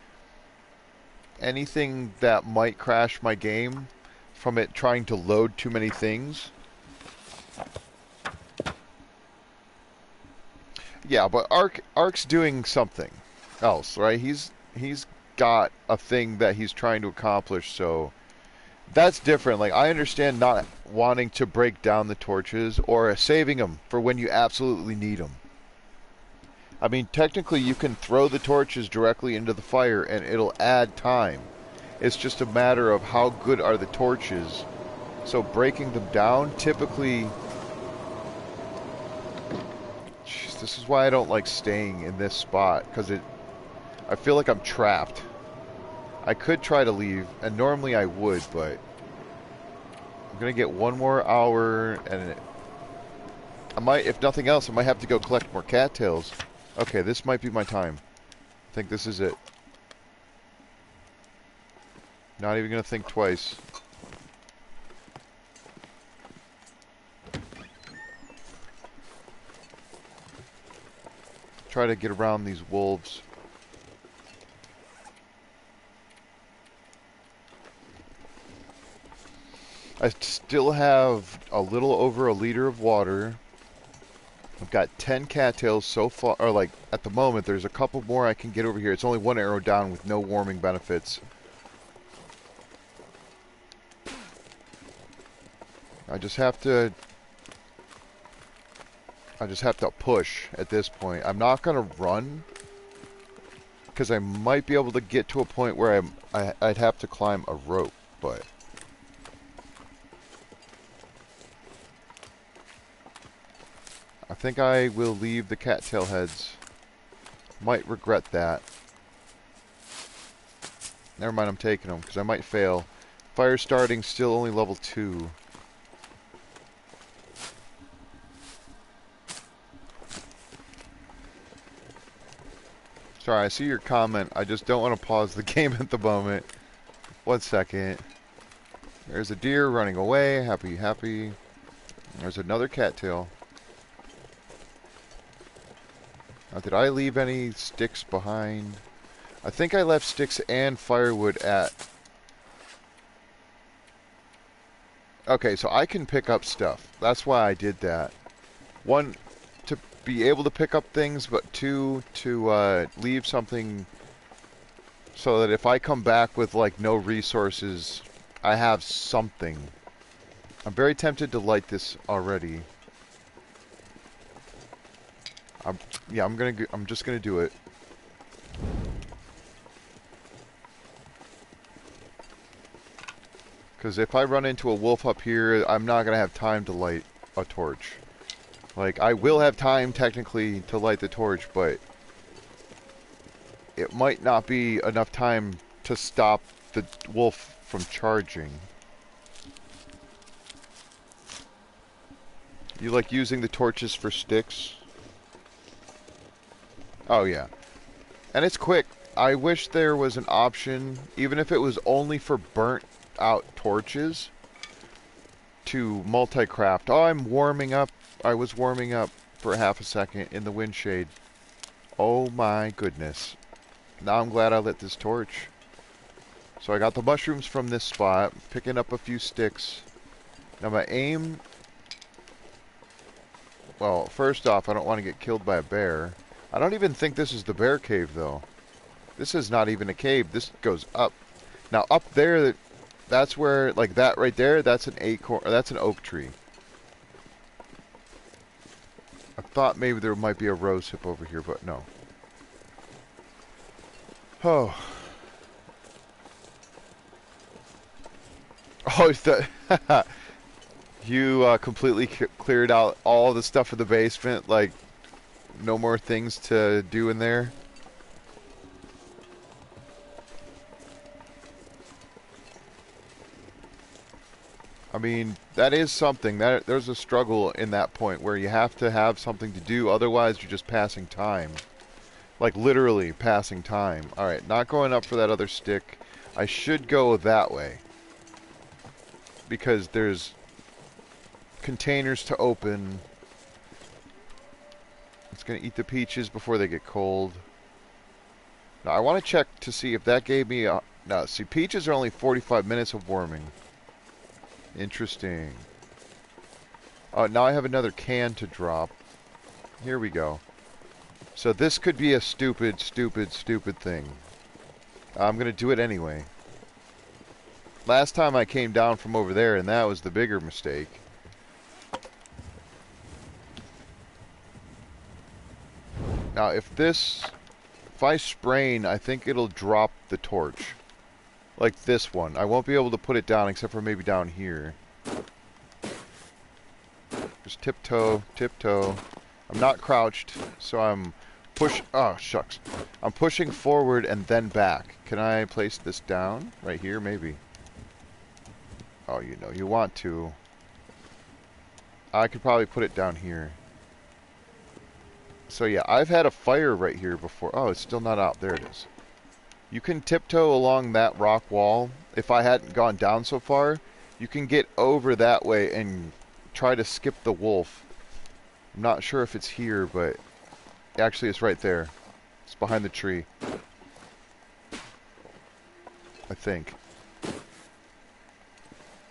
that might crash my game from it trying to load too many things. Yeah, but Ark's doing something else, right? He's got a thing that he's trying to accomplish, so that's different. Like, I understand not wanting to break down the torches or saving them for when you absolutely need them. I mean, technically you can throw the torches directly into the fire and it'll add time. It's just a matter of how good are the torches. So breaking them down, typically... Jeez, this is why I don't like staying in this spot, because I feel like I'm trapped. I could try to leave, and normally I would, but I'm gonna get one more hour, and I might, if nothing else, I might have to go collect more cattails. Okay, this might be my time. I think this is it. Not even gonna think twice. Try to get around these wolves. I still have a little over a liter of water. I've got 10 cattails so far, or like, at the moment, there's a couple more I can get over here. It's only one arrow down with no warming benefits. I just have to push at this point. I'm not gonna run, because I might be able to get to a point where I'd have to climb a rope, but... I think I will leave the cattail heads. Might regret that. Never mind, I'm taking them, because I might fail. Fire starting, still only level 2. Sorry, I see your comment. I just don't want to pause the game at the moment. 1 second. There's a deer running away. Happy, happy. There's another cattail. Now, did I leave any sticks behind? I think I left sticks and firewood at... Okay, so I can pick up stuff. That's why I did that. 1, to be able to pick up things, but 2, to leave something so that if I come back with, like, no resources, I have something. I'm very tempted to light this already. Yeah, I'm just gonna do it. Because if I run into a wolf up here, I'm not gonna have time to light a torch. Like, I will have time technically to light the torch, but it might not be enough time to stop the wolf from charging. You like using the torches for sticks? Oh yeah. And it's quick. I wish there was an option, even if it was only for burnt out torches, to multi-craft. Oh, I'm warming up. I was warming up for half a second in the wind shade. Oh my goodness. Now I'm glad I lit this torch. So I got the mushrooms from this spot, picking up a few sticks. Now my aim... Well, first off, I don't want to get killed by a bear. I don't even think this is the bear cave, though. This is not even a cave. This goes up. Now, up there, that's where, like that right there, that's an acorn, or that's an oak tree. I thought maybe there might be a rose hip over here, but no. Oh. Oh, is that... You completely cleared out all the stuff in the basement, like no more things to do in there? I mean, that is something. That there's a struggle in that point where you have to have something to do, otherwise you're just passing time. Like literally passing time. Alright, not going up for that other stick. I should go that way. Because there's containers to open. It's going to eat the peaches before they get cold. Now, I want to check to see if that gave me a... No, see, peaches are only 45 minutes of warming. Interesting. Oh, now I have another can to drop. Here we go. So this could be a stupid, stupid, stupid thing. I'm going to do it anyway. Last time I came down from over there, and that was the bigger mistake. Now, if I sprain, I think it'll drop the torch. Like this one. I won't be able to put it down except for maybe down here. Just tiptoe, tiptoe. I'm not crouched, so I'm oh, shucks. I'm pushing forward and then back. Can I place this down? Right here, maybe. Oh, you know, you want to. I could probably put it down here. So yeah, I've had a fire right here before. Oh, it's still not out. There it is. You can tiptoe along that rock wall. If I hadn't gone down so far, you can get over that way and try to skip the wolf. I'm not sure if it's here, but actually it's right there. It's behind the tree. I think.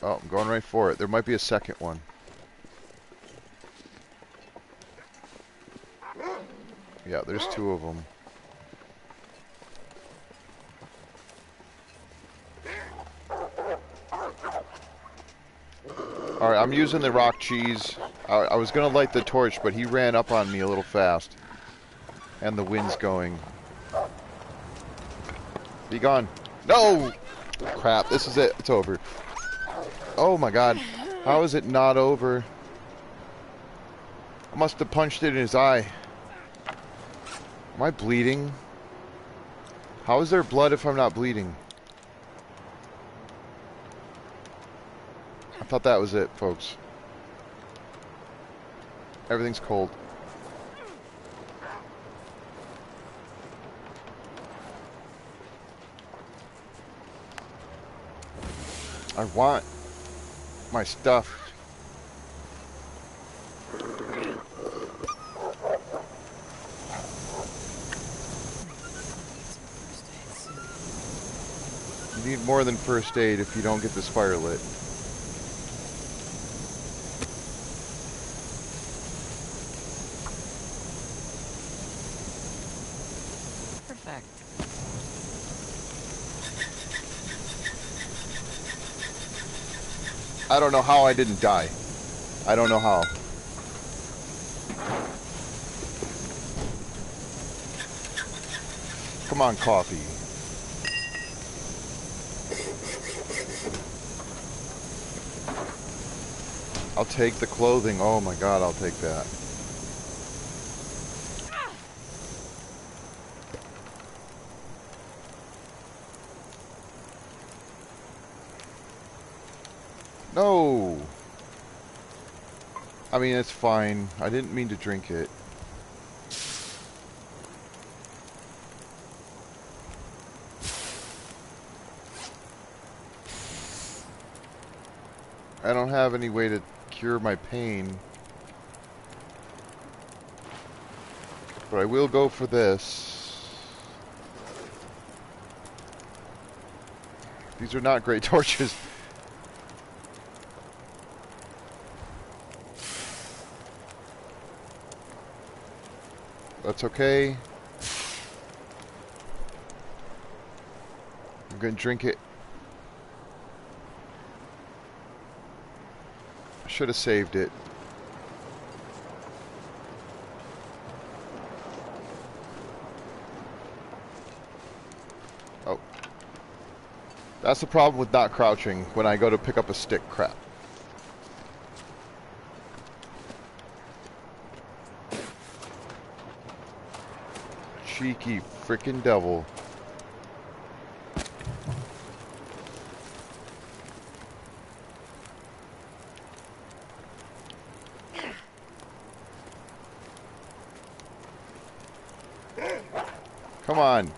Oh, I'm going right for it. There might be a second one. Yeah, there's two of them. Alright, I'm using the rock cheese. I was going to light the torch, but he ran up on me a little fast. And the wind's going. Be gone. No! Crap, this is it. It's over. Oh my god. How is it not over? I must have punched it in his eye. Am I bleeding? How is there blood if I'm not bleeding? I thought that was it, folks. Everything's cold. I want my stuff. You need more than first aid if you don't get this fire lit. I don't know how I didn't die. I don't know how. Come on, coffee. I'll take the clothing. Oh my god, I'll take that. No! I mean, it's fine. I didn't mean to drink it. I don't have any way to cure my pain. But I will go for this. These are not great torches. That's okay. I'm gonna drink it. I should have saved it. Oh. That's the problem with not crouching when I go to pick up a stick. Crap. Cheeky frickin' devil. Come on.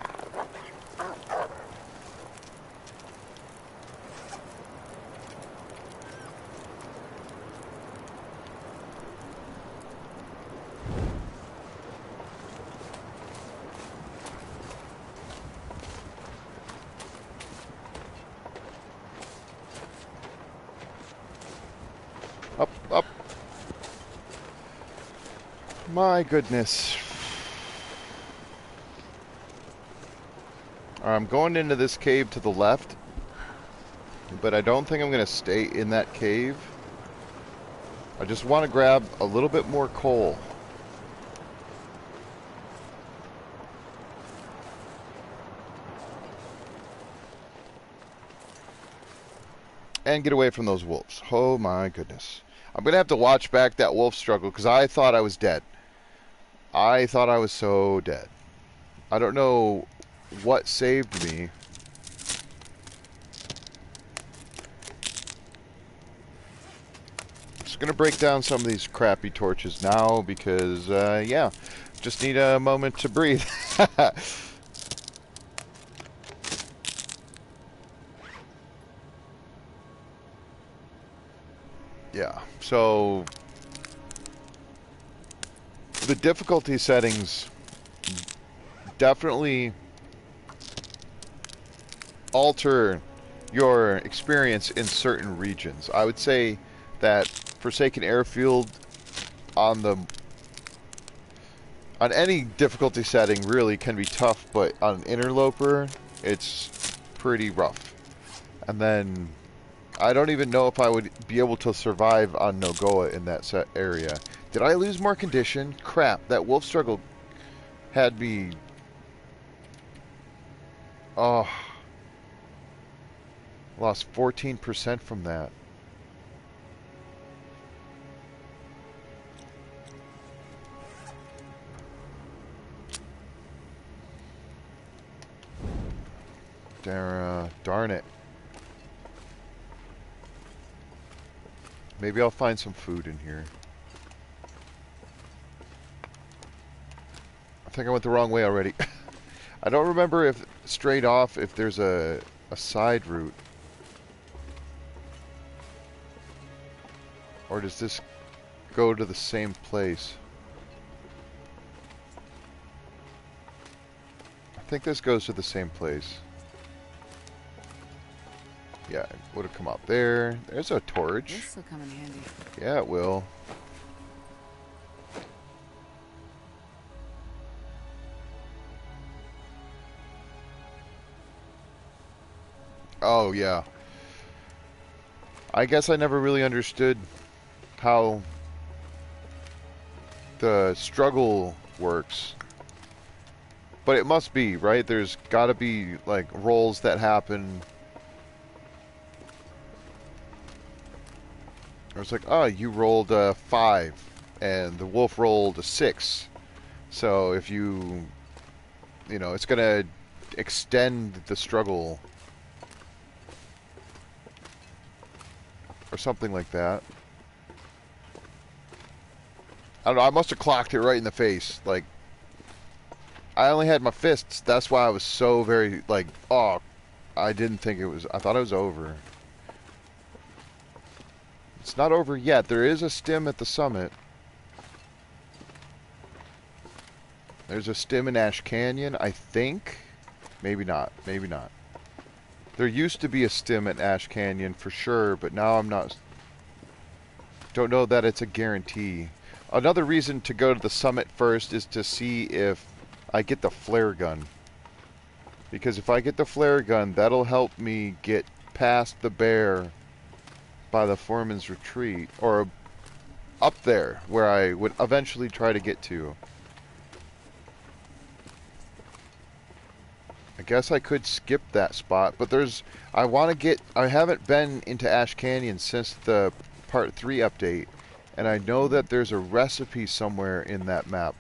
Up, up. My goodness. I'm going into this cave to the left, but I don't think I'm going to stay in that cave. I just want to grab a little bit more coal. And get away from those wolves. Oh my goodness. I'm going to have to watch back that wolf struggle because I thought I was dead. I thought I was so dead. I don't know what saved me. Just gonna break down some of these crappy torches now because, yeah, just need a moment to breathe. Yeah, so the difficulty settings definitely alter your experience in certain regions. I would say that Forsaken Airfield on any difficulty setting really can be tough, but on Interloper it's pretty rough. And then I don't even know if I would be able to survive on Nogoa in that set area. Did I lose more condition? Crap, that wolf struggle had me... Oh... Lost 14% from that. Darn it. Maybe I'll find some food in here. I think I went the wrong way already. I don't remember if straight off if there's a side route. Or does this go to the same place? I think this goes to the same place. Yeah, it would have come out there. There's a torch. This will come in handy. Yeah, it will. Oh, yeah. I guess I never really understood how the struggle works. But it must be, right? There's gotta be, like, rolls that happen. It's like, oh, you rolled a 5, and the wolf rolled a 6. So if you know, it's gonna extend the struggle. Or something like that. I don't know, I must have clocked it right in the face. Like, I only had my fists. That's why I was so very, like, oh, I didn't think it was, I thought it was over. It's not over yet. There is a stim at the summit. There's a stim in Ash Canyon, I think. Maybe not. Maybe not. There used to be a stim at Ash Canyon for sure, but now I'm not... Don't know that it's a guarantee. Another reason to go to the summit first is to see if I get the flare gun. Because if I get the flare gun, that'll help me get past the bear by the foreman's retreat. Or up there, where I would eventually try to get to. guess I could skip that spot, but I want to get, I haven't been into Ash Canyon since the Part 3 update, and I know that there's a recipe somewhere in that map.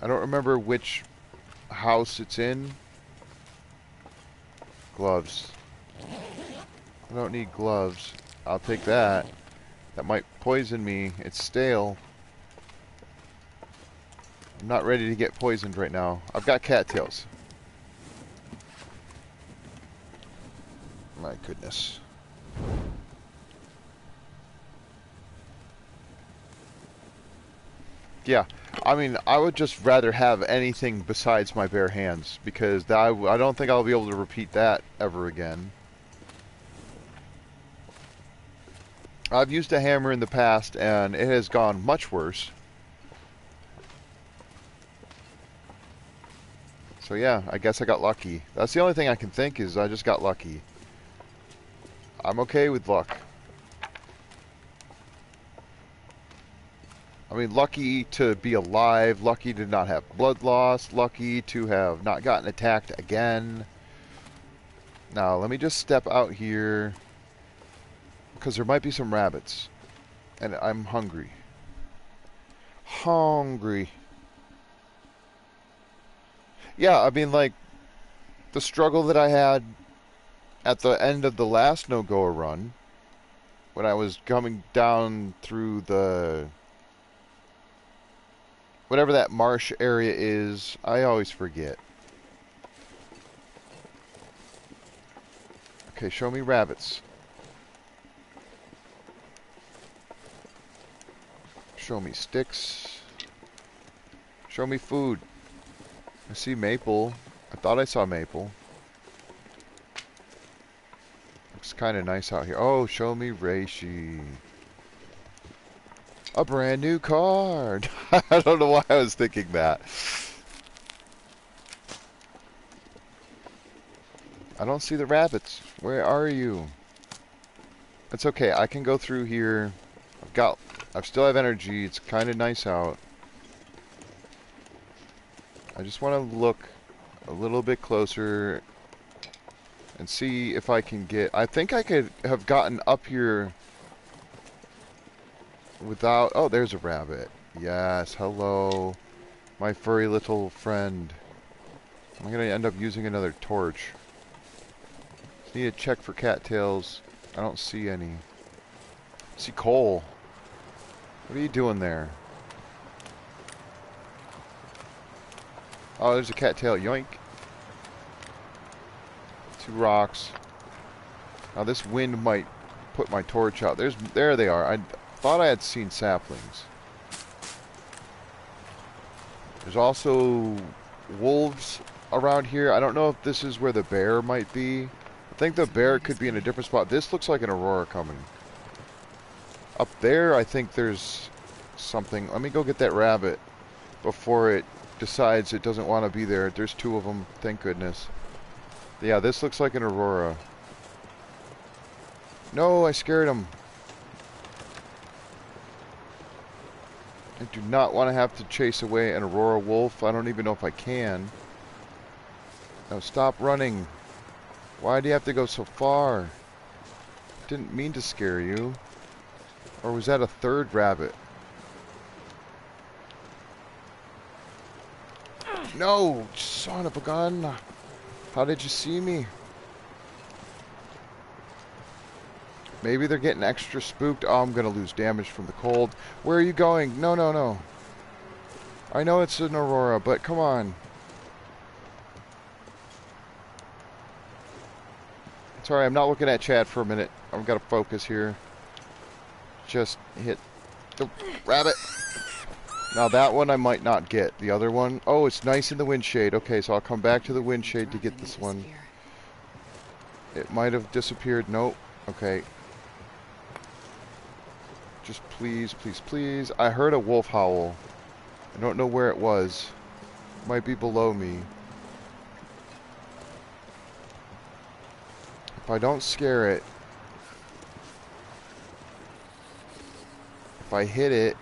I don't remember which house it's in. Gloves. I don't need gloves. I'll take that. That might poison me. It's stale. I'm not ready to get poisoned right now. I've got cattails. My goodness. Yeah, I mean, I would just rather have anything besides my bare hands, because I don't think I'll be able to repeat that ever again. I've used a hammer in the past, and it has gone much worse. So yeah, I guess I got lucky. That's the only thing I can think is I just got lucky. I'm okay with luck. I mean, lucky to be alive, lucky to not have blood loss, lucky to have not gotten attacked again. Now, let me just step out here, because there might be some rabbits, and I'm hungry. Hungry. Yeah, I mean, like, the struggle that I had at the end of the last No-Goa run, when I was coming down through the... whatever that marsh area is, I always forget. Okay, show me rabbits. Show me sticks. Show me food. I see maple. I thought I saw maple. Looks kind of nice out here. Oh, show me reishi. A brand new card. I don't know why I was thinking that. I don't see the rabbits. Where are you? It's okay. I can go through here. I still have energy. It's kind of nice out. I just want to look a little bit closer and see if I can get... I think I could have gotten up here without... Oh, there's a rabbit. Yes, hello, my furry little friend. I'm going to end up using another torch. Need to check for cattails. I don't see any. I see coal. What are you doing there? Oh, there's a cattail. Yoink. 2 rocks. Now this wind might put my torch out. There they are. I thought I had seen saplings. There's also wolves around here. I don't know if this is where the bear might be. I think the bear could be in a different spot. This looks like an aurora coming. Up there, I think there's something. Let me go get that rabbit before it decides it doesn't want to be there. There's 2 of them, thank goodness. Yeah, this looks like an aurora. No, I scared him. I do not want to have to chase away an aurora wolf. I don't even know if I can. No, stop running. Why do you have to go so far? Didn't mean to scare you. Or was that a 3rd rabbit? No, son of a gun. How did you see me? Maybe they're getting extra spooked. Oh, I'm going to lose damage from the cold. Where are you going? No, no, no. I know it's an aurora, but come on. Sorry, I'm not looking at chat for a minute. I've got to focus here. Just hit the rabbit. Now that one I might not get. The other one, oh, it's nice in the wind shade. Okay, so I'll come back to the wind shade to get this one. It might have disappeared. Nope. Okay. Just please, please, please. I heard a wolf howl. I don't know where it was. It might be below me. If I don't scare it, if I hit it,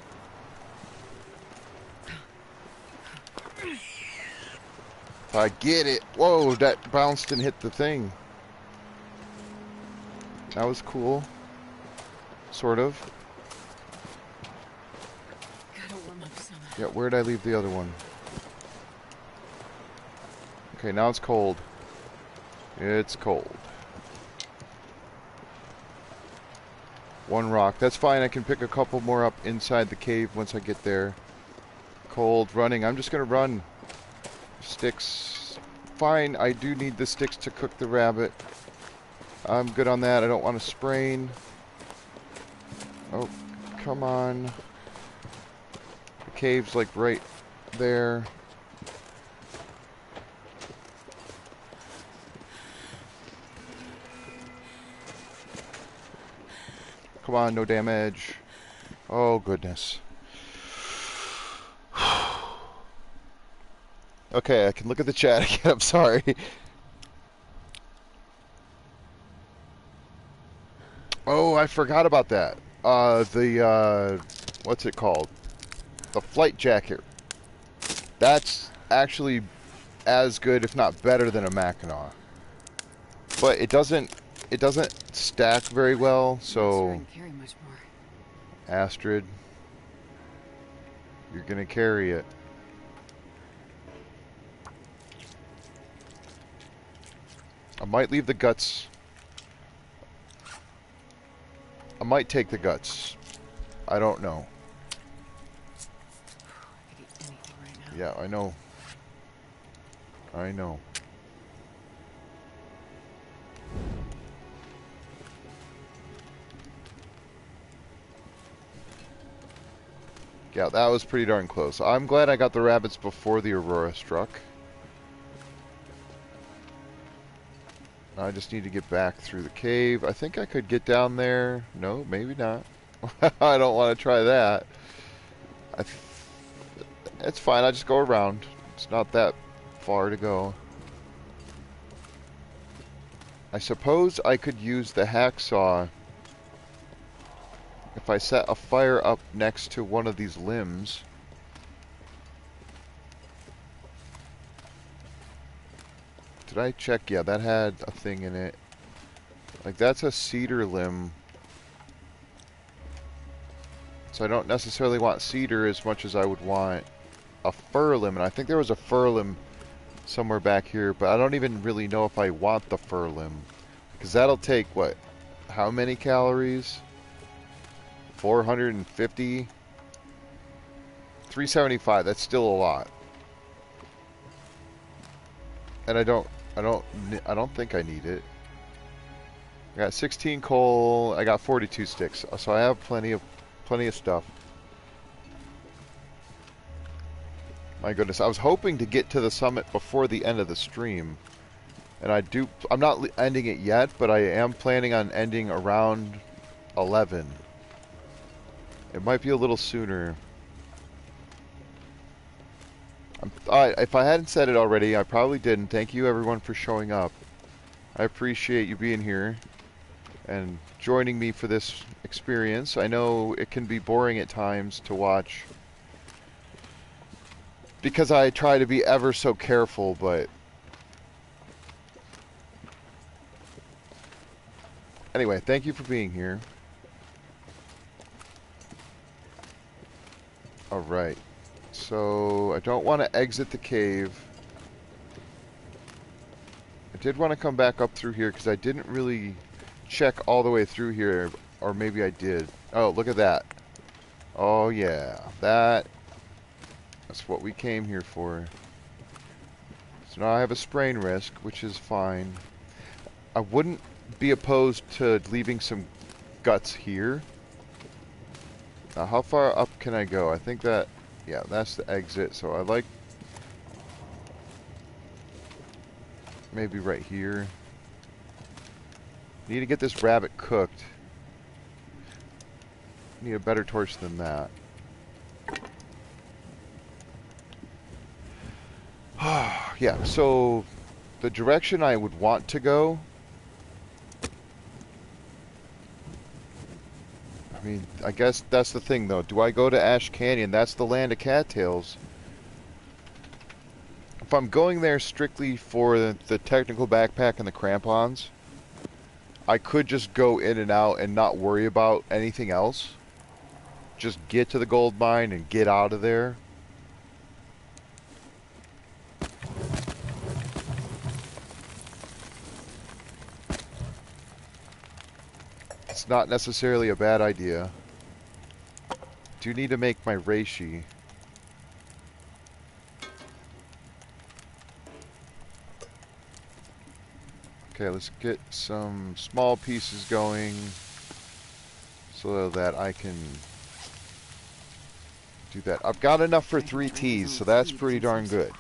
If I get it. Whoa, that bounced and hit the thing. That was cool. Sort of. Gotta warm up somehow. Yeah, where'd I leave the other one? Okay, now it's cold. It's cold. One rock. That's fine. I can pick a couple more up inside the cave once I get there. Cold. Running. I'm just going to run. Sticks. Fine. I do need the sticks to cook the rabbit. I'm good on that. I don't want to sprain. Oh, come on. The cave's like right there. Come on, no damage. Oh, goodness. Okay, I can look at the chat again. I'm sorry. Oh, I forgot about that. What's it called? The flight jacket. That's actually as good, if not better, than a Mackinac. But it doesn't stack very well, so Carry much more. Astrid, you're gonna carry it. I might leave the guts. I might take the guts. I don't know. I could eat anything right now. Yeah, I know. I know. Yeah, that was pretty darn close. I'm glad I got the rabbits before the aurora struck. I just need to get back through the cave. I think I could get down there. No, maybe not. I don't want to try that. It's fine. I just go around. It's not that far to go. I suppose I could use the hacksaw if I set a fire up next to one of these limbs. Did I check? Yeah, that had a thing in it. Like, that's a cedar limb. So I don't necessarily want cedar as much as I would want a fir limb. And I think there was a fir limb somewhere back here, but I don't even really know if I want the fir limb. Because that'll take, what? How many calories? 450? 375, that's still a lot. And I don't think I need it. I got 16 coal, I got 42 sticks, so I have plenty of stuff. My goodness, I was hoping to get to the summit before the end of the stream. And I'm not ending it yet, but I am planning on ending around 11. It might be a little sooner. If I hadn't said it already, I probably didn't. Thank you everyone for showing up. I appreciate you being here and joining me for this experience. I know it can be boring at times to watch because I try to be ever so careful, but anyway, thank you for being here. Alright, so I don't want to exit the cave. I did want to come back up through here because I didn't really check all the way through here, or maybe I did. Oh, look at that. Oh yeah, that's what we came here for. So now I have a sprain risk, which is fine. I wouldn't be opposed to leaving some guts here. Now, how far up can I go? I think that, yeah, that's the exit. So I like maybe right here. Need to get this rabbit cooked. Need a better torch than that. Yeah, so the direction I would want to go, I mean, I guess that's the thing though. Do I go to Ash Canyon? That's the land of cattails. if I'm going there strictly for the technical backpack and the crampons, I could just go in and out and not worry about anything else. Just get to the gold mine and get out of there. It's not necessarily a bad idea. Do need to make my reishi. Okay, let's get some small pieces going so that I can do that. I've got enough for 3 teas, so that's pretty darn good.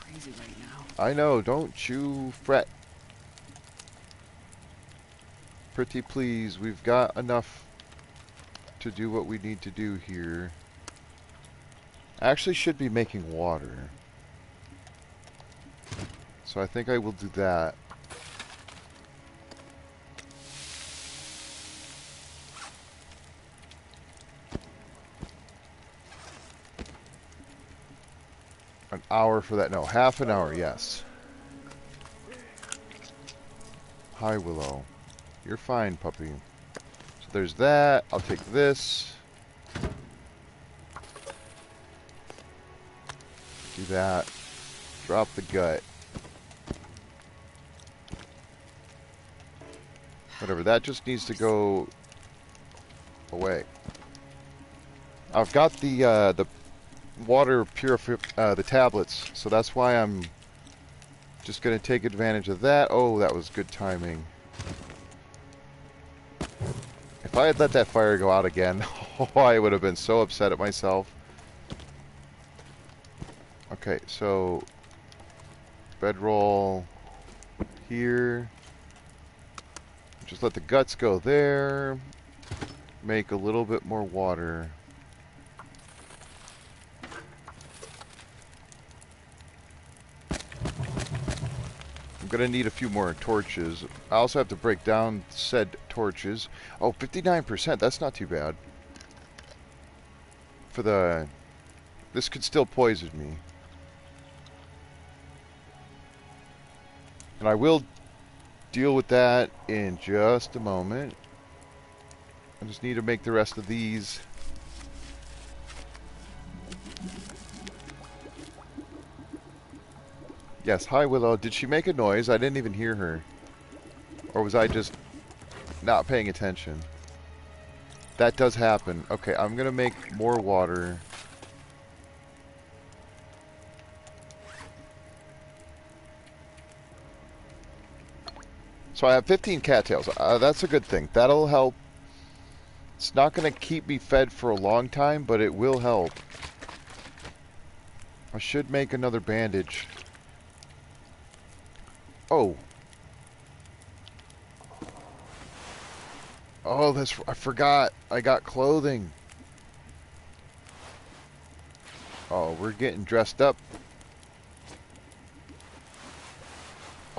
I know, don't you fret. Pretty please, we've got enough to do what we need to do here. I actually should be making water. So I think I will do that. An hour for that. No, half an hour, yes. Hi, Willow. You're fine, puppy. So there's that. I'll take this. Do that. Drop the gut. Whatever, that just needs to go away. I've got the water the tablets, so that's why I'm just gonna take advantage of that. Oh, that was good timing. If I had let that fire go out again, oh, I would have been so upset at myself. Okay, so bedroll here. Just let the guts go there. Make a little bit more water. I'm gonna need a few more torches. I also have to break down said torches. Oh, 59%, that's not too bad. For the... This could still poison me. And I will deal with that in just a moment. I just need to make the rest of these. Yes, hi Willow. Did she make a noise? I didn't even hear her. Or was I just not paying attention? That does happen. Okay, I'm gonna make more water. So I have 15 cattails. That's a good thing. That'll help. It's not going to keep me fed for a long time, but it will help. I should make another bandage. Oh. Oh, I forgot. I got clothing. Oh, we're getting dressed up.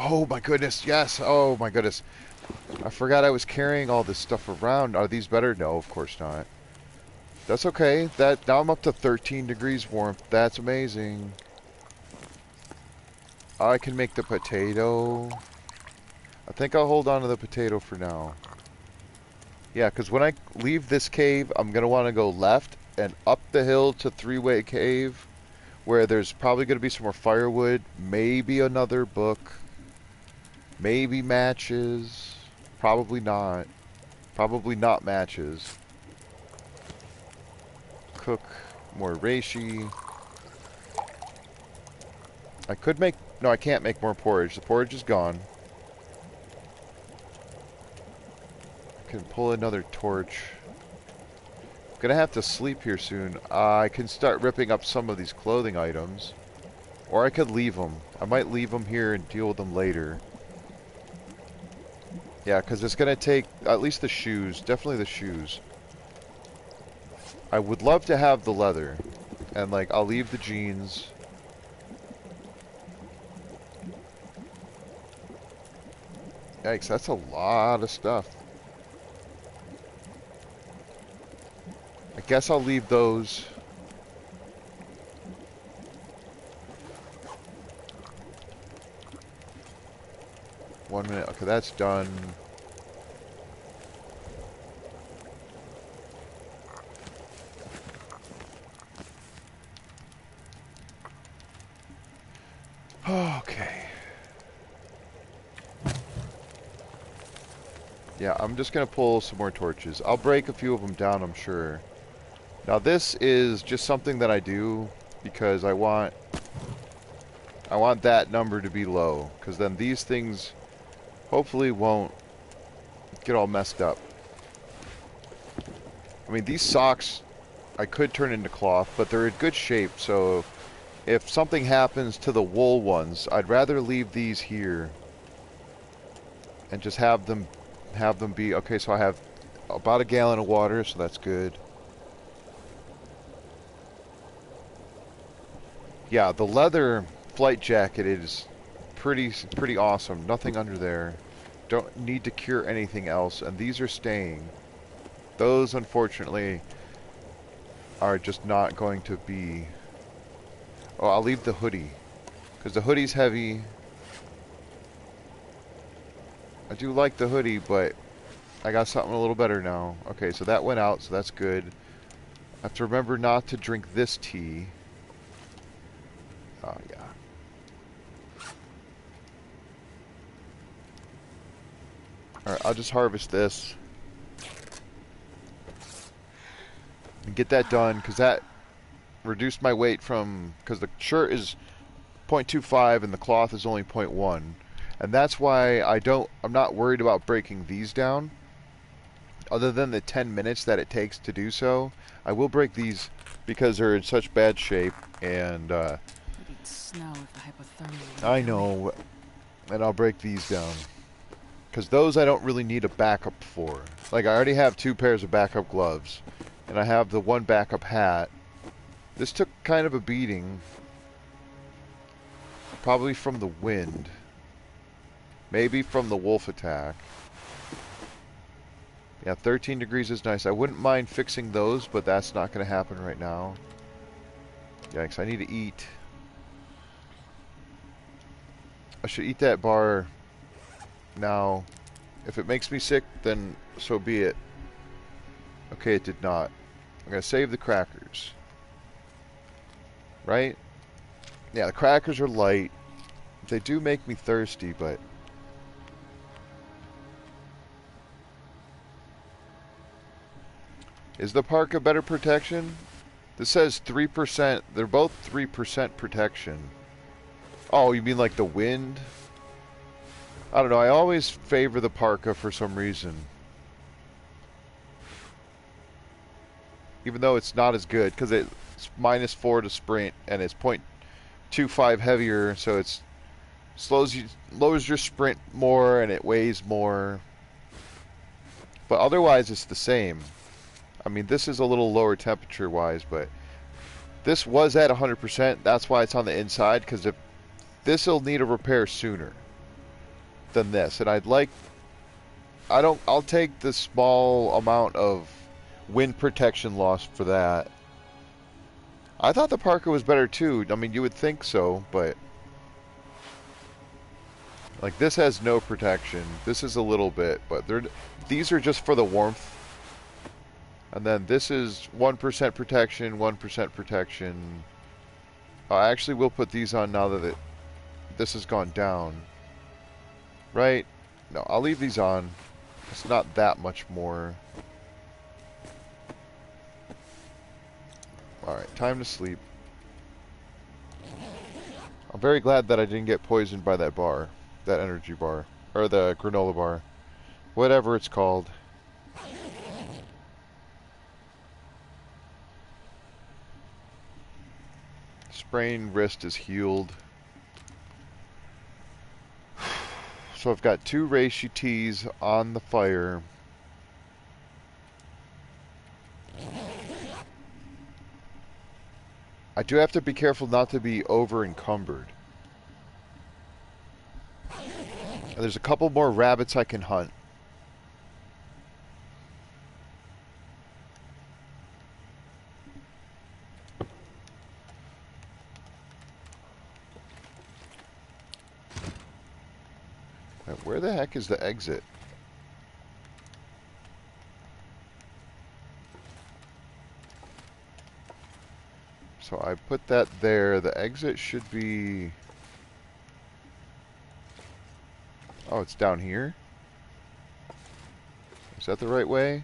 Oh my goodness, yes. Oh my goodness. I forgot I was carrying all this stuff around. Are these better? No, of course not. That's okay. Now I'm up to 13 degrees warmth. That's amazing. I can make the potato. I think I'll hold on to the potato for now. Yeah, because when I leave this cave, I'm going to want to go left and up the hill to Three-Way Cave, where there's probably going to be some more firewood, maybe another book. Maybe matches. Probably not. Probably not matches. Cook more reishi. I could make... No, I can't make more porridge. The porridge is gone. I can pull another torch. I'm gonna have to sleep here soon. I can start ripping up some of these clothing items. Or I could leave them. I might leave them here and deal with them later. Yeah, because it's going to take at least the shoes. Definitely the shoes. I would love to have the leather. And, like, I'll leave the jeans. Yikes, that's a lot of stuff. I guess I'll leave those. 1 minute. Okay, that's done. Okay. Yeah, I'm just gonna pull some more torches. I'll break a few of them down, I'm sure. Now this is just something that I do because I want that number to be low, because then these things hopefully won't get all messed up. I mean, these socks I could turn into cloth, but they're in good shape, so if something happens to the wool ones, I'd rather leave these here and just have them be okay. So I have about a gallon of water, so that's good. Yeah, the leather flight jacket is pretty awesome. Nothing under there. Don't need to cure anything else, and these are staying. Those, unfortunately, are just not going to be... Oh, I'll leave the hoodie, because the hoodie's heavy. I do like the hoodie, but I got something a little better now. Okay, so that went out, so that's good. I have to remember not to drink this tea. Oh, yeah. Alright, I'll just harvest this. And get that done, because that reduced my weight from... Because the shirt is 0.25 and the cloth is only 0.1. And that's why I'm not worried about breaking these down. Other than the 10 minutes that it takes to do so. I will break these because they're in such bad shape, and It'd snow if the hypothermia. I know, and I'll break these down. Because those I don't really need a backup for. Like, I already have 2 pairs of backup gloves, and I have the 1 backup hat. This took kind of a beating. Probably from the wind. Maybe from the wolf attack. Yeah, 13 degrees is nice. I wouldn't mind fixing those, but that's not going to happen right now. Yikes, I need to eat. I should eat that bar now. If it makes me sick, then so be it. Okay, it did not. I'm going to save the crackers. Right? Yeah, the crackers are light. They do make me thirsty, but... Is the parka better protection? This says 3%. They're both 3% protection. Oh, you mean like the wind? I don't know. I always favor the parka for some reason. Even though it's not as good, because it's -4 to sprint, and it's 0.25 heavier, so it's lowers your sprint more, and it weighs more. But otherwise, it's the same. I mean, this is a little lower temperature-wise, but this was at 100%. That's why it's on the inside, because if this will need a repair sooner than this, and I'll take the small amount of wind protection loss for that. I thought the parka was better too. I mean, you would think so, but like this has no protection. This is a little bit, but these are just for the warmth. And then this is 1% protection, 1% protection. I actually will put these on now that this has gone down. Right? No, I'll leave these on. It's not that much more. Alright, time to sleep. I'm very glad that I didn't get poisoned by that bar. That energy bar. Or the granola bar. Whatever it's called. Sprained wrist is healed. So I've got 2 reishi teas on the fire. I do have to be careful not to be over encumbered. And there's a couple more rabbits I can hunt. Where the heck is the exit? So I put that there. The exit should be... Oh, it's down here? Is that the right way?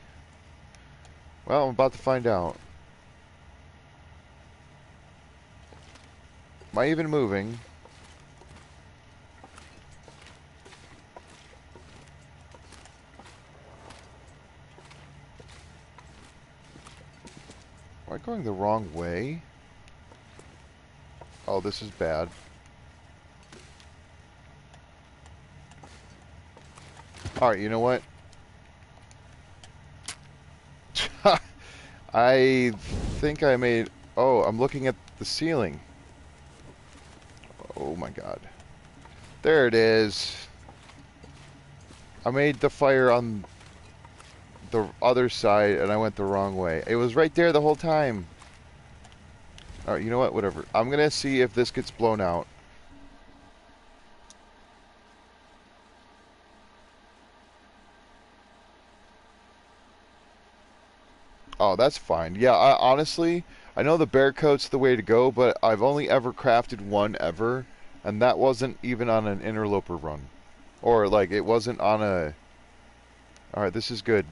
Well, I'm about to find out. Am I even moving? Am I going the wrong way? Oh, this is bad. Alright, you know what? I think I made... Oh, I'm looking at the ceiling. Oh my god. There it is. I made the fire on the other side and I went the wrong way. It was right there the whole time. Alright, you know what? Whatever. I'm gonna see if this gets blown out. Oh, that's fine. Yeah, honestly, I know the bear coat's the way to go, but I've only ever crafted one ever, and that wasn't even on an interloper run. Or, like, it wasn't on a... Alright, this is good.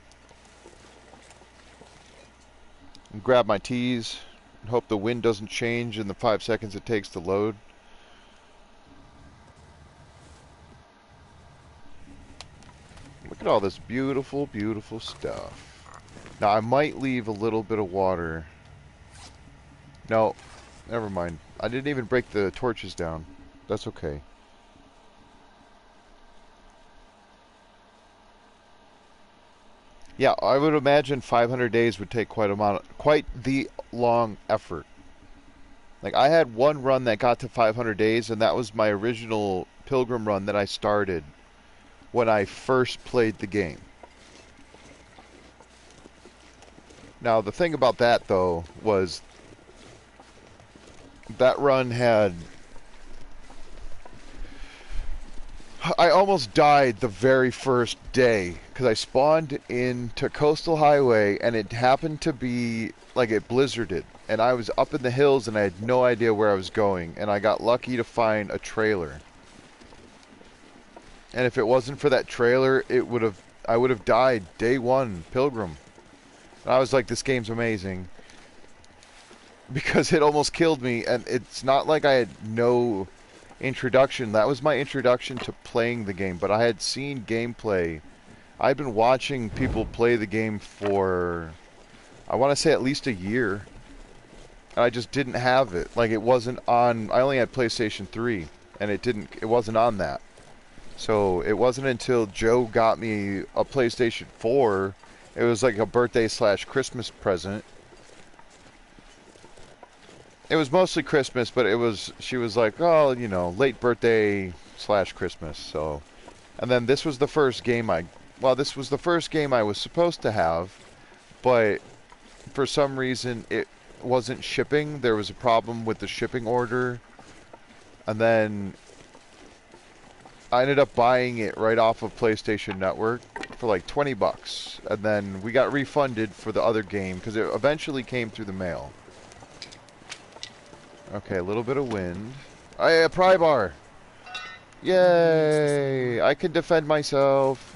Grab my teas, and hope the wind doesn't change in the 5 seconds it takes to load. Look at all this beautiful, beautiful stuff. Now, I might leave a little bit of water. No, never mind. I didn't even break the torches down. That's okay. Yeah, I would imagine 500 days would take quite the long effort. Like, I had one run that got to 500 days, and that was my original Pilgrim run that I started when I first played the game. Now, the thing about that, though, was that run had... I almost died the very first day, because I spawned into Coastal Highway, and it happened to be, like, it blizzarded, and I was up in the hills, and I had no idea where I was going, and I got lucky to find a trailer. And if it wasn't for that trailer, I would have died day one, Pilgrim. And I was like, this game's amazing. Because it almost killed me, and it's not like I had no introduction. That was my introduction to playing the game, but I had seen gameplay. I'd been watching people play the game for, I want to say, at least a year. And I just didn't have it. Like, it wasn't on, I only had PlayStation 3, and it wasn't on that. So it wasn't until Joe got me a PlayStation 4, it was like a birthday/Christmas present. It was mostly Christmas, but she was like, oh, you know, late birthday/Christmas, so. And then this was the first game this was the first game I was supposed to have, but for some reason it wasn't shipping. There was a problem with the shipping order, and then I ended up buying it right off of PlayStation Network for like 20 bucks, and then we got refunded for the other game, because it eventually came through the mail. Okay, a little bit of wind. A pry bar! Yay! I can defend myself.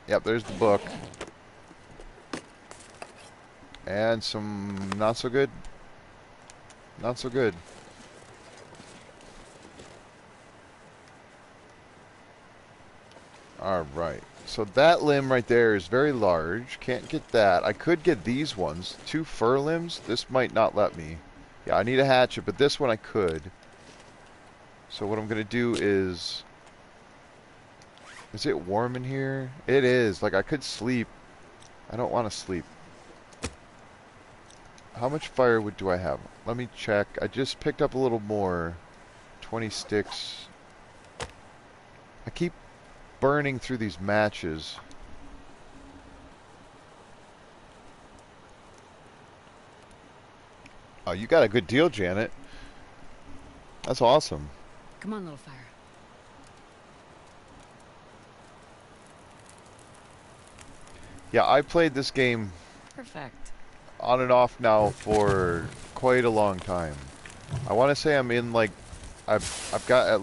Yep, there's the book. And some not so good. Not so good. Alright. So that limb right there is very large. Can't get that. I could get these ones. 2 fir limbs. This might not let me. Yeah, I need a hatchet, but this one I could. So what I'm going to do is... Is it warm in here? It is. Like, I could sleep. I don't want to sleep. How much firewood do I have? Let me check. I just picked up a little more. 20 sticks. I keep burning through these matches. Oh, you got a good deal, Janet. That's awesome. Come on, little fire. Yeah, I played this game Perfect. on and off now for quite a long time. I want to say I'm in like I've got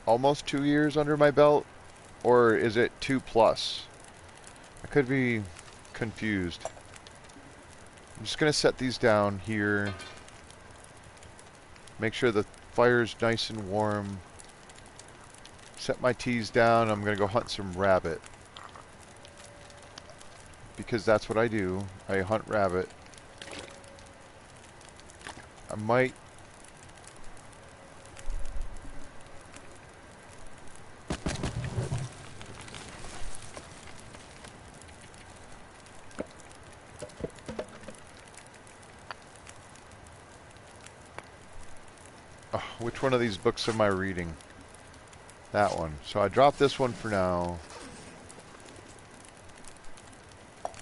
almost 2 years under my belt, or is it 2+? I could be confused. I'm just gonna set these down here. Make sure the fire's nice and warm. Set my teas down. I'm gonna go hunt some rabbit. Because that's what I do. I hunt rabbit. I might... Oh, which one of these books am I reading? That one. So I dropped this one for now.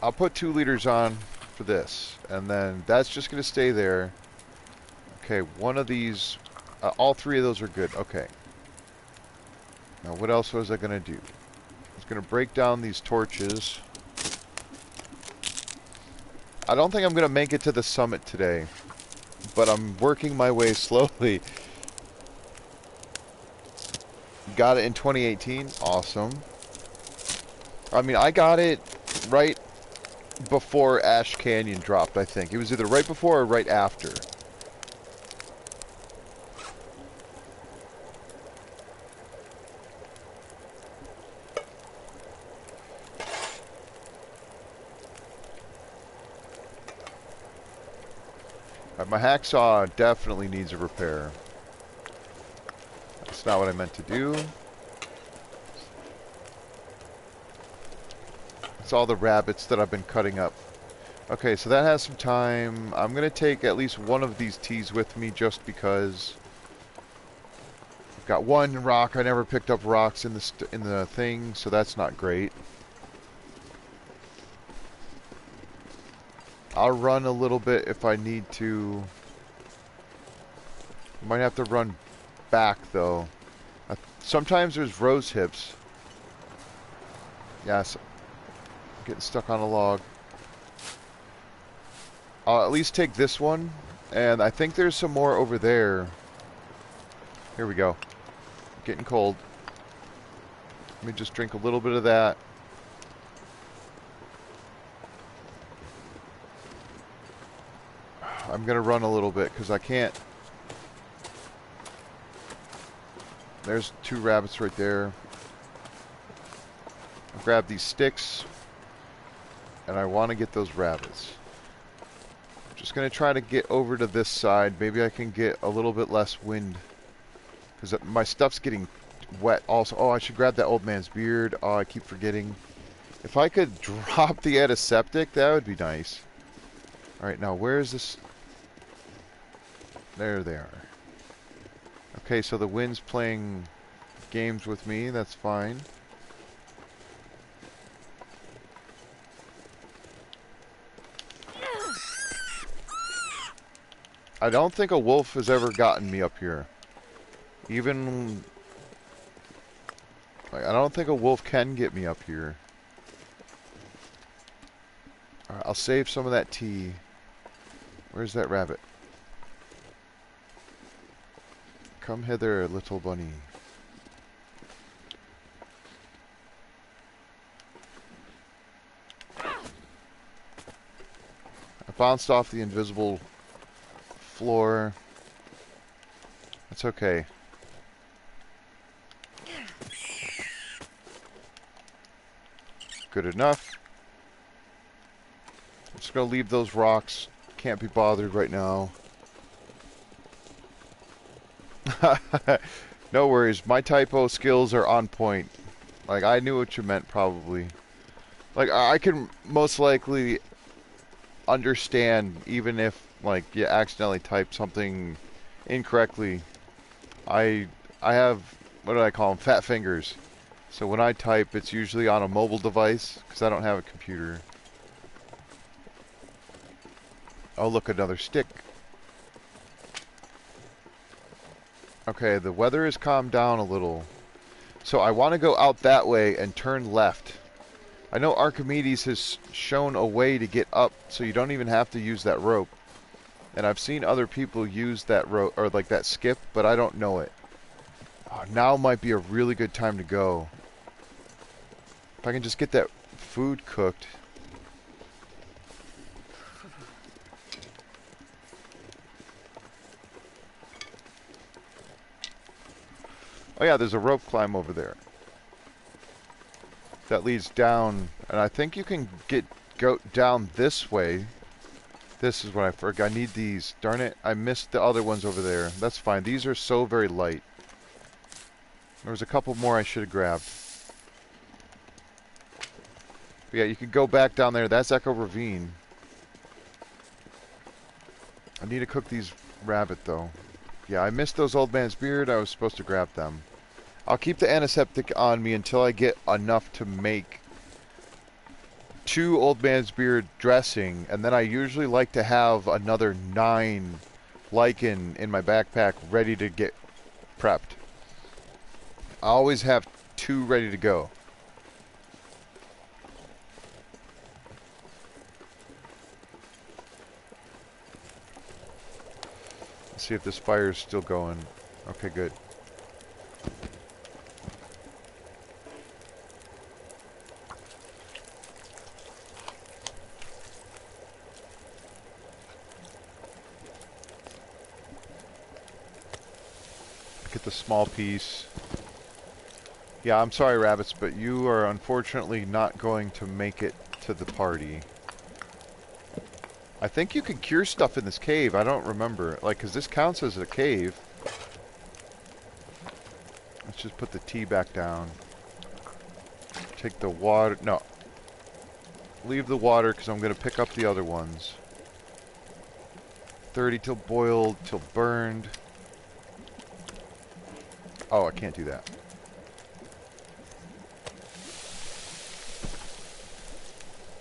I'll put 2 liters on for this. And then that's just going to stay there. Okay, one of these... all 3 of those are good. Okay. Now what else was I going to do? I was going to break down these torches. I don't think I'm going to make it to the summit today. But I'm working my way slowly. Got it in 2018. Awesome. I mean, I got it right before Ash Canyon dropped, I think. It was either right before or right after. My hacksaw definitely needs a repair. That's not what I meant to do. It's all the rabbits that I've been cutting up. Okay, so that has some time. I'm going to take at least one of these teas with me just because. I've got 1 rock. I never picked up rocks in the thing, so that's not great. I'll run a little bit if I need to. I might have to run back, though. Sometimes there's rose hips. Yes. Getting stuck on a log. I'll at least take this one. And I think there's some more over there. Here we go. Getting cold. Let me just drink a little bit of that. I'm going to run a little bit because I can't. There's 2 rabbits right there. I'll grab these sticks. And I want to get those rabbits. I'm just going to try to get over to this side. Maybe I can get a little bit less wind. Because my stuff's getting wet also. Oh, I should grab that old man's beard. Oh, I keep forgetting. If I could drop the antiseptic, that would be nice. Alright, now where is this? There they are. Okay, so the wind's playing games with me. That's fine. I don't think a wolf has ever gotten me up here. Even... like, I don't think a wolf can get me up here. Alright, I'll save some of that tea. Where's that rabbit? Come hither, little bunny. I bounced off the invisible floor. That's okay. Good enough. I'm just gonna leave those rocks. Can't be bothered right now. No worries. My typo skills are on point. Like, I knew what you meant, probably. Like, I can most likely understand, even if, like, you accidentally type something incorrectly. I have, what do I call them? Fat fingers. So when I type, it's usually on a mobile device, because I don't have a computer. Oh, look, another stick. Okay, the weather has calmed down a little. So I want to go out that way and turn left. I know Archimedes has shown a way to get up so you don't even have to use that rope. And I've seen other people use that rope, or like that skip, but I don't know it. Oh, now might be a really good time to go. If I can just get that food cooked. Oh yeah, there's a rope climb over there. That leads down, and I think you can go down this way. This is what I forgot. I need these. Darn it, I missed the other ones over there. That's fine. These are so very light. There was a couple more I should have grabbed. But yeah, you can go back down there. That's Echo Ravine. I need to cook these rabbit, though. Yeah, I missed those Old Man's Beard. I was supposed to grab them. I'll keep the antiseptic on me until I get enough to make 2 Old Man's Beard dressing, and then I usually like to have another 9 lichen in my backpack ready to get prepped. I always have 2 ready to go. Let's see if this fire is still going. Okay, good. Get the small piece. Yeah, I'm sorry, rabbits, but you are unfortunately not going to make it to the party. I think you can cure stuff in this cave. I don't remember. Like, because this counts as a cave. Let's just put the tea back down. Take the water. No. Leave the water because I'm going to pick up the other ones. 30 till boiled, till burned. Oh, I can't do that.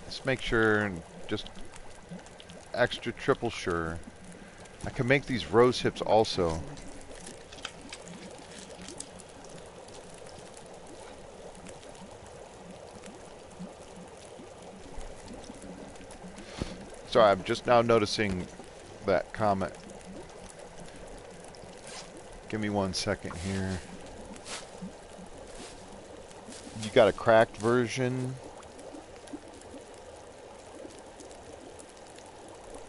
Let's make sure and just extra triple sure. I can make these rose hips also. Sorry, I'm just now noticing that comment. Give me 1 second here. You got a cracked version?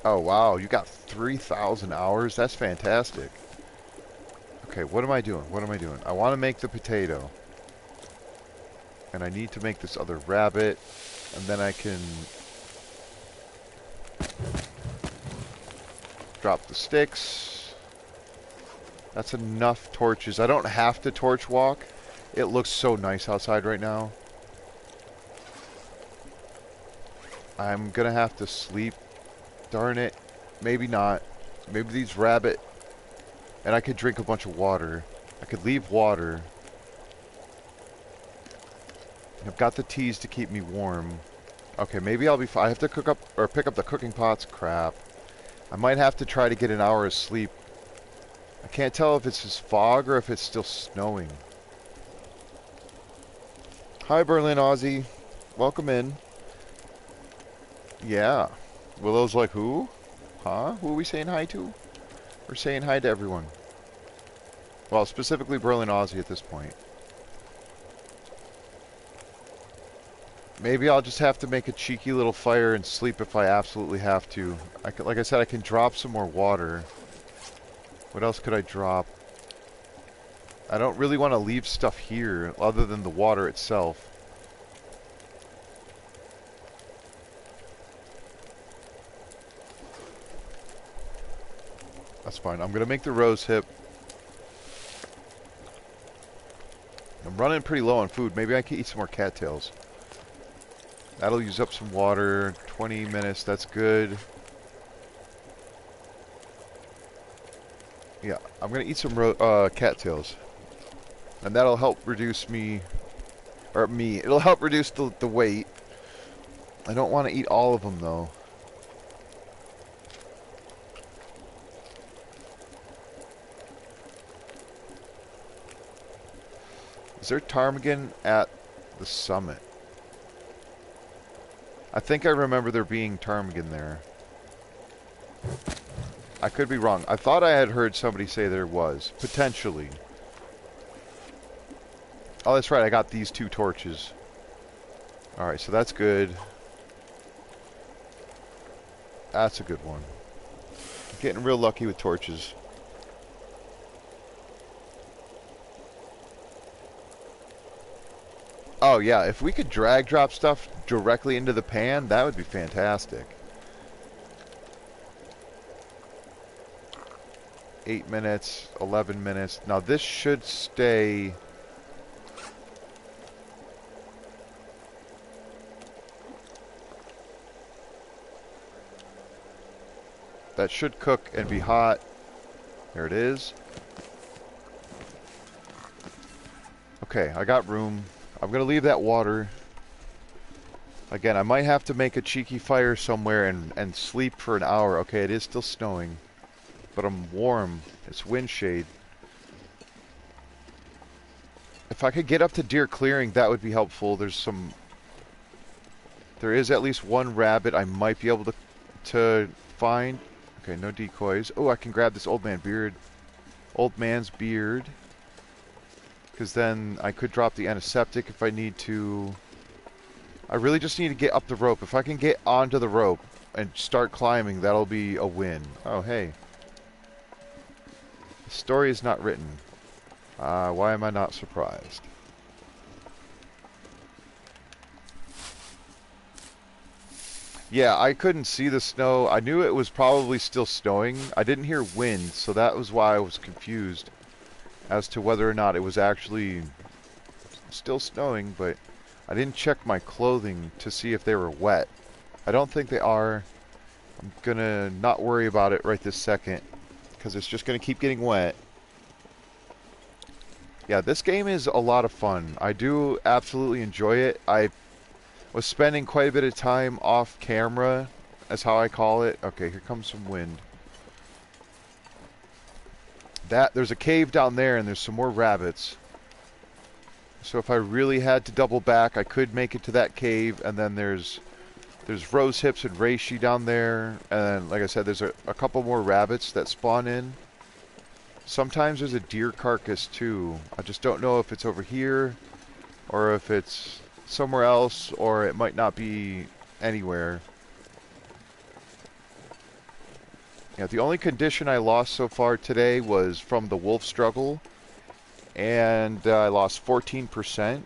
Oh wow, you got 3,000 hours? That's fantastic. Okay, what am I doing? What am I doing? I want to make the potato. And I need to make this other rabbit. And then I can drop the sticks. That's enough torches. I don't have to torch walk. It looks so nice outside right now. I'm gonna have to sleep. Darn it. Maybe not. Maybe these rabbit... And I could drink a bunch of water. I could leave water. I've got the teas to keep me warm. Okay, maybe I'll be fine. I have to cook up... Or pick up the cooking pots. Crap. I might have to try to get an hour of sleep. I can't tell if it's just fog or if it's still snowing. Hi, Berlin Aussie. Welcome in. Yeah. Willow's like, who? Huh? Who are we saying hi to? We're saying hi to everyone. Well, specifically Berlin Aussie at this point. Maybe I'll just have to make a cheeky little fire and sleep if I absolutely have to. Like I said, I can drop some more water. What else could I drop? I don't really want to leave stuff here other than the water itself. That's fine. I'm going to make the rose hip. I'm running pretty low on food. Maybe I can eat some more cattails. That'll use up some water. 20 minutes. That's good. Yeah, I'm going to eat some cattails. And that'll help reduce it'll help reduce the weight. I don't want to eat all of them, though. Is there ptarmigan at the summit? I think I remember there being ptarmigan there. I could be wrong. I thought I had heard somebody say there was. Potentially. Oh, that's right. I got these 2 torches. Alright, so that's good. That's a good one. I'm getting real lucky with torches. Oh yeah, if we could drag drop stuff directly into the pan, that would be fantastic. 8 minutes, 11 minutes. Now this should stay... That should cook and be hot. There it is. Okay, I got room. I'm going to leave that water. Again, I might have to make a cheeky fire somewhere and sleep for an hour. Okay, it is still snowing. But I'm warm. It's wind shade. If I could get up to deer clearing, that would be helpful. There is at least one rabbit I might be able to find. Okay, no decoys. Oh, I can grab this old man's beard. Because then I could drop the antiseptic if I need to. I really just need to get up the rope. If I can get onto the rope and start climbing, that'll be a win. Oh, hey. The story is not written. Why am I not surprised? Yeah, I couldn't see the snow. I knew it was probably still snowing. I didn't hear wind, so that was why I was confused as to whether or not it was actually still snowing, but I didn't check my clothing to see if they were wet. I don't think they are. I'm gonna not worry about it right this second, because it's just gonna keep getting wet. Yeah, this game is a lot of fun. I do absolutely enjoy it. I was spending quite a bit of time off camera, that's how I call it. Okay, here comes some wind. There's a cave down there and there's some more rabbits. So if I really had to double back, I could make it to that cave, and then there's rose hips and reishi down there, and like I said, there's a couple more rabbits that spawn in. Sometimes there's a deer carcass too. I just don't know if it's over here or if it's somewhere else, or it might not be anywhere. Yeah, the only condition I lost so far today was from the wolf struggle, and I lost 14%.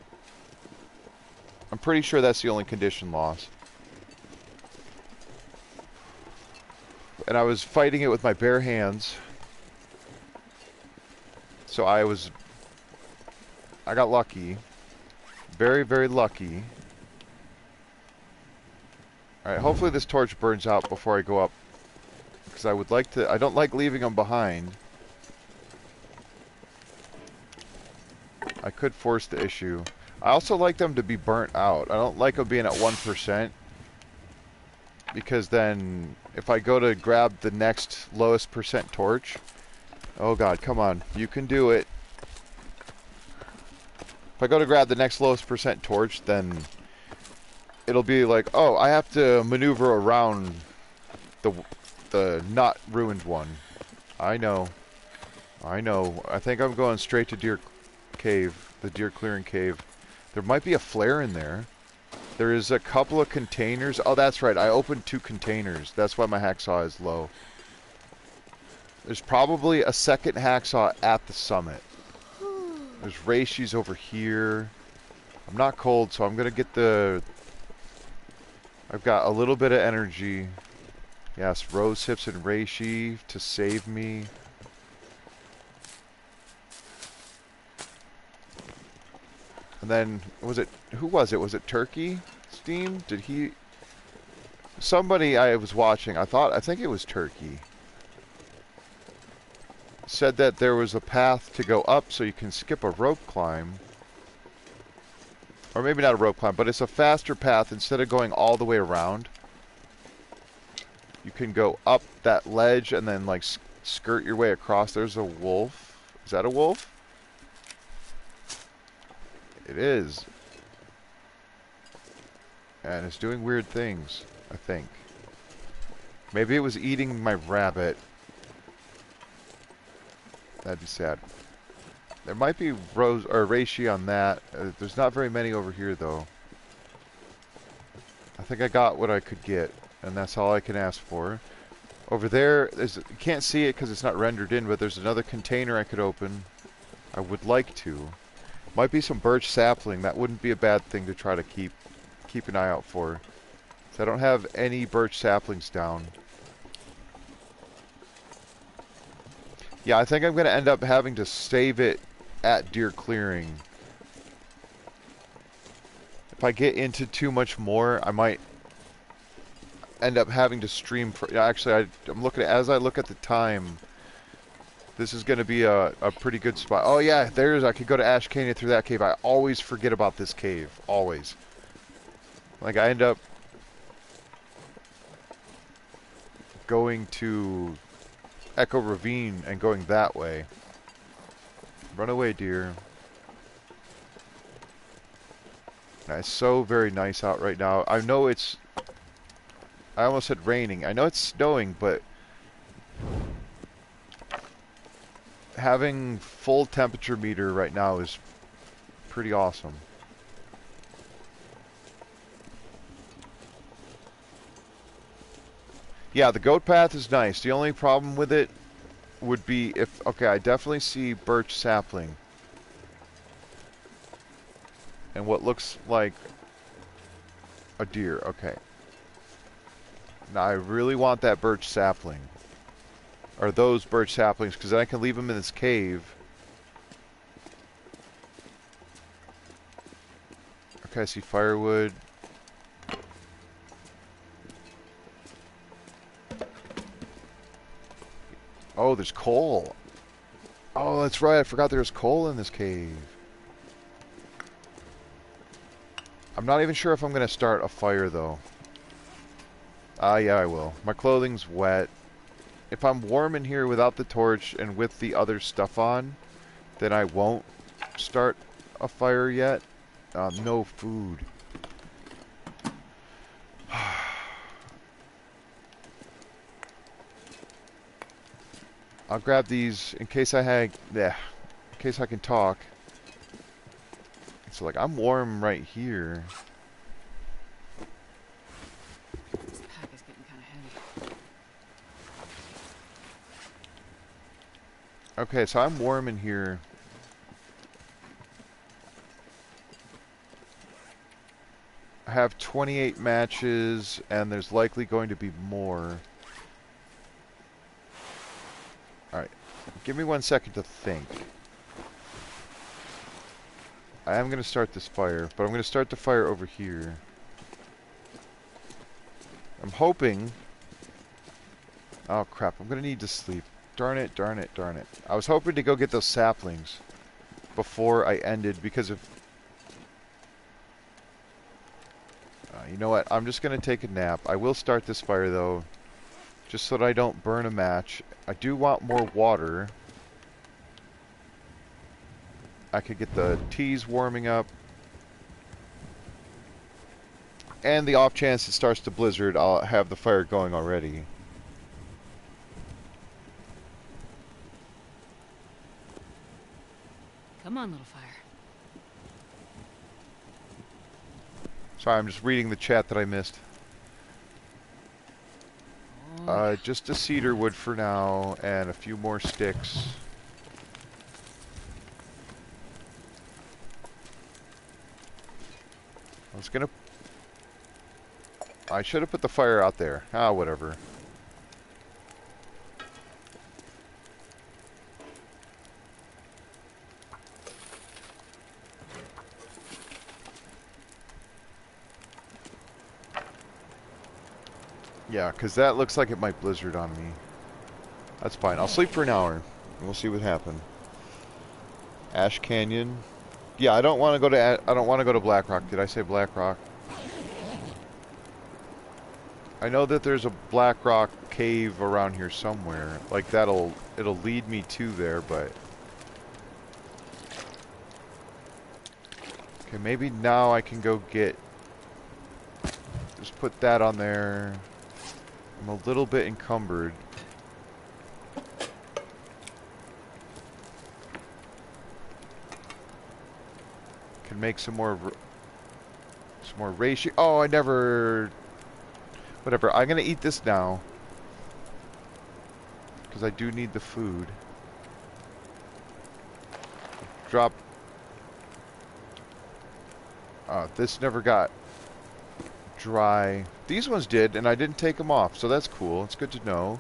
I'm pretty sure that's the only condition loss. And I was fighting it with my bare hands. So I got lucky. Very, very lucky. Alright, hopefully this torch burns out before I go up. Because I would like to... I don't like leaving them behind. I could force the issue. I also like them to be burnt out. I don't like them being at 1%. Because then, if I go to grab the next lowest percent torch... Oh god, come on. You can do it. If I go to grab the next lowest percent torch, then it'll be like, oh, I have to maneuver around the not ruined one. I know. I know. I think I'm going straight to Deer Cave, the Deer Clearing Cave. There might be a flare in there. There is a couple of containers. Oh, that's right. I opened 2 containers. That's why my hacksaw is low. There's probably a second hacksaw at the summit. There's reishis over here. I'm not cold, so I'm going to get the... I've got a little bit of energy. Yes, rose hips and reishi to save me. And then, who was it? Was it Turkey? Steam? Did he... Somebody I was watching, I think it was Turkey, said that there was a path to go up so you can skip a rope climb. Or maybe not a rope climb, but it's a faster path. Instead of going all the way around, you can go up that ledge and then like skirt your way across. There's a wolf. Is that a wolf? It is. And it's doing weird things, I think. Maybe it was eating my rabbit. That'd be sad. There might be rose or reishi on that. There's not very many over here, though. I think I got what I could get, and that's all I can ask for. Over there, you can't see it because it's not rendered in, but there's another container I could open. I would like to. Might be some birch sapling. That wouldn't be a bad thing to try to keep an eye out for. So I don't have any birch saplings down. Yeah, I think I'm going to end up having to save it at deer clearing. If I get into too much more, I might end up having to stream. Actually, I'm looking at, as I look at the time, this is going to be a pretty good spot. Oh yeah, I could go to Ash Canyon through that cave. I always forget about this cave. Always. Like, I end up going to Echo Ravine and going that way. Run away, deer. It's so very nice out right now. I know it's... I almost said raining. I know it's snowing, but... having full temperature meter right now is pretty awesome. Yeah, the goat path is nice. The only problem with it would be if... okay, I definitely see birch sapling. And what looks like a deer. Okay. Now, I really want that birch sapling. Or those birch saplings, because then I can leave them in this cave. Okay, I see firewood. Oh, there's coal. Oh, that's right. I forgot there was coal in this cave. I'm not even sure if I'm going to start a fire, though. Yeah, I will. My clothing's wet. If I'm warm in here without the torch and with the other stuff on, then I won't start a fire yet. No food. I'll grab these in case in case I can talk. So, like, I'm warm right here. This pack is getting kind of heavy. Okay, so I'm warm in here. I have 28 matches, and there's likely going to be more. Alright, give me 1 second to think. I am going to start this fire, but I'm going to start the fire over here. I'm hoping... oh crap, I'm going to need to sleep. Darn it, darn it, darn it. I was hoping to go get those saplings before I ended, because if... you know what, I'm just going to take a nap. I will start this fire though, just so that I don't burn a match. I do want more water. I could get the teas warming up. And the off chance it starts to blizzard, I'll have the fire going already. Come on, little fire. Sorry, I'm just reading the chat that I missed. Oh, Just a cedar wood for now, and a few more sticks. I should have put the fire out there. Ah, whatever. Yeah, because that looks like it might blizzard on me. That's fine. I'll sleep for an hour, and we'll see what happens. Ash Canyon. Yeah, I don't want to go to. I don't want to go to Black Rock. Did I say Black Rock? I know that there's a Black Rock cave around here somewhere. Like it'll lead me to there, but Okay, maybe now I can go get... Just put that on there. I'm a little bit encumbered. Can make some more ratio. Oh, I never... Whatever, I'm gonna eat this now. Because I do need the food. Drop... this never got dry. These ones did, and I didn't take them off, so that's cool. It's good to know.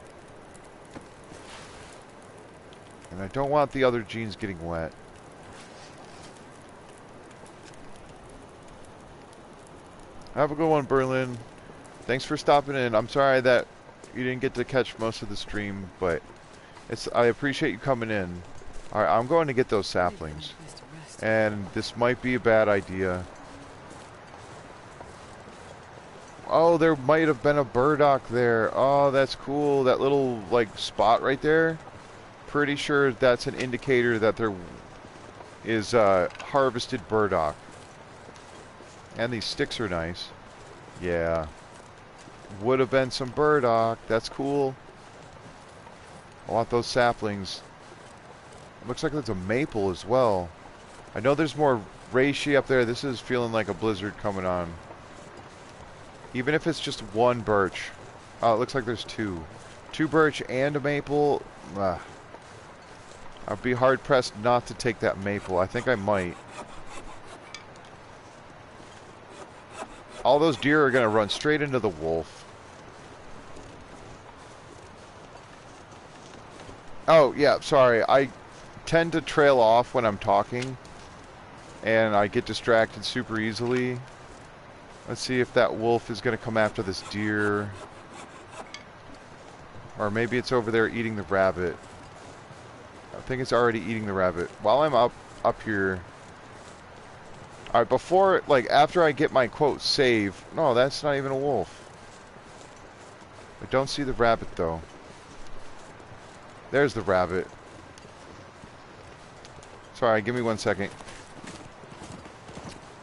And I don't want the other jeans getting wet. Have a good one, Berlin. Thanks for stopping in. I'm sorry that you didn't get to catch most of the stream, but I appreciate you coming in. Alright, I'm going to get those saplings. And this might be a bad idea. Oh, there might have been a burdock there. Oh, that's cool. That little, like, spot right there. Pretty sure that's an indicator that there is harvested burdock. And these sticks are nice. Yeah. Would have been some burdock. That's cool. I want those saplings. Looks like there's a maple as well. I know there's more reishi up there. This is feeling like a blizzard coming on. Even if it's just one birch. Oh, it looks like there's two. Two birch and a maple. I'd be hard-pressed not to take that maple. I think I might. All those deer are going to run straight into the wolf. Oh, yeah, sorry. I tend to trail off when I'm talking. And I get distracted super easily. Let's see if that wolf is going to come after this deer. Or maybe it's over there eating the rabbit. I think it's already eating the rabbit. While I'm up here... Alright, before, like, after I get my, quote, save... No, that's not even a wolf. I don't see the rabbit, though. There's the rabbit. Sorry, give me 1 second.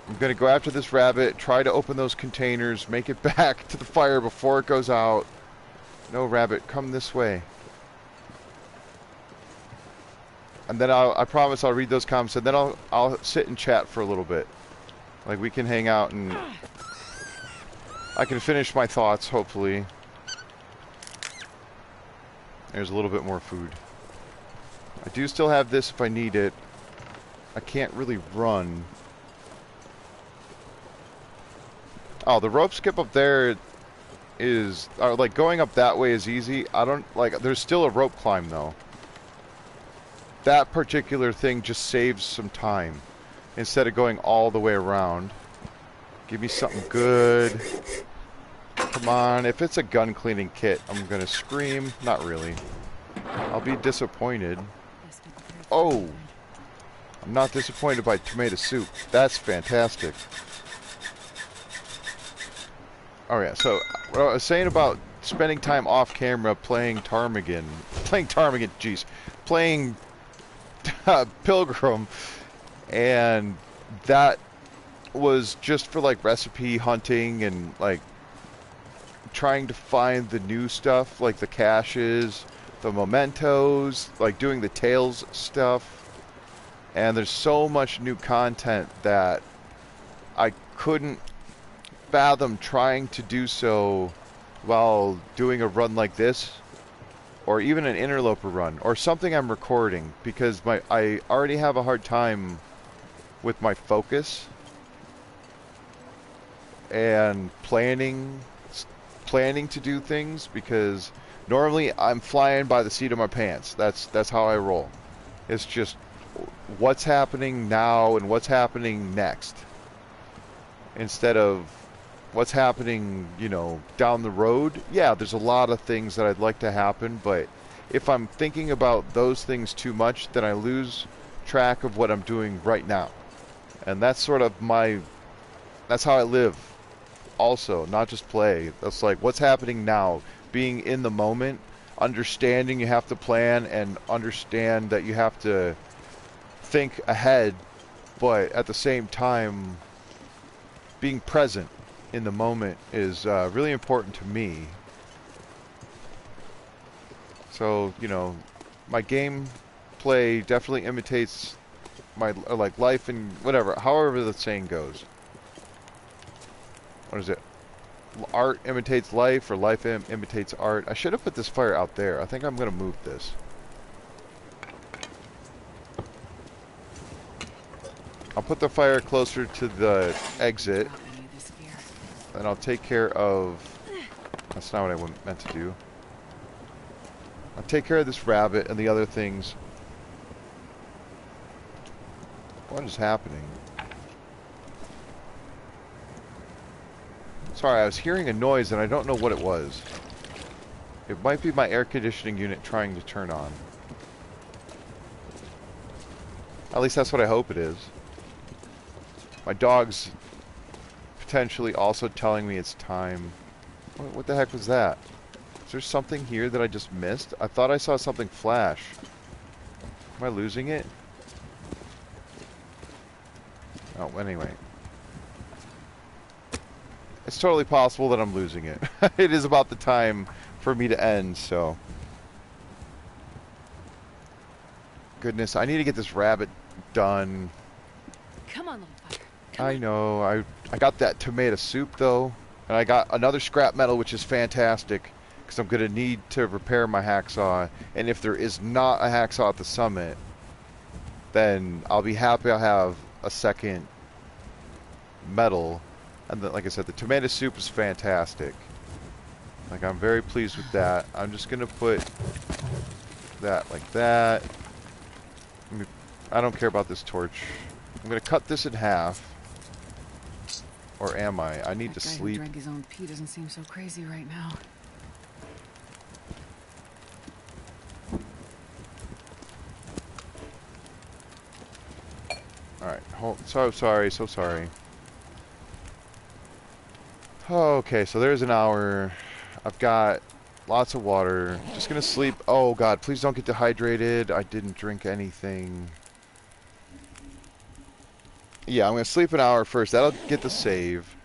I'm gonna go after this rabbit, try to open those containers, make it back to the fire before it goes out. No, rabbit, come this way. And then I promise I'll read those comments, and then I'll sit and chat for a little bit. Like, we can hang out and I can finish my thoughts, hopefully. There's a little bit more food. I do still have this if I need it. I can't really run. Oh, the rope skip up there is... like, going up that way is easy. I don't... Like, there's still a rope climb, though. That particular thing just saves some time. Instead of going all the way around. Give me something good. Come on. If it's a gun cleaning kit, I'm gonna scream. Not really. I'll be disappointed. Oh! I'm not disappointed by tomato soup. That's fantastic. Oh yeah, so what I was saying about spending time off camera playing Ptarmigan. Jeez. Playing Pilgrim. And that was just for, like, recipe hunting and, like, trying to find the new stuff, like the caches, the mementos, like doing the Tales stuff. And there's so much new content that I couldn't fathom trying to do so while doing a run like this, or even an interloper run, or something I'm recording, because I already have a hard time with my focus and planning to do things, because normally I'm flying by the seat of my pants. That's how I roll. It's just what's happening now and what's happening next, instead of what's happening, you know, down the road. Yeah, there's a lot of things that I'd like to happen, but if I'm thinking about those things too much, then I lose track of what I'm doing right now. And that's sort of that's how I live also, not just play. That's like, what's happening now? Being in the moment, understanding you have to plan, and understand that you have to think ahead but at the same time, being present in the moment is really important to me. So, you know, my gameplay definitely imitates my like life and whatever, however the saying goes. What is it? Art imitates life, or life imitates art. I should have put this fire out there. I think I'm going to move this. I'll put the fire closer to the exit, and I'll take care of... That's not what I meant to do. I'll take care of this rabbit and the other things. What is happening? Sorry, I was hearing a noise and I don't know what it was. It might be my air conditioning unit trying to turn on. At least that's what I hope it is. My dog's potentially also telling me it's time. What the heck was that? Is there something here that I just missed? I thought I saw something flash. Am I losing it? Oh, anyway. It's totally possible that I'm losing it. It is about the time for me to end, so... Goodness, I need to get this rabbit done. Come on, little fire. Come I on. know. I got that tomato soup, though. And I got another scrap metal, which is fantastic. Because I'm going to need to repair my hacksaw. And if there is not a hacksaw at the summit, then I'll be happy I'll have a second metal. And then, like I said, the tomato soup is fantastic. Like, I'm very pleased with that. I'm just going to put that like that. I don't care about this torch. I'm going to cut this in half. Or am I? I need to sleep. That guy who drank his own pee doesn't seem so crazy right now. Alright, so sorry, so sorry. Okay, so there's an hour. I've got lots of water. Just gonna sleep. Oh god, please don't get dehydrated. I didn't drink anything. Yeah, I'm gonna sleep an hour first. That'll get the save.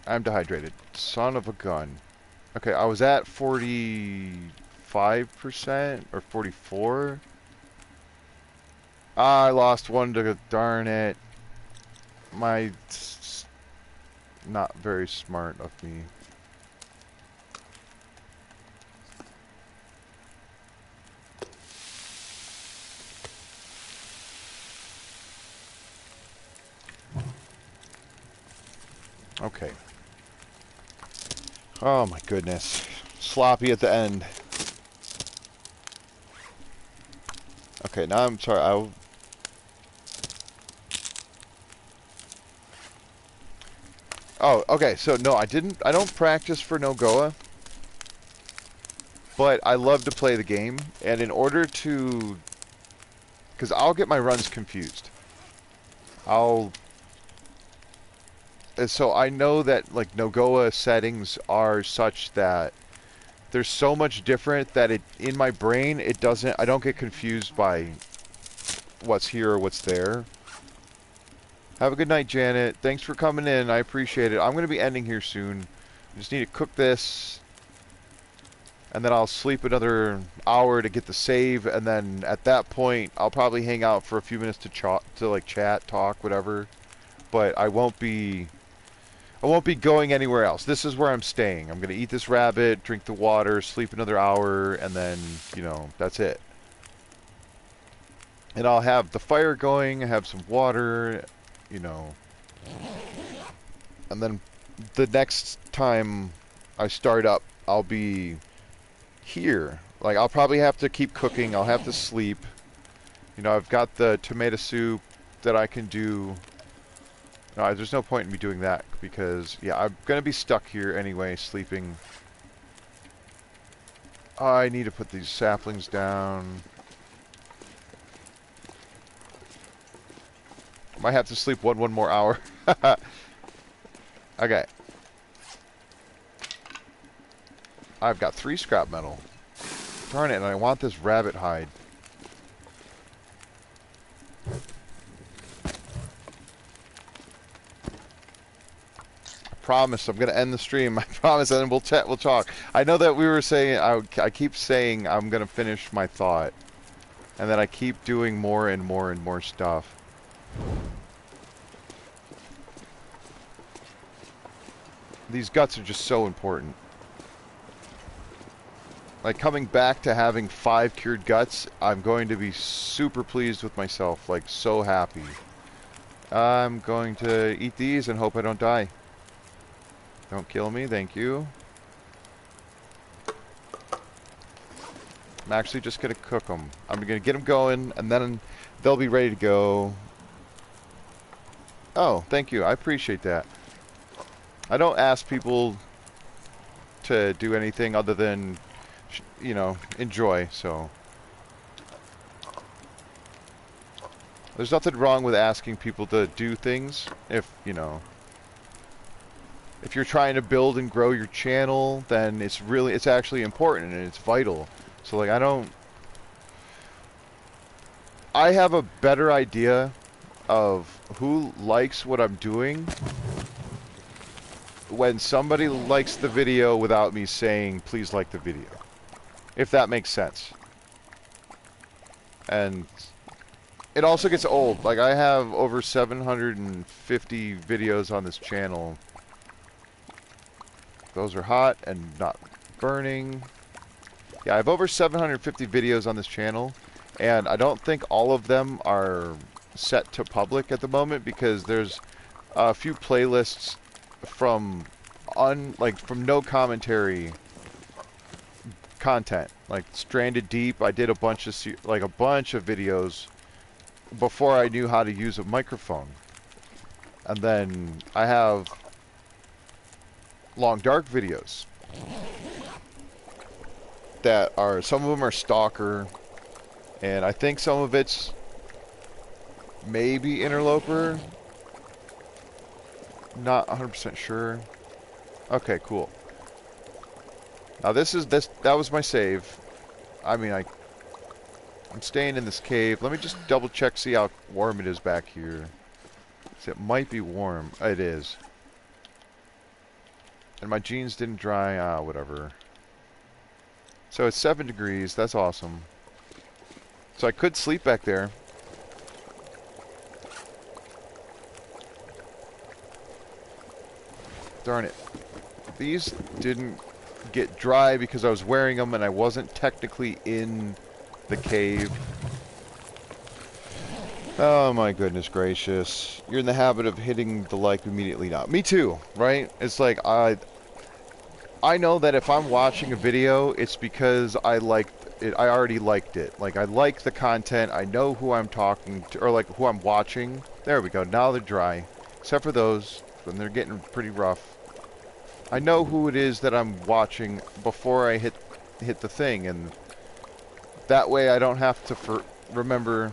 I'm dehydrated. Son of a gun. Okay, I was at 45% or 44. I lost one to darn it. Not very smart of me. Okay. Oh my goodness. Sloppy at the end. Okay, now I'm sorry. Oh, okay. So no, I don't practice for Nogoa. But I love to play the game, and in order to, because I'll get my runs confused. So I know that like Nogoa settings are such that there's so much different that in my brain I don't get confused by what's here or what's there. Have a good night, Janet. Thanks for coming in. I appreciate it. I'm going to be ending here soon. I just need to cook this, and then I'll sleep another hour to get the save, and then at that point I'll probably hang out for a few minutes to chat, talk, whatever. But I won't be going anywhere else. This is where I'm staying. I'm going to eat this rabbit, drink the water, sleep another hour, and then, you know, that's it. And I'll have the fire going, have some water, you know. And then the next time I start up, I'll be here. Like, I'll probably have to keep cooking. I'll have to sleep. You know, I've got the tomato soup that I can do. No, there's no point in me doing that because, yeah, I'm going to be stuck here anyway, sleeping. I need to put these saplings down. Might have to sleep one more hour. Okay. I've got 3 scrap metal. Darn it, and I want this rabbit hide. promise I'm gonna end the stream. I promise, and then we'll chat. We'll talk. I know that we were saying I keep saying I'm gonna finish my thought, and then I keep doing more and more and more stuff. These guts are just so important. Like, coming back to having 5 cured guts, I'm going to be super pleased with myself. Like, so happy. I'm going to eat these and hope I don't die. Don't kill me, thank you. I'm actually just going to cook them. I'm going to get them going, and then they'll be ready to go. Oh, thank you. I appreciate that. I don't ask people to do anything other than, you know, enjoy, so. There's nothing wrong with asking people to do things if, you know, if you're trying to build and grow your channel, then it's actually important and it's vital. So, like, I have a better idea of who likes what I'm doing when somebody likes the video without me saying, please like the video. If that makes sense. And it also gets old. Like, I have over 750 videos on this channel. Those are hot and not burning. Yeah, I have over 750 videos on this channel, and I don't think all of them are set to public at the moment because there's a few playlists from from no commentary content. Like Stranded Deep, I did a bunch of videos before I knew how to use a microphone. And then I have Long Dark videos that are, some of them are Stalker, and I think some of it's maybe Interloper. Not 100% sure. Okay, cool. Now that was my save. I mean, I'm staying in this cave. Let me just double check, see how warm it is back here. So it might be warm. It is. And my jeans didn't dry. Whatever. So it's 7 degrees. That's awesome. So I could sleep back there. Darn it. These didn't get dry because I was wearing them and I wasn't technically in the cave. Oh my goodness gracious. You're in the habit of hitting the like immediately now. Me too, right? It's like I know that if I'm watching a video, it's because I liked it. I already liked it. Like, I like the content. I know who I'm talking to, or like who I'm watching. There we go. Now they're dry. Except for those, when they're getting pretty rough. I know who it is that I'm watching before I hit the thing, and that way I don't have to remember.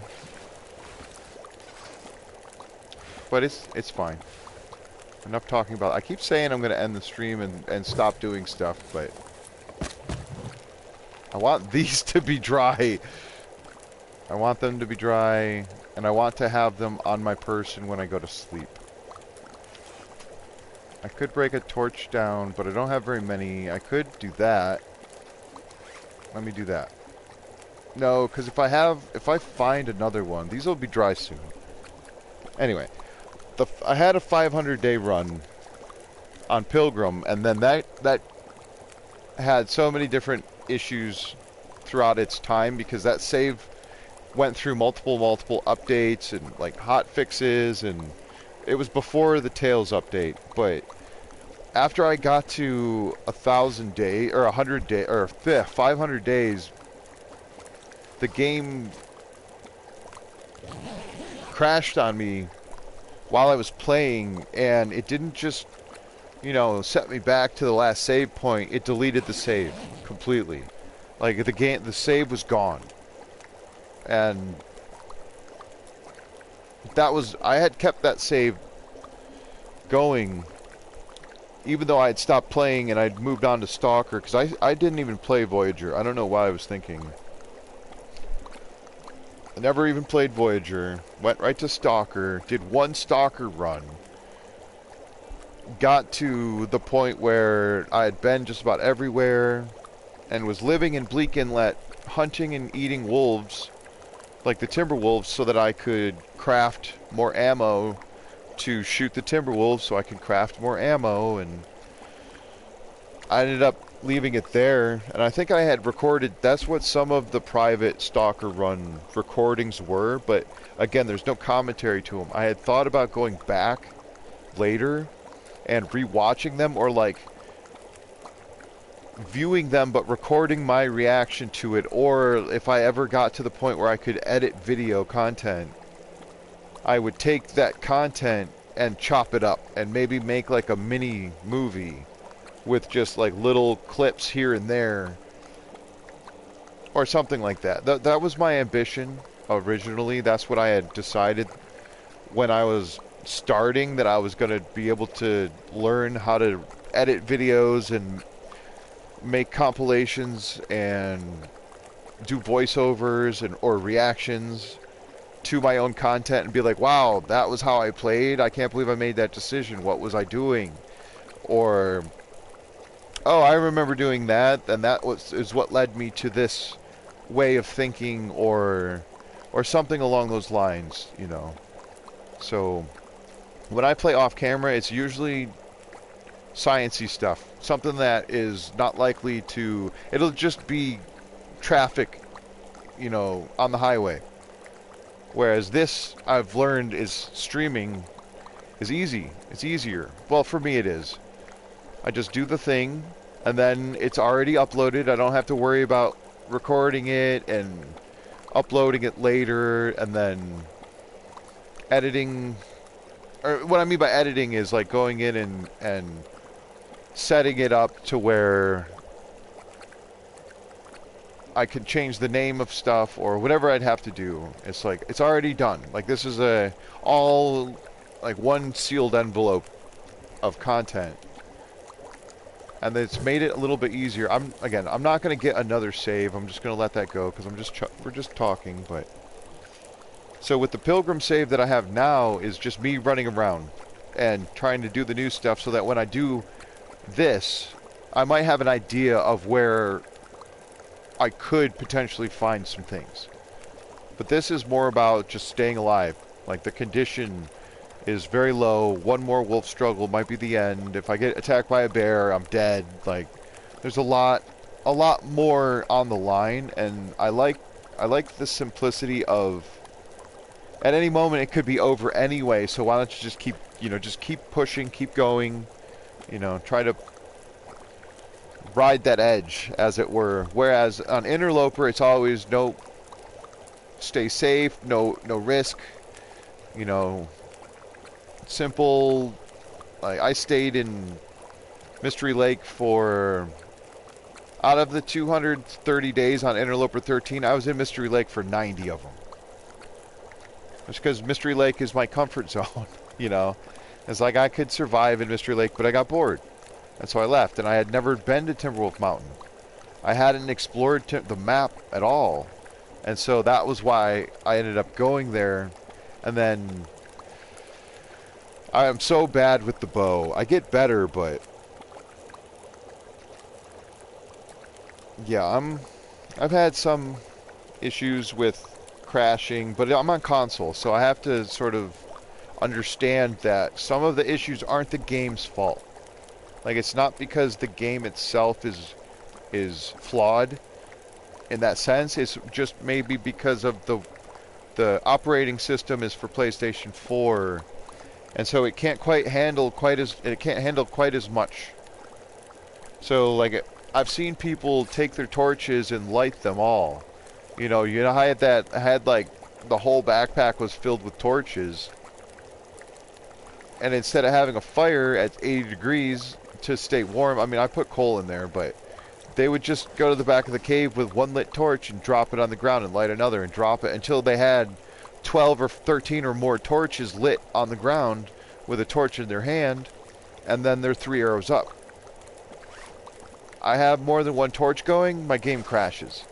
But it's fine. Enough talking about it. I keep saying I'm going to end the stream and stop doing stuff, but I want these to be dry. I want them to be dry, and I want to have them on my person when I go to sleep. I could break a torch down, but I don't have very many. I could do that. Let me do that. No, because if I find another one, these will be dry soon. Anyway, I had a 500-day run on Pilgrim, and then that had so many different issues throughout its time because that save went through multiple updates and like hot fixes, and it was before the Tales update. But after I got to 1,000 days or 100 days or 500 days, the game crashed on me while I was playing, and it didn't just, you know, set me back to the last save point. It deleted the save completely. Like, the save was gone. And I had kept that save going even though I had stopped playing and I'd moved on to Stalker, because I didn't even play Voyager. I don't know why I was thinking. I never even played Voyager. Went right to Stalker. Did one Stalker run. got to the point where I had been just about everywhere and was living in Bleak Inlet, hunting and eating wolves, like the timber wolves, so that I could craft more ammo to shoot the timber wolves, so I could craft more ammo. And I ended up leaving it there, and I think I had recorded, that's what some of the private Stalker Run recordings were, but again, there's no commentary to them. I had thought about going back later and rewatching them, or like viewing them but recording my reaction to it, or if I ever got to the point where I could edit video content, I would take that content and chop it up and maybe make like a mini movie with just like little clips here and there or something like that. That was my ambition originally. That's what I had decided when I was starting, that I was going to be able to learn how to edit videos and make compilations and do voiceovers and or reactions to my own content and be like, wow, that was how I played. I can't believe I made that decision. What was I doing? Or, oh, I remember doing that, and that is what led me to this way of thinking, or something along those lines, you know. So when I play off camera, it's usually sciencey stuff, something that is not likely to, it'll just be traffic, you know, on the highway. Whereas this, I've learned, is streaming is easy. It's easier. Well, for me it is. I just do the thing, and then it's already uploaded. I don't have to worry about recording it and uploading it later, and then editing. Or what I mean by editing is like going in and setting it up to where I could change the name of stuff or whatever I'd have to do. It's like, it's already done. Like, this is all like one sealed envelope of content. And it's made it a little bit easier. I'm not going to get another save. I'm just going to let that go because we're just talking. But so with the Pilgrim save that I have now is just me running around and trying to do the new stuff, so that when I do this, I might have an idea of where I could potentially find some things. But this is more about just staying alive. Like, the condition is very low. One more wolf struggle might be the end. If I get attacked by a bear, I'm dead. Like, there's a lot more on the line, and I like the simplicity of, at any moment it could be over anyway, so why don't you just keep pushing, keep going, you know, try to ride that edge, as it were. Whereas on Interloper, it's always no, stay safe, no risk, you know, simple. Like, I stayed in Mystery Lake for, out of the 230 days on Interloper 13, I was in Mystery Lake for 90 of them. Just because Mystery Lake is my comfort zone, you know. It's like I could survive in Mystery Lake, but I got bored. And so I left, and I had never been to Timberwolf Mountain. I hadn't explored the map at all. And so that was why I ended up going there. And then I am so bad with the bow. I get better, but yeah, I've had some issues with crashing, but I'm on console, so I have to sort of understand that some of the issues aren't the game's fault. Like, it's not because the game itself is flawed in that sense. It's just maybe because of the operating system is for PlayStation 4, and so it can't handle quite as much. So, like, I've seen people take their torches and light them all. You know, I had like the whole backpack was filled with torches, and instead of having a fire at 80 degrees to stay warm, I mean, I put coal in there, but they would just go to the back of the cave with one lit torch and drop it on the ground and light another and drop it until they had 12 or 13 or more torches lit on the ground with a torch in their hand, and then they're 3 arrows up. I have more than one torch going, my game crashes.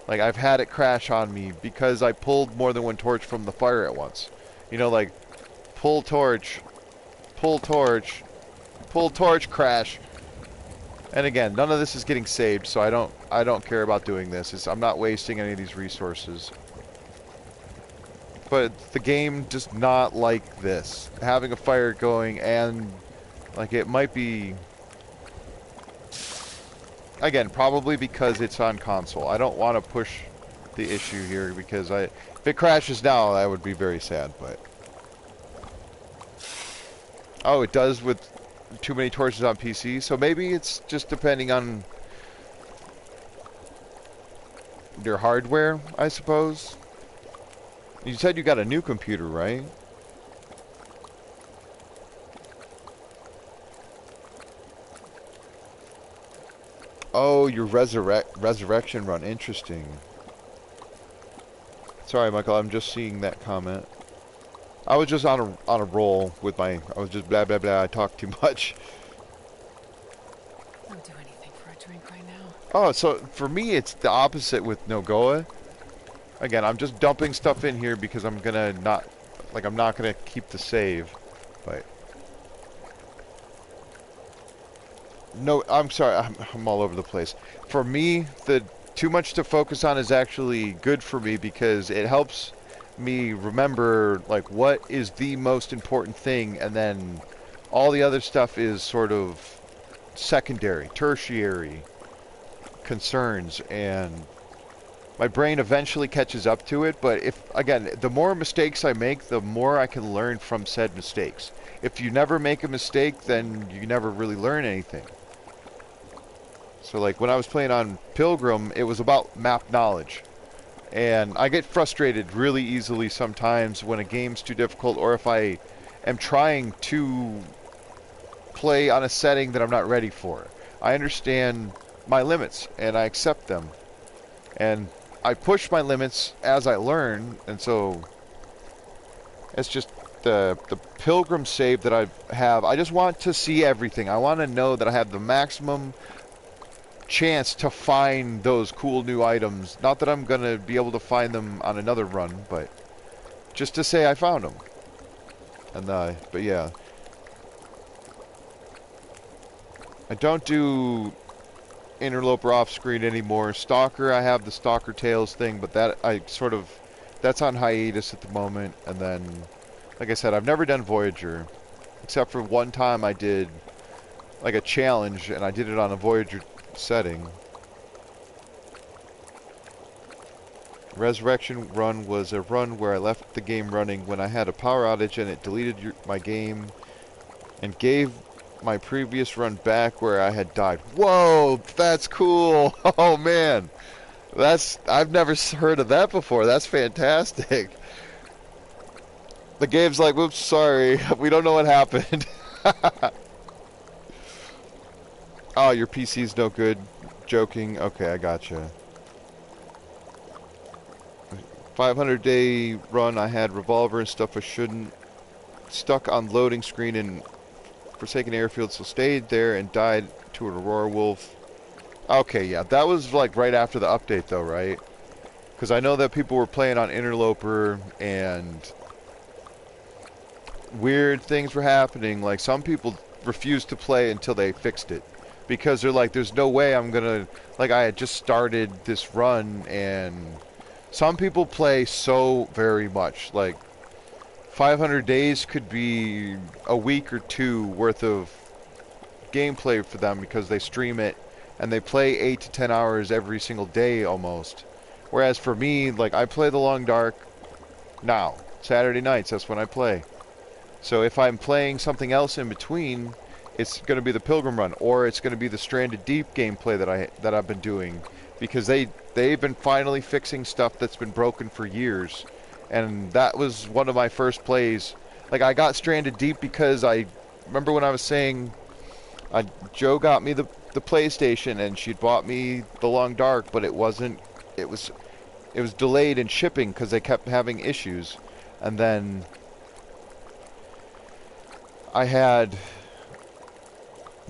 Like, I've had it crash on me because I pulled more than one torch from the fire at once. You know, like, pull torch, Pull torch, crash. And again, none of this is getting saved, so I don't care about doing this. I'm not wasting any of these resources. But the game does not like this. Having a fire going and like it might be, again, probably because it's on console. I don't want to push the issue here because if it crashes now, I would be very sad, but oh, it does with too many torches on PC, so maybe it's just depending on your hardware, I suppose. You said you got a new computer, right? Oh, your resurrection run. Interesting. Sorry, Michael, I'm just seeing that comment. I was just on a roll with I was just blah blah blah. I talked too much. I'll do anything for a drink right now. Oh, so for me it's the opposite with Nogoa. Again, I'm just dumping stuff in here because I'm not gonna keep the save, but no, I'm sorry, I'm all over the place. For me, the too much to focus on is actually good for me because it helps me remember like what is the most important thing, and then all the other stuff is sort of secondary, tertiary concerns, and my brain eventually catches up to it. But if, again, the more mistakes I make, the more I can learn from said mistakes. If you never make a mistake, then you never really learn anything. So like when I was playing on Pilgrim, it was about map knowledge. And I get frustrated really easily sometimes when a game's too difficult, or if I am trying to play on a setting that I'm not ready for. I understand my limits, and I accept them. And I push my limits as I learn, and so it's just the Pilgrim save that I have. I just want to see everything. I want to know that I have the maximum chance to find those cool new items. Not that I'm going to be able to find them on another run, but just to say I found them. And but yeah. I don't do Interloper off screen anymore. Stalker, I have the Stalker Tales thing, but that that's on hiatus at the moment. And then, like I said, I've never done Voyager, except for one time I did like a challenge, and I did it on a Voyager setting. Resurrection run was a run where I left the game running when I had a power outage, and it deleted my game and gave my previous run back where I had died. Whoa, that's cool. Oh man, I've never heard of that before. That's fantastic. The game's like, whoops, sorry, we don't know what happened. Oh, your PC's no good. Joking. Okay, I gotcha. 500-day run, I had revolver and stuff I shouldn't. Stuck on loading screen in Forsaken Airfield, so stayed there and died to an Aurora Wolf. Okay, yeah, that was like right after the update though, right? Because I know that people were playing on Interloper and weird things were happening. Like some people refused to play until they fixed it. Because they're like, there's no way I'm gonna, like I had just started this run, and some people play so very much. Like 500 days could be a week or two worth of gameplay for them because they stream it and they play 8 to 10 hours every single day almost. Whereas for me, like I play the Long Dark now. Saturday nights, that's when I play. So if I'm playing something else in between, it's going to be the Pilgrim run, or it's going to be the Stranded Deep gameplay that I've been doing, because they've been finally fixing stuff that's been broken for years. And that was one of my first plays. Like I got Stranded Deep because I remember when I was saying Joe got me the PlayStation and she'd bought me the Long Dark, but it was delayed in shipping because they kept having issues. And then I had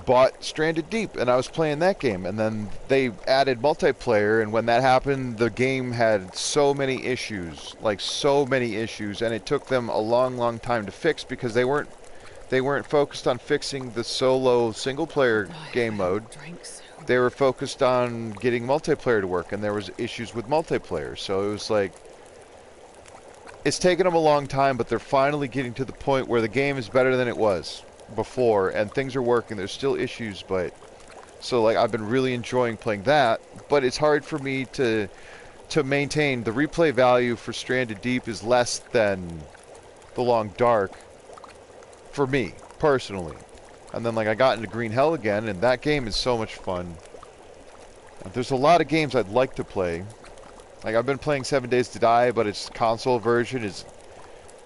bought Stranded Deep and I was playing that game, and then they added multiplayer, and when that happened the game had so many issues, and it took them a long time to fix because they weren't They weren't focused on fixing the solo single-player game mode. They were focused on getting multiplayer to work, and there was issues with multiplayer. So it was like, it's taken them a long time, but they're finally getting to the point where the game is better than it was before, and things are working. There's still issues, but so like I've been really enjoying playing that. But it's hard for me to maintain the replay value for Stranded Deep is less than The Long Dark for me personally. And then like I got into Green Hell again, and that game is so much fun. There's a lot of games I'd like to play. Like I've been playing 7 Days to Die, but its console version is,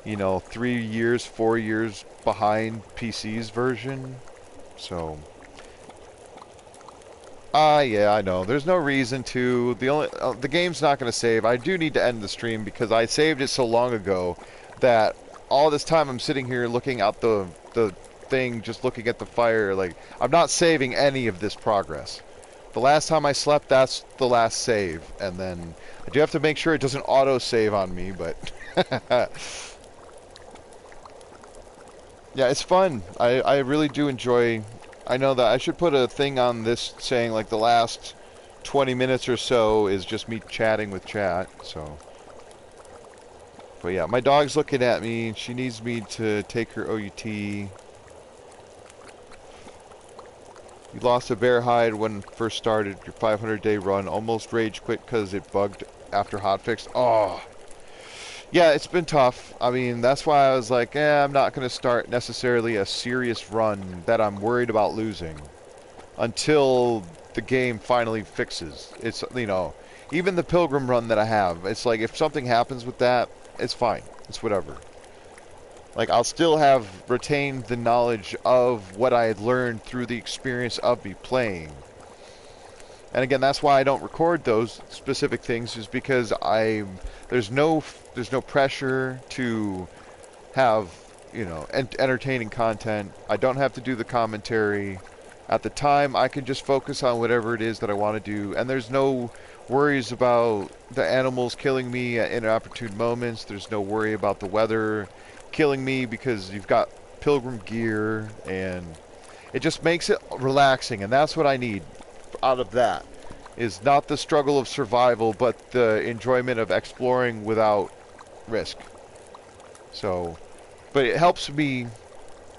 you know, 3 years, 4 years behind PC's version. So, yeah, I know. There's no reason to. The game's not going to save. I do need to end the stream because I saved it so long ago that all this time I'm sitting here looking out the thing, just looking at the fire. Like I'm not saving any of this progress. The last time I slept, that's the last save, and then I do have to make sure it doesn't auto-save on me, but yeah, it's fun. I really do enjoy. I know that I should put a thing on this saying like the last 20 minutes or so is just me chatting with chat, so. But yeah, my dog's looking at me. She needs me to take her OUT. You lost a bear hide when first started your 500-day run. Almost rage quit because it bugged after hotfix. Oh, yeah, it's been tough. I mean, that's why I was like, I'm not going to start necessarily a serious run that I'm worried about losing until the game finally fixes. It's, you know, even the Pilgrim run that I have, it's like if something happens with that, it's fine. It's whatever. Like, I'll still have retained the knowledge of what I had learned through the experience of me playing. And again, that's why I don't record those specific things, is because there's no pressure to have, you know, entertaining content. I don't have to do the commentary. At the time, I can just focus on whatever it is that I want to do, and there's no worries about the animals killing me at inopportune moments. There's no worry about the weather killing me because you've got Pilgrim gear, and it just makes it relaxing, and that's what I need out of that, is not the struggle of survival, but the enjoyment of exploring without risk. So, but it helps me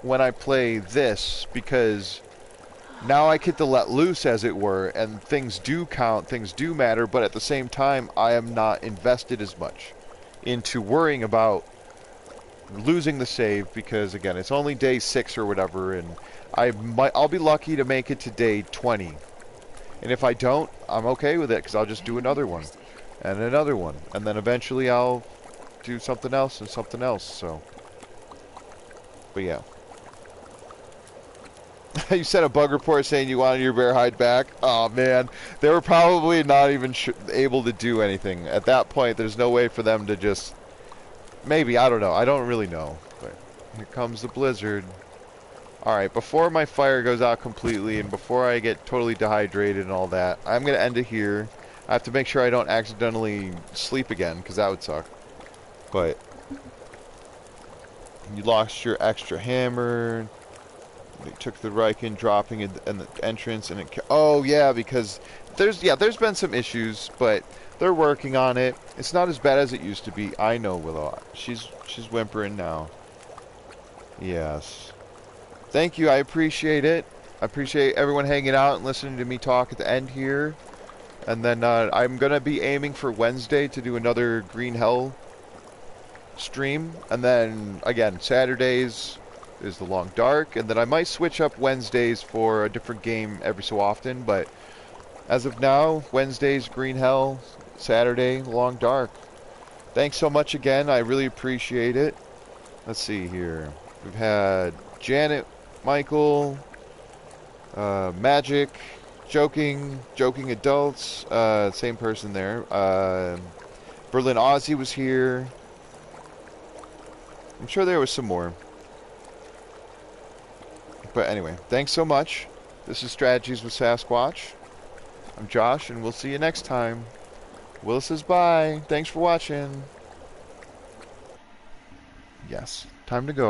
when I play this, because now I get to let loose, as it were, and things do count, things do matter, but at the same time, I am not invested as much into worrying about losing the save, because again, it's only day 6 or whatever, and I'll be lucky to make it to day 20. And if I don't, I'm okay with it, because I'll just do another one, and another one, and then eventually I'll do something else and something else, so. But yeah. You sent a bug report saying you wanted your bear hide back? Oh man, they were probably not even able to do anything. At that point, there's no way for them to just... Maybe, I don't know. I don't really know. But here comes the blizzard. Alright, before my fire goes out completely and before I get totally dehydrated and all that, I'm going to end it here. I have to make sure I don't accidentally sleep again, because that would suck. But you lost your extra hammer. They took the Riken, dropping it in the entrance, and it... Oh, yeah, because there's been some issues, but they're working on it. It's not as bad as it used to be. I know, Willow. She's whimpering now. Yes. Thank you. I appreciate it. I appreciate everyone hanging out and listening to me talk at the end here. And then I'm going to be aiming for Wednesday to do another Green Hell stream. And then, again, Saturdays is The Long Dark. And then I might switch up Wednesdays for a different game every so often. But as of now, Wednesdays, Green Hell. Saturday, Long Dark. Thanks so much again. I really appreciate it. Let's see here. We've had Janet, Michael, Magic, Joking Adults, same person there. Berlin Aussie was here. I'm sure there was some more. But anyway, thanks so much. This is Strategies with Sasquatch. I'm Josh, and we'll see you next time. Will says bye. Thanks for watching. Yes, time to go.